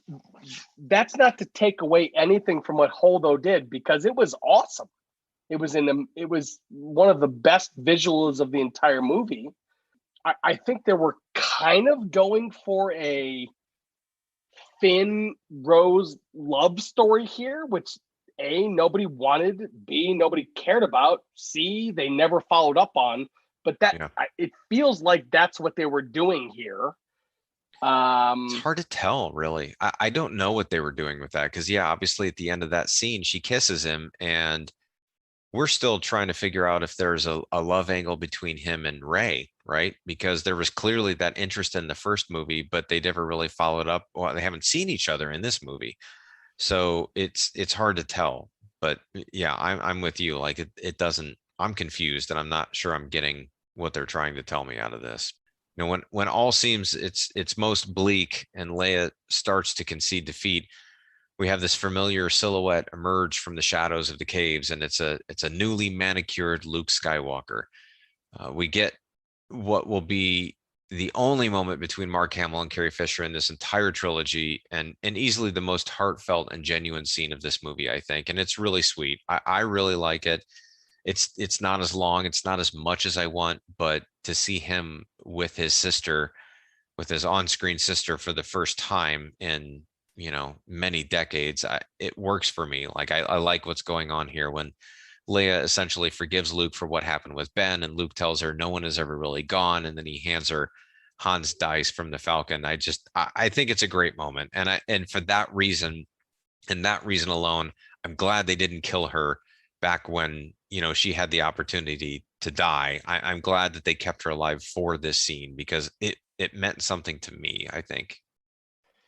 that's not to take away anything from what Holdo did, because it was awesome. It was one of the best visuals of the entire movie. I think they were kind of going for a Finn Rose love story here, which A, nobody wanted, B, nobody cared about, C, they never followed up on. But it feels like that's what they were doing here. It's hard to tell, really. I don't know what they were doing with that because, yeah, obviously at the end of that scene, she kisses him, and we're still trying to figure out if there's a love angle between him and Rey, right? Because there was clearly that interest in the first movie, but they never really followed up. Well, they haven't seen each other in this movie, so it's hard to tell. But yeah, I'm with you. Like it doesn't. I'm confused, and I'm not sure I'm getting what they're trying to tell me out of this. You know, when all seems it's most bleak and Leia starts to concede defeat, we have this familiar silhouette emerge from the shadows of the caves, and it's a newly manicured Luke Skywalker. We get what will be the only moment between Mark Hamill and Carrie Fisher in this entire trilogy, and easily the most heartfelt and genuine scene of this movie, I think. And it's really sweet. I really like it. It's not as long, it's not as much as I want, but to see him with his sister, with his on-screen sister for the first time in, you know, many decades, it works for me. Like I like what's going on here when Leia essentially forgives Luke for what happened with Ben, and Luke tells her no one has ever really gone, and then he hands her Han's dice from the Falcon. I think it's a great moment, and for that reason, and that reason alone, I'm glad they didn't kill her back when, you know, she had the opportunity to die. I'm glad that they kept her alive for this scene because it meant something to me, I think.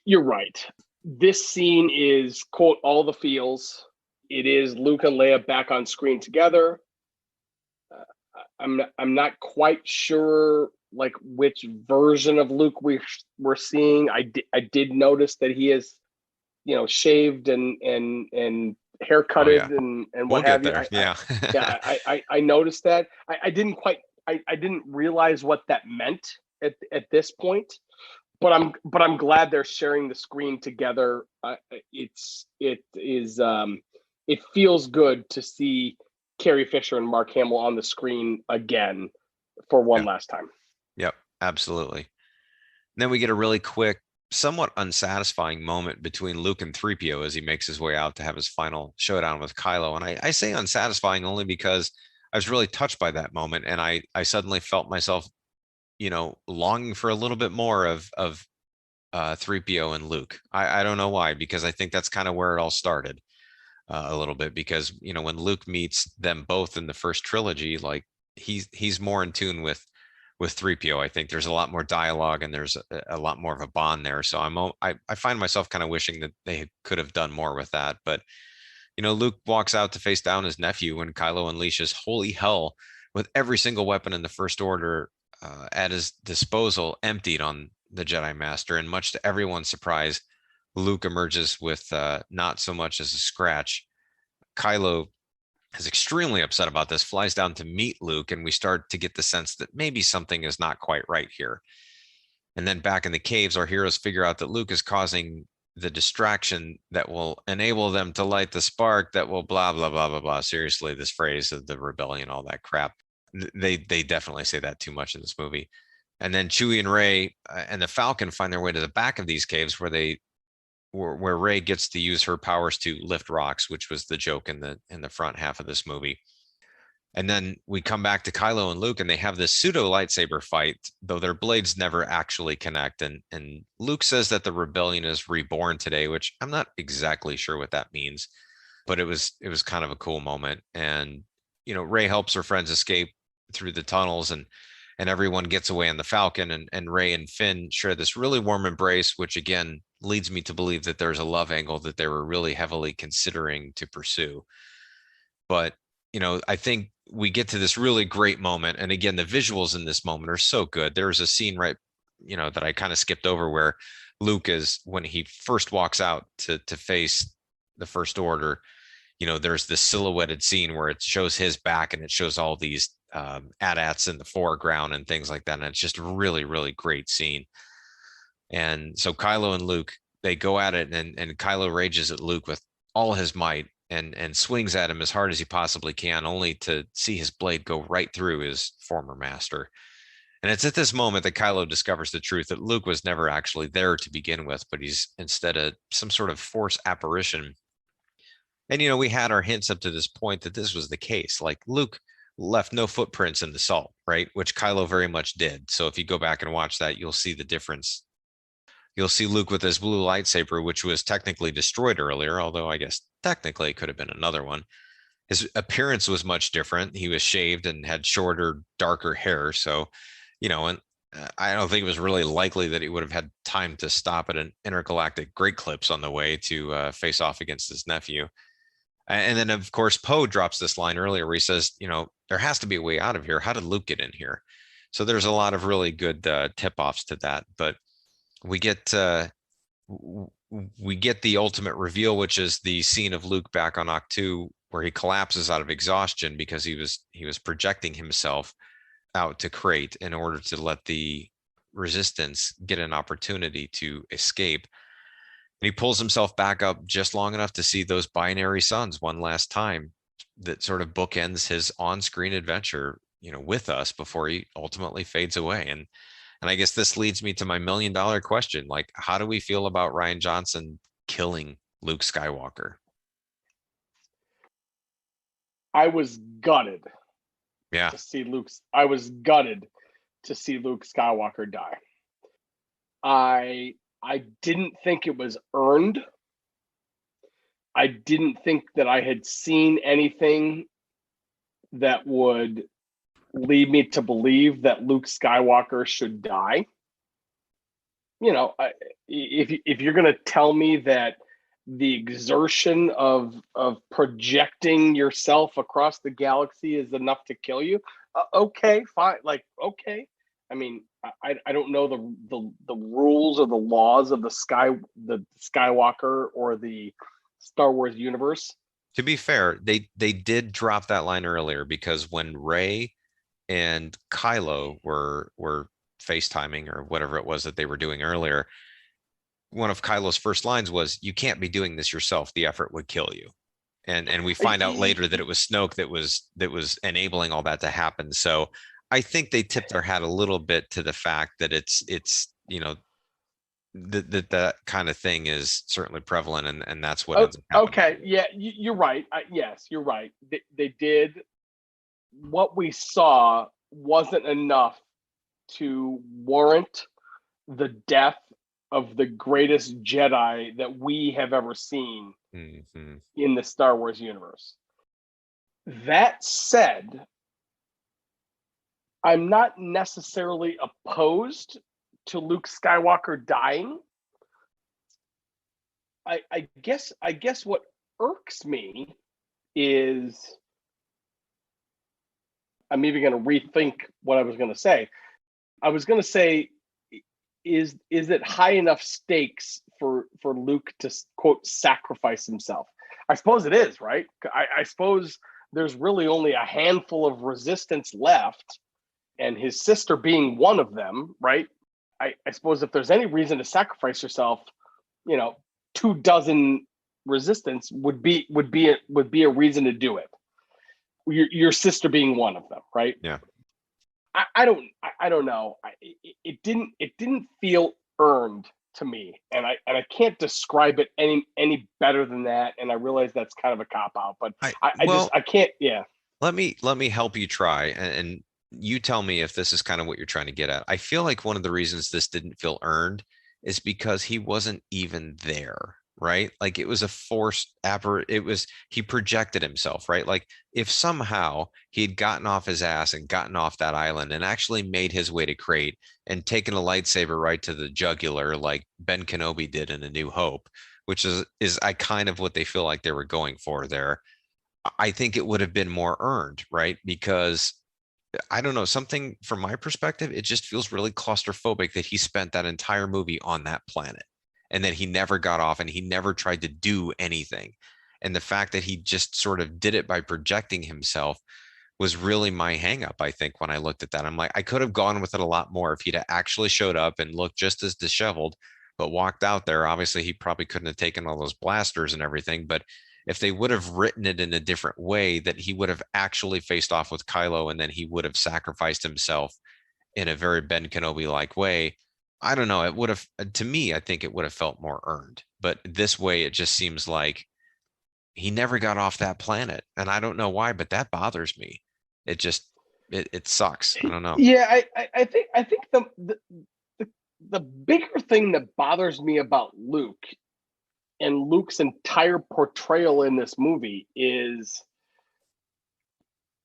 You're right. This scene is, quote, all the feels. It is Luke and Leia back on screen together. I'm not quite sure like which version of Luke we're seeing. I did notice that he is, you know, shaved and haircutted and what have you. I noticed that. I didn't realize what that meant at this point. But I'm glad they're sharing the screen together. It feels good to see Carrie Fisher and Mark Hamill on the screen again for one last time. Yep, absolutely. And then we get a really quick, somewhat unsatisfying moment between Luke and 3PO as he makes his way out to have his final showdown with Kylo. And I say unsatisfying only because I was really touched by that moment, and I suddenly felt myself, you know, longing for a little bit more of 3PO and Luke. I don't know why, because I think that's kind of where it all started a little bit, because, you know, when Luke meets them both in the first trilogy, like he's more in tune with 3PO. I think there's a lot more dialogue and there's a lot more of a bond there. So I find myself kind of wishing that they could have done more with that. But, you know, Luke walks out to face down his nephew when Kylo unleashes holy hell with every single weapon in the First Order at his disposal emptied on the Jedi Master, and much to everyone's surprise, Luke emerges with not so much as a scratch. Kylo is extremely upset about this, flies down to meet Luke, and we start to get the sense that maybe something is not quite right here. And then back in the caves, our heroes figure out that Luke is causing the distraction that will enable them to light the spark that will blah, blah, blah, blah, blah. Seriously, this phrase of the rebellion, all that crap. They definitely say that too much in this movie. And then Chewie and Rey and the Falcon find their way to the back of these caves where Rey gets to use her powers to lift rocks, which was the joke in the front half of this movie. And then we come back to Kylo and Luke, and they have this pseudo lightsaber fight, though their blades never actually connect. And Luke says that the rebellion is reborn today, which I'm not exactly sure what that means, but it was kind of a cool moment. And, you know, Rey helps her friends escape through the tunnels, and everyone gets away on the Falcon, and Rey and Finn share this really warm embrace, which again leads me to believe that there's a love angle that they were really heavily considering to pursue. But, you know, I think we get to this really great moment. And again, the visuals in this moment are so good. There's a scene right, you know, that I kind of skipped over where Luke is, when he first walks out to face the First Order, you know, there's this silhouetted scene where it shows his back and it shows all these AT-ATs in the foreground and things like that. And it's just a really, really great scene. And so Kylo and Luke, they go at it, and Kylo rages at Luke with all his might and swings at him as hard as he possibly can, only to see his blade go right through his former master. And it's at this moment that Kylo discovers the truth that Luke was never actually there to begin with, but he's instead of some sort of force apparition. And, we had our hints up to this point that this was the case. Like Luke left no footprints in the salt, right? Which Kylo very much did. So if you go back and watch that, you'll see the difference. You'll see Luke with his blue lightsaber, which was technically destroyed earlier, although I guess technically it could have been another one. His appearance was much different. He was shaved and had shorter, darker hair. So, and I don't think it was really likely that he would have had time to stop at an intergalactic great clips on the way to face off against his nephew. And then, of course, Poe drops this line earlier where he says, there has to be a way out of here. How did Luke get in here? So there's a lot of really good tip-offs to that. But we get the ultimate reveal, which is the scene of Luke back on Ahch-To, where he collapses out of exhaustion because he was projecting himself out to Crait in order to let the resistance get an opportunity to escape. And he pulls himself back up just long enough to see those binary suns one last time. That sort of bookends his on-screen adventure, with us before he ultimately fades away. And I guess this leads me to my $1 million question. Like, how do we feel about Rian Johnson killing Luke Skywalker? I was gutted. Yeah. I was gutted to see Luke Skywalker die. I didn't think it was earned. I didn't think that I had seen anything that would lead me to believe that Luke Skywalker should die. If you're going to tell me that the exertion of projecting yourself across the galaxy is enough to kill you, okay, fine. Like, okay. I mean, I don't know the rules or the laws of the Skywalker or the Star Wars universe. To be fair, they did drop that line earlier because when Rey and Kylo were FaceTiming or whatever it was that they were doing earlier, one of Kylo's first lines was, "You can't be doing this yourself. The effort would kill you." And we find out later that it was Snoke that was enabling all that to happen. So I think they tipped their hat a little bit to the fact that it's that kind of thing is certainly prevalent, and that's what ends up happening. Okay, yeah, you're right. Yes, you're right. They did. What we saw wasn't enough to warrant the death of the greatest Jedi that we have ever seen in the Star Wars universe. That said, I'm not necessarily opposed to Luke Skywalker dying. I guess what irks me is, I'm even going to rethink what I was going to say. I was going to say, is it high enough stakes for Luke to, quote, sacrifice himself? I suppose it is, right? I suppose there's really only a handful of resistance left, and his sister being one of them, right? I suppose if there's any reason to sacrifice yourself, 24 resistance would be a reason to do it. Your sister being one of them, right? Yeah. I don't know. It didn't feel earned to me, and I can't describe it any better than that. And I realize that's kind of a cop out, but I can't. Yeah. Let me help you try, and you tell me if this is kind of what you're trying to get at. I feel like one of the reasons this didn't feel earned is because he wasn't even there, right? Like it was a forced he projected himself, right? Like if somehow he'd gotten off his ass and gotten off that island and actually made his way to Crait and taken a lightsaber right to the jugular like Ben Kenobi did in A New Hope, which is I kind of what they feel like they were going for there. I think it would have been more earned, right? Because I don't know, something from my perspective, it just feels really claustrophobic that he spent that entire movie on that planet and that he never got off and he never tried to do anything. And the fact that he just sort of did it by projecting himself was really my hang up. I think when I looked at that, I'm like, I could have gone with it a lot more if he'd actually showed up and looked just as disheveled, but walked out there. Obviously, he probably couldn't have taken all those blasters and everything, but if they would have written it in a different way, that he would have actually faced off with Kylo and then he would have sacrificed himself in a very Ben Kenobi-like way, I don't know. It would have, to me, I think it would have felt more earned. But this way, it just seems like he never got off that planet, and I don't know why, but that bothers me. It just, it sucks. I don't know. Yeah, I think the bigger thing that bothers me about Luke and Luke's entire portrayal in this movie is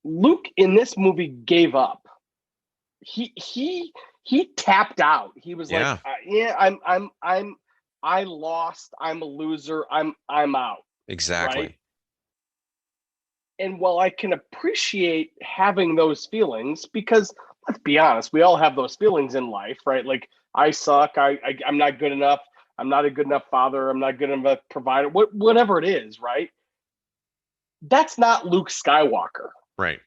Luke in this movie gave up. He tapped out. He was Yeah, like, yeah, I lost. I'm a loser. I'm out. Right. exactly. And while I can appreciate having those feelings, because let's be honest, we all have those feelings in life, right? Like I suck. I'm not good enough. I'm not a good enough father. I'm not good enough provider. Whatever it is, right? That's not Luke Skywalker. Right.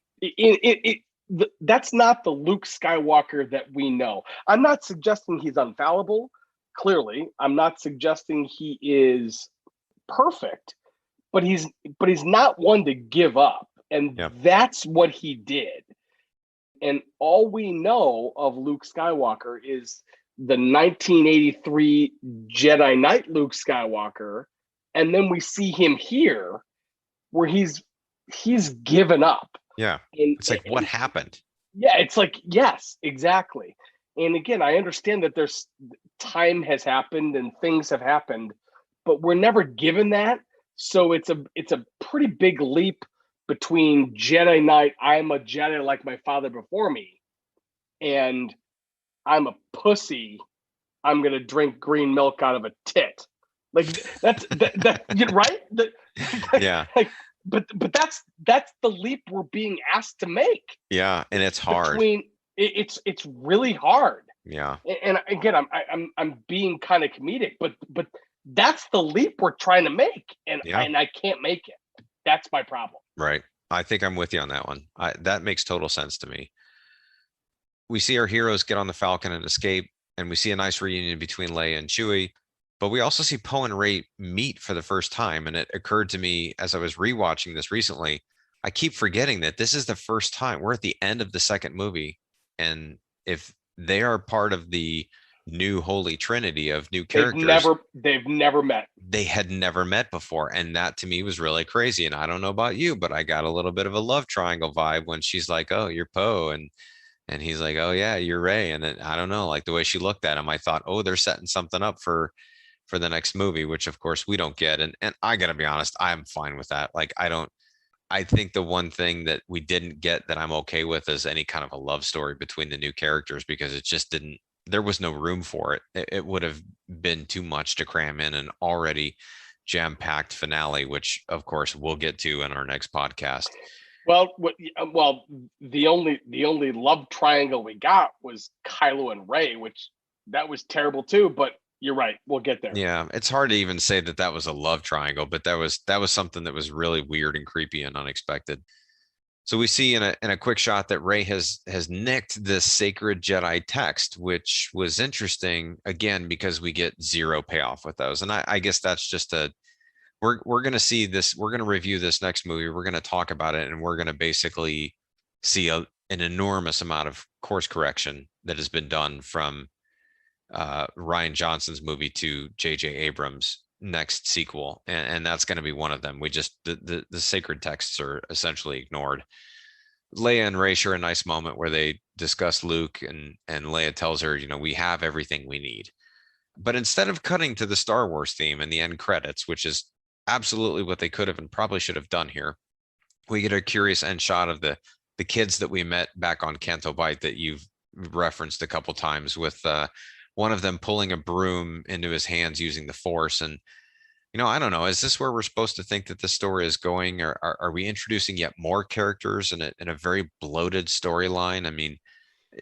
That's not the Luke Skywalker that we know. I'm not suggesting he's infallible. Clearly, I'm not suggesting he is perfect, but he's not one to give up, and Yep. that's what he did. And all we know of Luke Skywalker is the 1983 Jedi Knight Luke Skywalker, and then we see him here where he's given up. Yeah. And, It's like, what happened? yeah, it's like, yes, exactly. And again, I understand that there's time has happened and things have happened, but we're never given that. So it's a pretty big leap between Jedi Knight, I'm a Jedi like my father before me, and I'm a pussy, I'm gonna drink green milk out of a tit. Like that right? Yeah. Like, but that's the leap we're being asked to make. Yeah. And it's hard. It's really hard. Yeah. And again, I'm being kind of comedic, but that's the leap we're trying to make, and Yeah. I can't make it. That's my problem. Right. I think I'm with you on that one. That makes total sense to me. We see our heroes get on the Falcon and escape, and we see a nice reunion between Leia and Chewie. But we also see Poe and Rey meet for the first time, and it occurred to me as I was rewatching this recently. I keep forgetting that this is the first time we're at the end of the second movie, and if they are part of the new holy trinity of new characters, They've never met. they had never met before, and that to me was really crazy. And I don't know about you, but I got a little bit of a love triangle vibe when she's like, "Oh, you're Poe," and he's like, "Oh yeah, you're Rey." And then I don't know, like the way she looked at him, I thought, "Oh, they're setting something up for the next movie," which of course we don't get. And I gotta be honest, I'm fine with that. Like I think the one thing that we didn't get that I'm okay with is any kind of a love story between the new characters, because it just didn't, there was no room for it. It would have been too much to cram in an already jam-packed finale, which of course we'll get to in our next podcast. Well, the only love triangle we got was Kylo and Rey, which that was terrible too. But you're right, we'll get there. Yeah, it's hard to even say that that was a love triangle, but that was something that was really weird and creepy and unexpected. So we see in a quick shot that Rey has nicked this sacred Jedi text, which was interesting again because we get zero payoff with those. And I guess that's just we're gonna see this, we're gonna review this next movie, we're gonna talk about it, and we're gonna basically see an enormous amount of course correction that has been done from Rian Johnson's movie to J.J. Abrams' next sequel, and that's going to be one of them. We just the sacred texts are essentially ignored. Leia and Rey share a nice moment where they discuss Luke, and Leia tells her, we have everything we need. But instead of cutting to the Star Wars theme and the end credits, which is absolutely what they could have and probably should have done here, we get a curious end shot of the kids that we met back on Canto Bight that you've referenced a couple times, with one of them pulling a broom into his hands using the Force. And, I don't know, is this where we're supposed to think that the story is going, or are we introducing yet more characters in a very bloated storyline? I mean,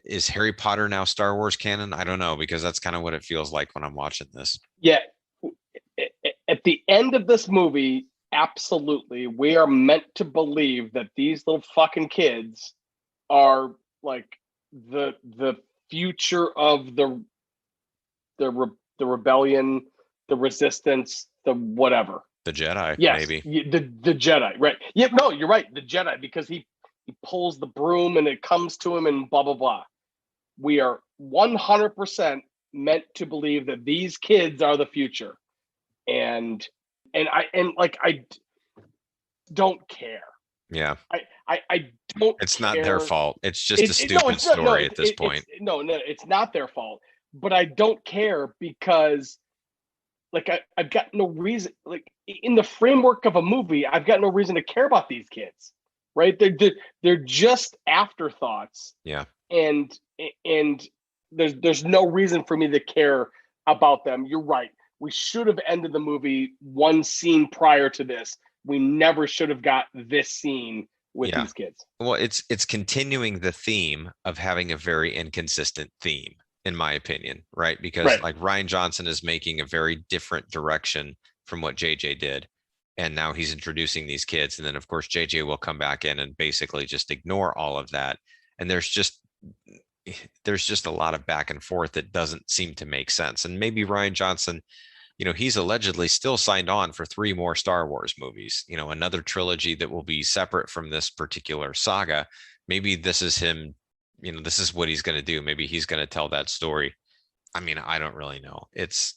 is Harry Potter now Star Wars canon? I don't know, because that's kind of what it feels like when I'm watching this. Yeah. At the end of this movie, absolutely, we are meant to believe that these little fucking kids are like the future of the rebellion, the resistance, the whatever. The Jedi, yes, maybe. The Jedi, right? Yeah, no, you're right. The Jedi, because he pulls the broom and it comes to him and blah blah blah. we are 100% meant to believe that these kids are the future. And I don't care. Yeah. I don't It's care. not their fault. It's just a stupid story at this point. No, it's not their fault. But I don't care because like I've got no reason, like in the framework of a movie, I've got no reason to care about these kids, right? They're just afterthoughts. Yeah. And there's no reason for me to care about them. You're right. We should have ended the movie one scene prior to this. We never should have got this scene with these kids. Well, it's continuing the theme of having a very inconsistent theme, in my opinion, right? Because like Rian Johnson is making a very different direction from what JJ did. And now he's introducing these kids. And then of course, JJ will come back in and basically just ignore all of that. And there's just a lot of back and forth that doesn't seem to make sense. And maybe Rian Johnson, he's allegedly still signed on for 3 more Star Wars movies, another trilogy that will be separate from this particular saga. Maybe this is him, this is what he's going to do. Maybe he's going to tell that story. I mean, I don't really know. It's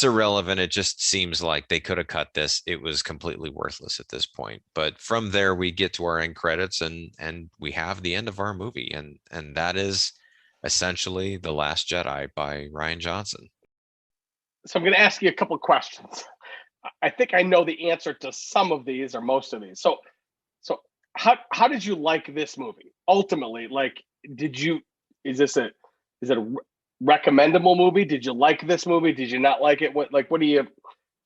irrelevant. It just seems like they could have cut this. It was completely worthless at this point. But from there, we get to our end credits and we have the end of our movie. And that is essentially The Last Jedi by Rian Johnson. So I'm going to ask you a couple of questions. I think I know the answer to some of these or most of these. So how did you like this movie? Ultimately, like, is it a recommendable movie? Did you like this movie? Did you not like it? What do you,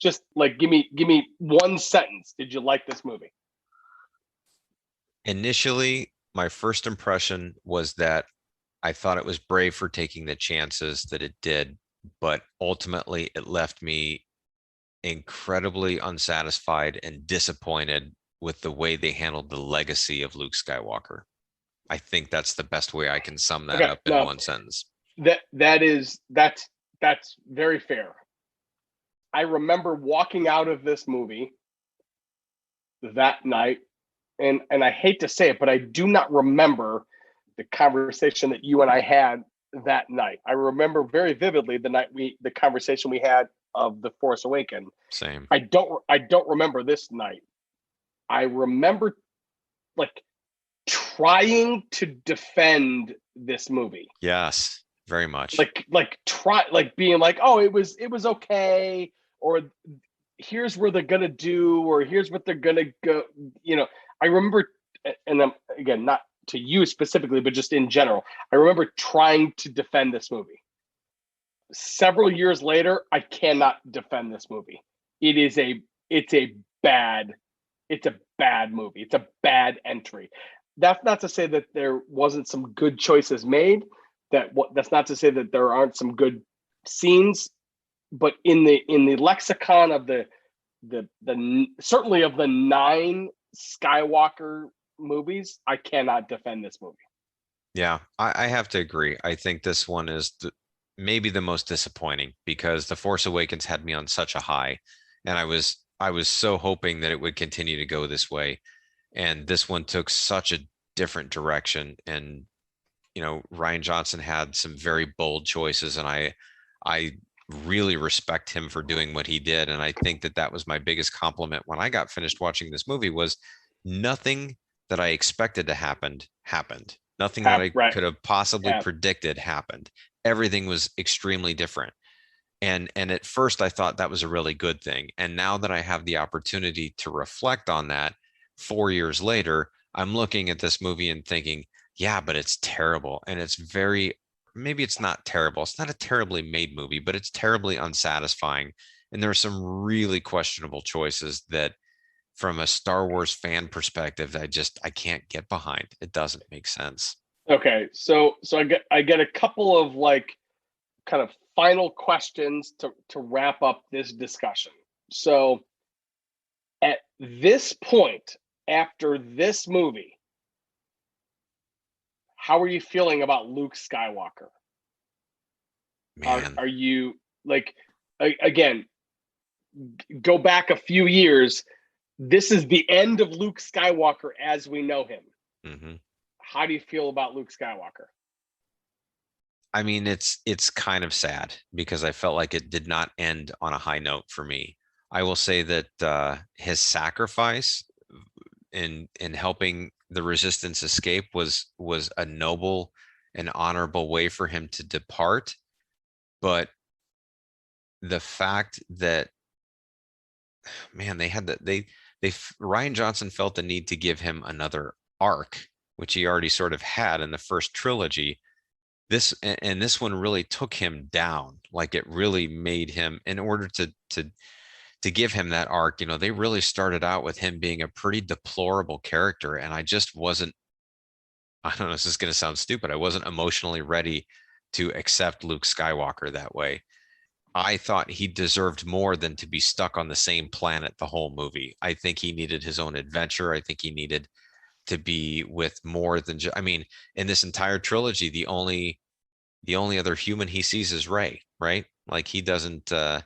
just like, give me one sentence. Did you like this movie? Initially, my first impression was that I thought it was brave for taking the chances that it did. But ultimately, it left me incredibly unsatisfied and disappointed with the way they handled the legacy of Luke Skywalker. I think that's the best way I can sum that up in one sentence. That's very fair. I remember walking out of this movie that night, and I hate to say it, but I do not remember the conversation that you and I had that night. I remember very vividly the conversation we had of The Force Awakens. Same. I don't remember this night. I remember like trying to defend this movie. Yes, very much. Like being like, oh, it was okay, or here's where they're gonna do, or here's what they're gonna go. I remember, and I'm again not to you specifically, but just in general, I remember trying to defend this movie. Several years later, I cannot defend this movie. It's a bad movie. It's a bad entry. That's not to say that there wasn't some good choices made. That's not to say that there aren't some good scenes, but in the lexicon of the certainly of the 9 Skywalker movies, I cannot defend this movie. Yeah, I have to agree. I think this one is maybe the most disappointing because The Force Awakens had me on such a high, and I was so hoping that it would continue to go this way, and this one took such a different direction. And Rian Johnson had some very bold choices, and I really respect him for doing what he did. And I think that was my biggest compliment when I got finished watching this movie was nothing that I expected to happen happened. Nothing that I could have possibly predicted happened. Everything was extremely different. And at first I thought that was a really good thing. And now that I have the opportunity to reflect on that 4 years later, I'm looking at this movie and thinking, yeah, but it's terrible. And maybe it's not terrible. It's not a terribly made movie, but it's terribly unsatisfying. And there are some really questionable choices that from a Star Wars fan perspective, I can't get behind. It doesn't make sense. Okay. So I get a couple of like kind of final questions to wrap up this discussion. So at this point, after this movie, how are you feeling about Luke Skywalker? Man. Are you like, again, go back a few years, this is the end of Luke Skywalker as we know him. Mm-hmm. How do you feel about Luke Skywalker? I mean, it's kind of sad because I felt like it did not end on a high note for me. I will say that his sacrifice in helping the resistance escape was a noble and honorable way for him to depart. But the fact that, man, they had that they Rian Johnson felt the need to give him another arc, which he already sort of had in the first trilogy. This one really took him down. Like it really made him, in order to give him that arc, they really started out with him being a pretty deplorable character. And I just wasn't, I don't know, this is going to sound stupid. I wasn't emotionally ready to accept Luke Skywalker that way. I thought he deserved more than to be stuck on the same planet the whole movie. I think he needed his own adventure. I think he needed to be with more than just, I mean, in this entire trilogy, the only other human he sees is Rey, right? Like he doesn't I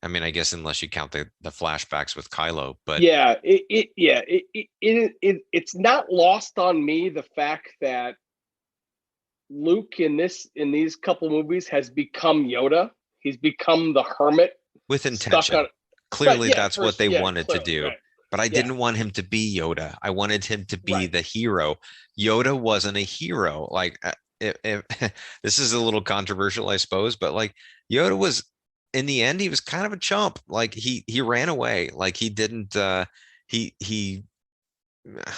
mean, I guess unless you count the flashbacks with Kylo, but Yeah, it's not lost on me the fact that Luke in these couple movies has become Yoda. He's become the hermit with stuck intention. on. Right? Clearly, Yeah. that's what First. they Yeah. wanted to Clearly. do. Right. But I Yeah. didn't want him to be Yoda. I wanted him to be Right. the hero. Yoda wasn't a hero. Like, if this is a little controversial, I suppose, but like Yoda was, in the end, he was kind of a chump. Like he ran away. Like he didn't. He.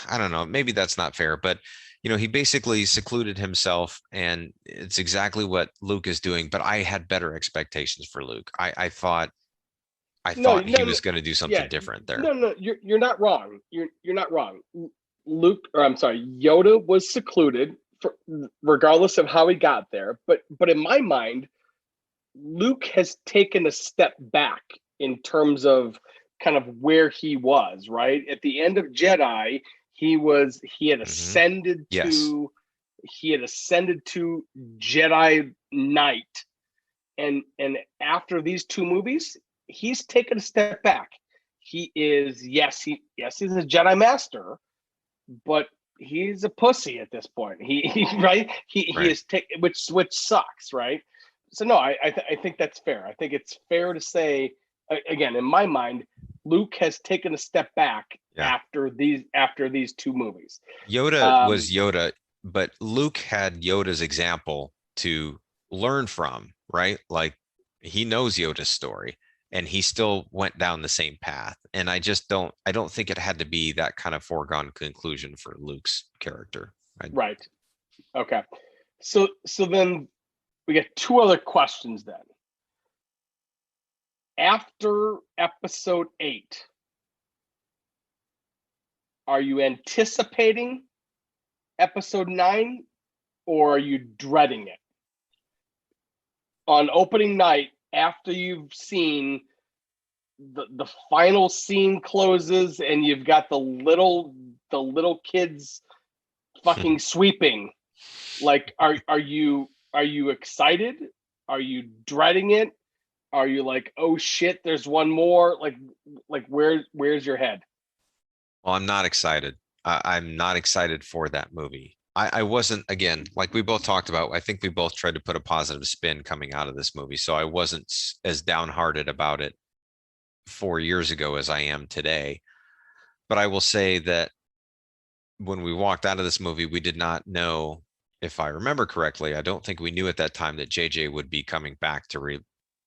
I don't know. Maybe that's not fair, but he basically secluded himself, and it's exactly what Luke is doing. But I had better expectations for Luke. I thought No. he No. was going to do something Yeah. different there. No. No. You're not wrong. You're not wrong. Luke, or I'm sorry, Yoda was secluded regardless of how he got there. But in my mind, Luke has taken a step back in terms of kind of where he was, right? At the end of Jedi, he had ascended Yes. to Jedi Knight. And after these two movies, he's taken a step back. He's a Jedi master, but he's a pussy at this point. He right? He Right. is which sucks, right? So no, I think that's fair. I think it's fair to say, again, in my mind, Luke has taken a step back Yeah. after these two movies. Yoda was Yoda, but Luke had Yoda's example to learn from, right? Like he knows Yoda's story and he still went down the same path. And I don't think it had to be that kind of foregone conclusion for Luke's character. Right. Okay. So then we get two other questions then. After episode 8, are you anticipating episode 9 or are you dreading it? On opening night, after you've seen the final scene closes and you've got the little kids fucking sweeping, like are you excited? Are you dreading it? Are you like, oh shit, there's one more? Like where's your head? Well, I'm not excited. I'm not excited for that movie. I wasn't, again, like we both talked about, I think we both tried to put a positive spin coming out of this movie. So I wasn't as downhearted about it 4 years ago as I am today. But I will say that when we walked out of this movie, we did not know, if I remember correctly, I don't think we knew at that time that JJ would be coming back to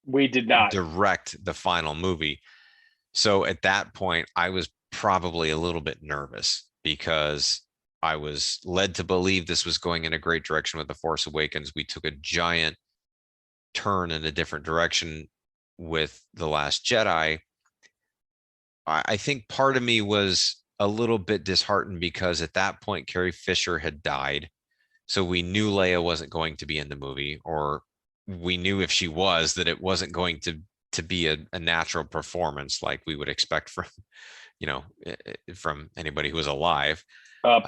We did not. direct the final movie. So at that point, I was probably a little bit nervous because I was led to believe this was going in a great direction with The Force Awakens. We took a giant turn in a different direction with The Last Jedi. I think part of me was a little bit disheartened because at that point, Carrie Fisher had died. So we knew Leia wasn't going to be in the movie, or we knew if she was, that it wasn't going to be a natural performance like we would expect from, from anybody who was alive.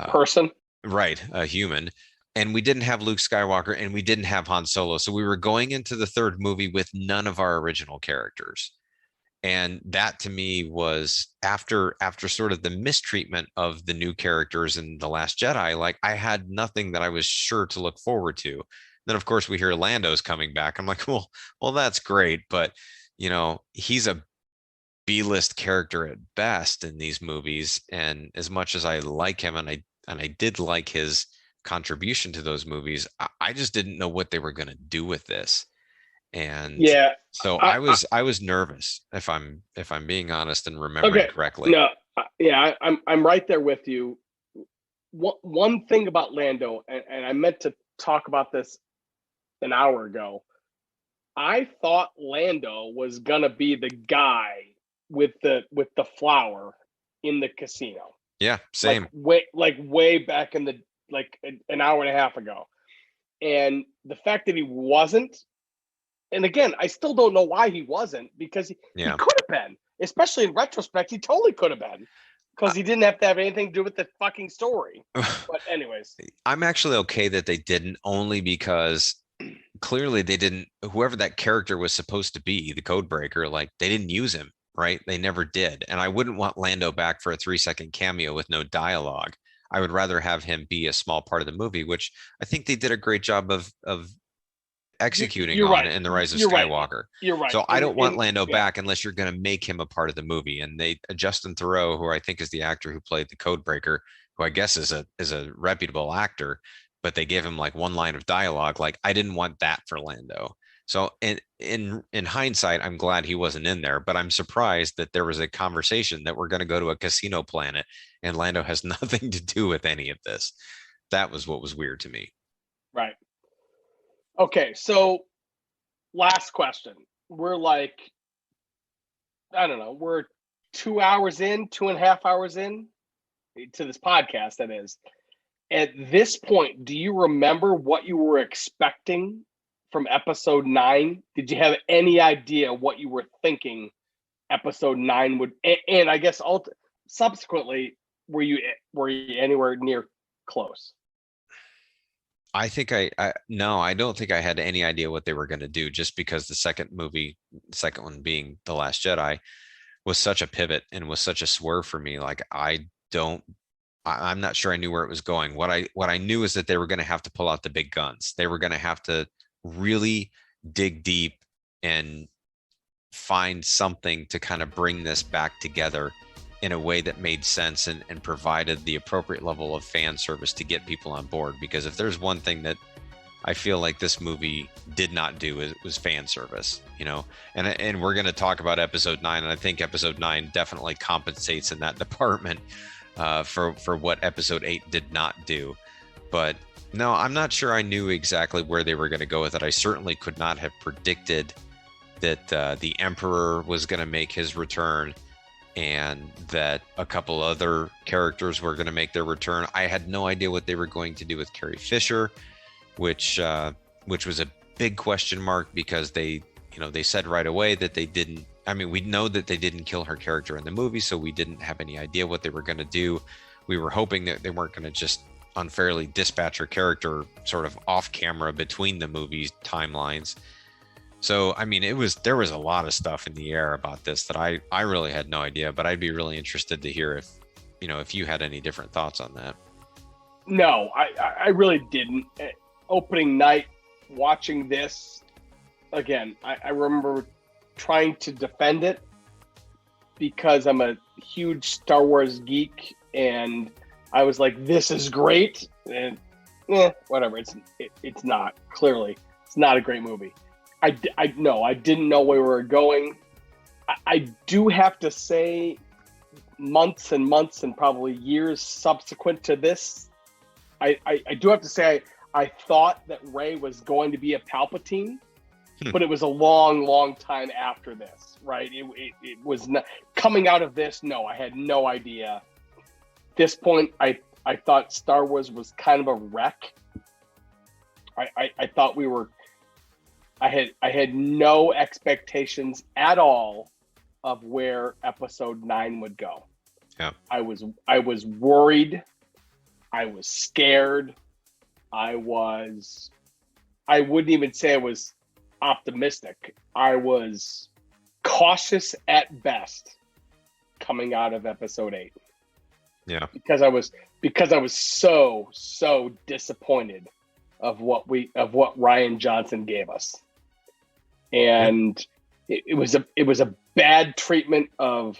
Person. Right, a human. And we didn't have Luke Skywalker and we didn't have Han Solo. So we were going into the third movie with none of our original characters. And that to me was after sort of the mistreatment of the new characters in The Last Jedi, like I had nothing that I was sure to look forward to. Then of course we hear Lando's coming back. I'm like, well, that's great, but he's a B-list character at best in these movies. And as much as I like him, and I did like his contribution to those movies, I just didn't know what they were going to do with this. And Yeah. so I was nervous, if I'm being honest and remembering Okay. correctly. No, yeah, I'm right there with you. One thing about Lando, and I meant to talk about this an hour ago. I thought Lando was gonna be the guy with the flower in the casino. Yeah, same. Way back in the an hour and a half ago. And the fact that he wasn't, and again, I still don't know why he wasn't, because he could have been, especially in retrospect, he totally could have been, because he didn't have to have anything to do with the fucking story. But anyways, I'm actually okay that they didn't, only because clearly they didn't, whoever that character was supposed to be, the code breaker, like, they didn't use him, right? They never did. And I wouldn't want Lando back for a 3-second cameo with no dialogue. I would rather have him be a small part of the movie, which I think they did a great job of executing on in The Rise of Skywalker. You're right. So I don't want Lando back unless you're going to make him a part of the movie. And Justin Theroux, who I think is the actor who played the Codebreaker, who I guess is a reputable actor, but they gave him like one line of dialogue. Like, I didn't want that for Lando. So in hindsight, I'm glad he wasn't in there, but I'm surprised that there was a conversation that we're going to go to a casino planet and Lando has nothing to do with any of this. That was what was weird to me. Right. Okay, so last question. We're like, I don't know, we're 2 hours in, 2.5 hours in to this podcast, that is. At this point, do you remember what you were expecting from episode 9? Did you have any idea what you were thinking episode 9 would, and I guess subsequently, were you anywhere near close? I think no, I don't think I had any idea what they were going to do, just because the second one being The Last Jedi, was such a pivot and was such a swerve for me. Like, I'm not sure I knew where it was going. What I knew is that they were going to have to pull out the big guns. They were going to have to really dig deep and find something to kind of bring this back together in a way that made sense and provided the appropriate level of fan service to get people on board. Because if there's one thing that I feel like this movie did not do, it was fan service, and we're going to talk about episode 9. And I think episode 9 definitely compensates in that department for what episode 8 did not do. But no, I'm not sure I knew exactly where they were going to go with it. I certainly could not have predicted that the Emperor was going to make his return and that a couple other characters were going to make their return. I had no idea what they were going to do with Carrie Fisher, which was a big question mark, because they said right away that they didn't. I mean, we know that they didn't kill her character in the movie, so we didn't have any idea what they were going to do. We were hoping that they weren't going to just unfairly dispatch her character sort of off camera between the movie timelines. So, I mean, there was a lot of stuff in the air about this that I really had no idea, but I'd be really interested to hear if you had any different thoughts on that. No, I really didn't. Opening night, watching this again, I remember trying to defend it because I'm a huge Star Wars geek, and I was like, "This is great," and whatever. It's not. Clearly, it's not a great movie. I didn't know where we were going. I do have to say, months and months and probably years subsequent to this, I do have to say I thought that Rey was going to be a Palpatine, but it was a long, long time after this, right? It was not coming out of this. No, I had no idea. At this point, I thought Star Wars was kind of a wreck. I thought we were. I had no expectations at all of where episode 9 would go. Yeah. I was worried. I was scared. I wouldn't even say I was optimistic. I was cautious at best coming out of episode 8. Yeah. Because I was so disappointed of what Rian Johnson gave us. And it was a bad treatment of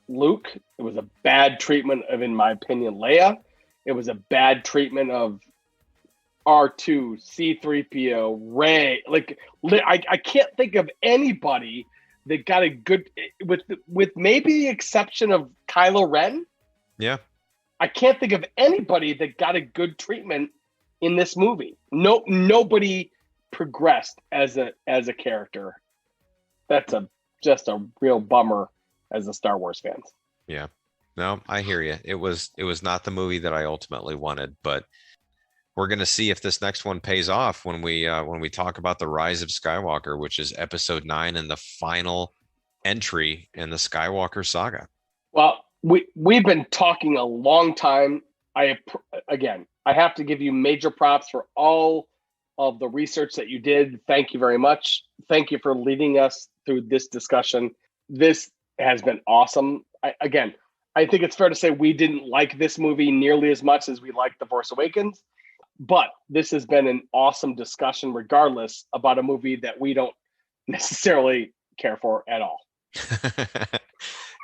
Luke. It was a bad treatment of, in my opinion, Leia. It was a bad treatment of R2, C-3PO, Rey. Like, I can't think of anybody that got a good, with maybe the exception of Kylo Ren. Yeah. I can't think of anybody that got a good treatment in this movie. Nobody progressed as a character. That's just a real bummer as a Star Wars fans. Yeah. No, I hear you. It was not the movie that I ultimately wanted, but we're going to see if this next one pays off when we talk about the Rise of Skywalker, which is episode 9 and the final entry in the Skywalker saga. Well, we've been talking a long time. I have to give you major props for all of the research that you did. Thank you very much. Thank you for leading us through this discussion. This has been awesome. I think it's fair to say we didn't like this movie nearly as much as we liked The Force Awakens, but this has been an awesome discussion regardless about a movie that we don't necessarily care for at all.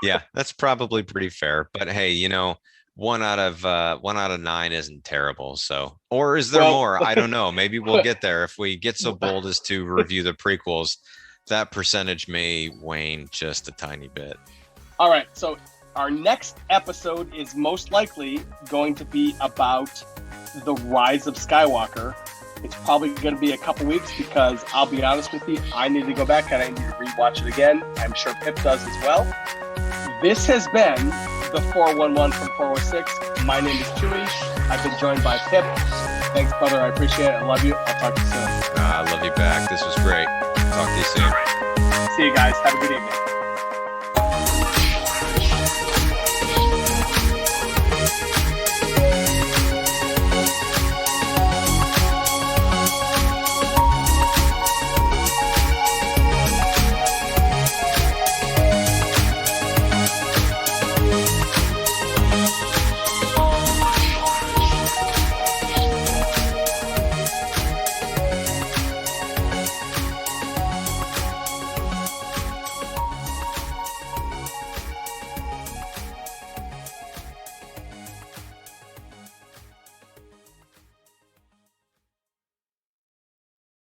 Yeah, that's probably pretty fair. But hey, 1 out of 9 isn't terrible. So, or is there more? I don't know. Maybe we'll get there if we get so bold as to review the prequels. That percentage may wane just a tiny bit. All right. So our next episode is most likely going to be about the Rise of Skywalker. It's probably going to be a couple weeks because I'll be honest with you, I need to go back and I need to rewatch it again. I'm sure Pip does as well. This has been the 411 from 406. My name is Chewie. I've been joined by Pip. Thanks, brother. I appreciate it. I love you. I'll talk to you soon. I love you back. This was great. Talk to you soon. See you guys. Have a good evening.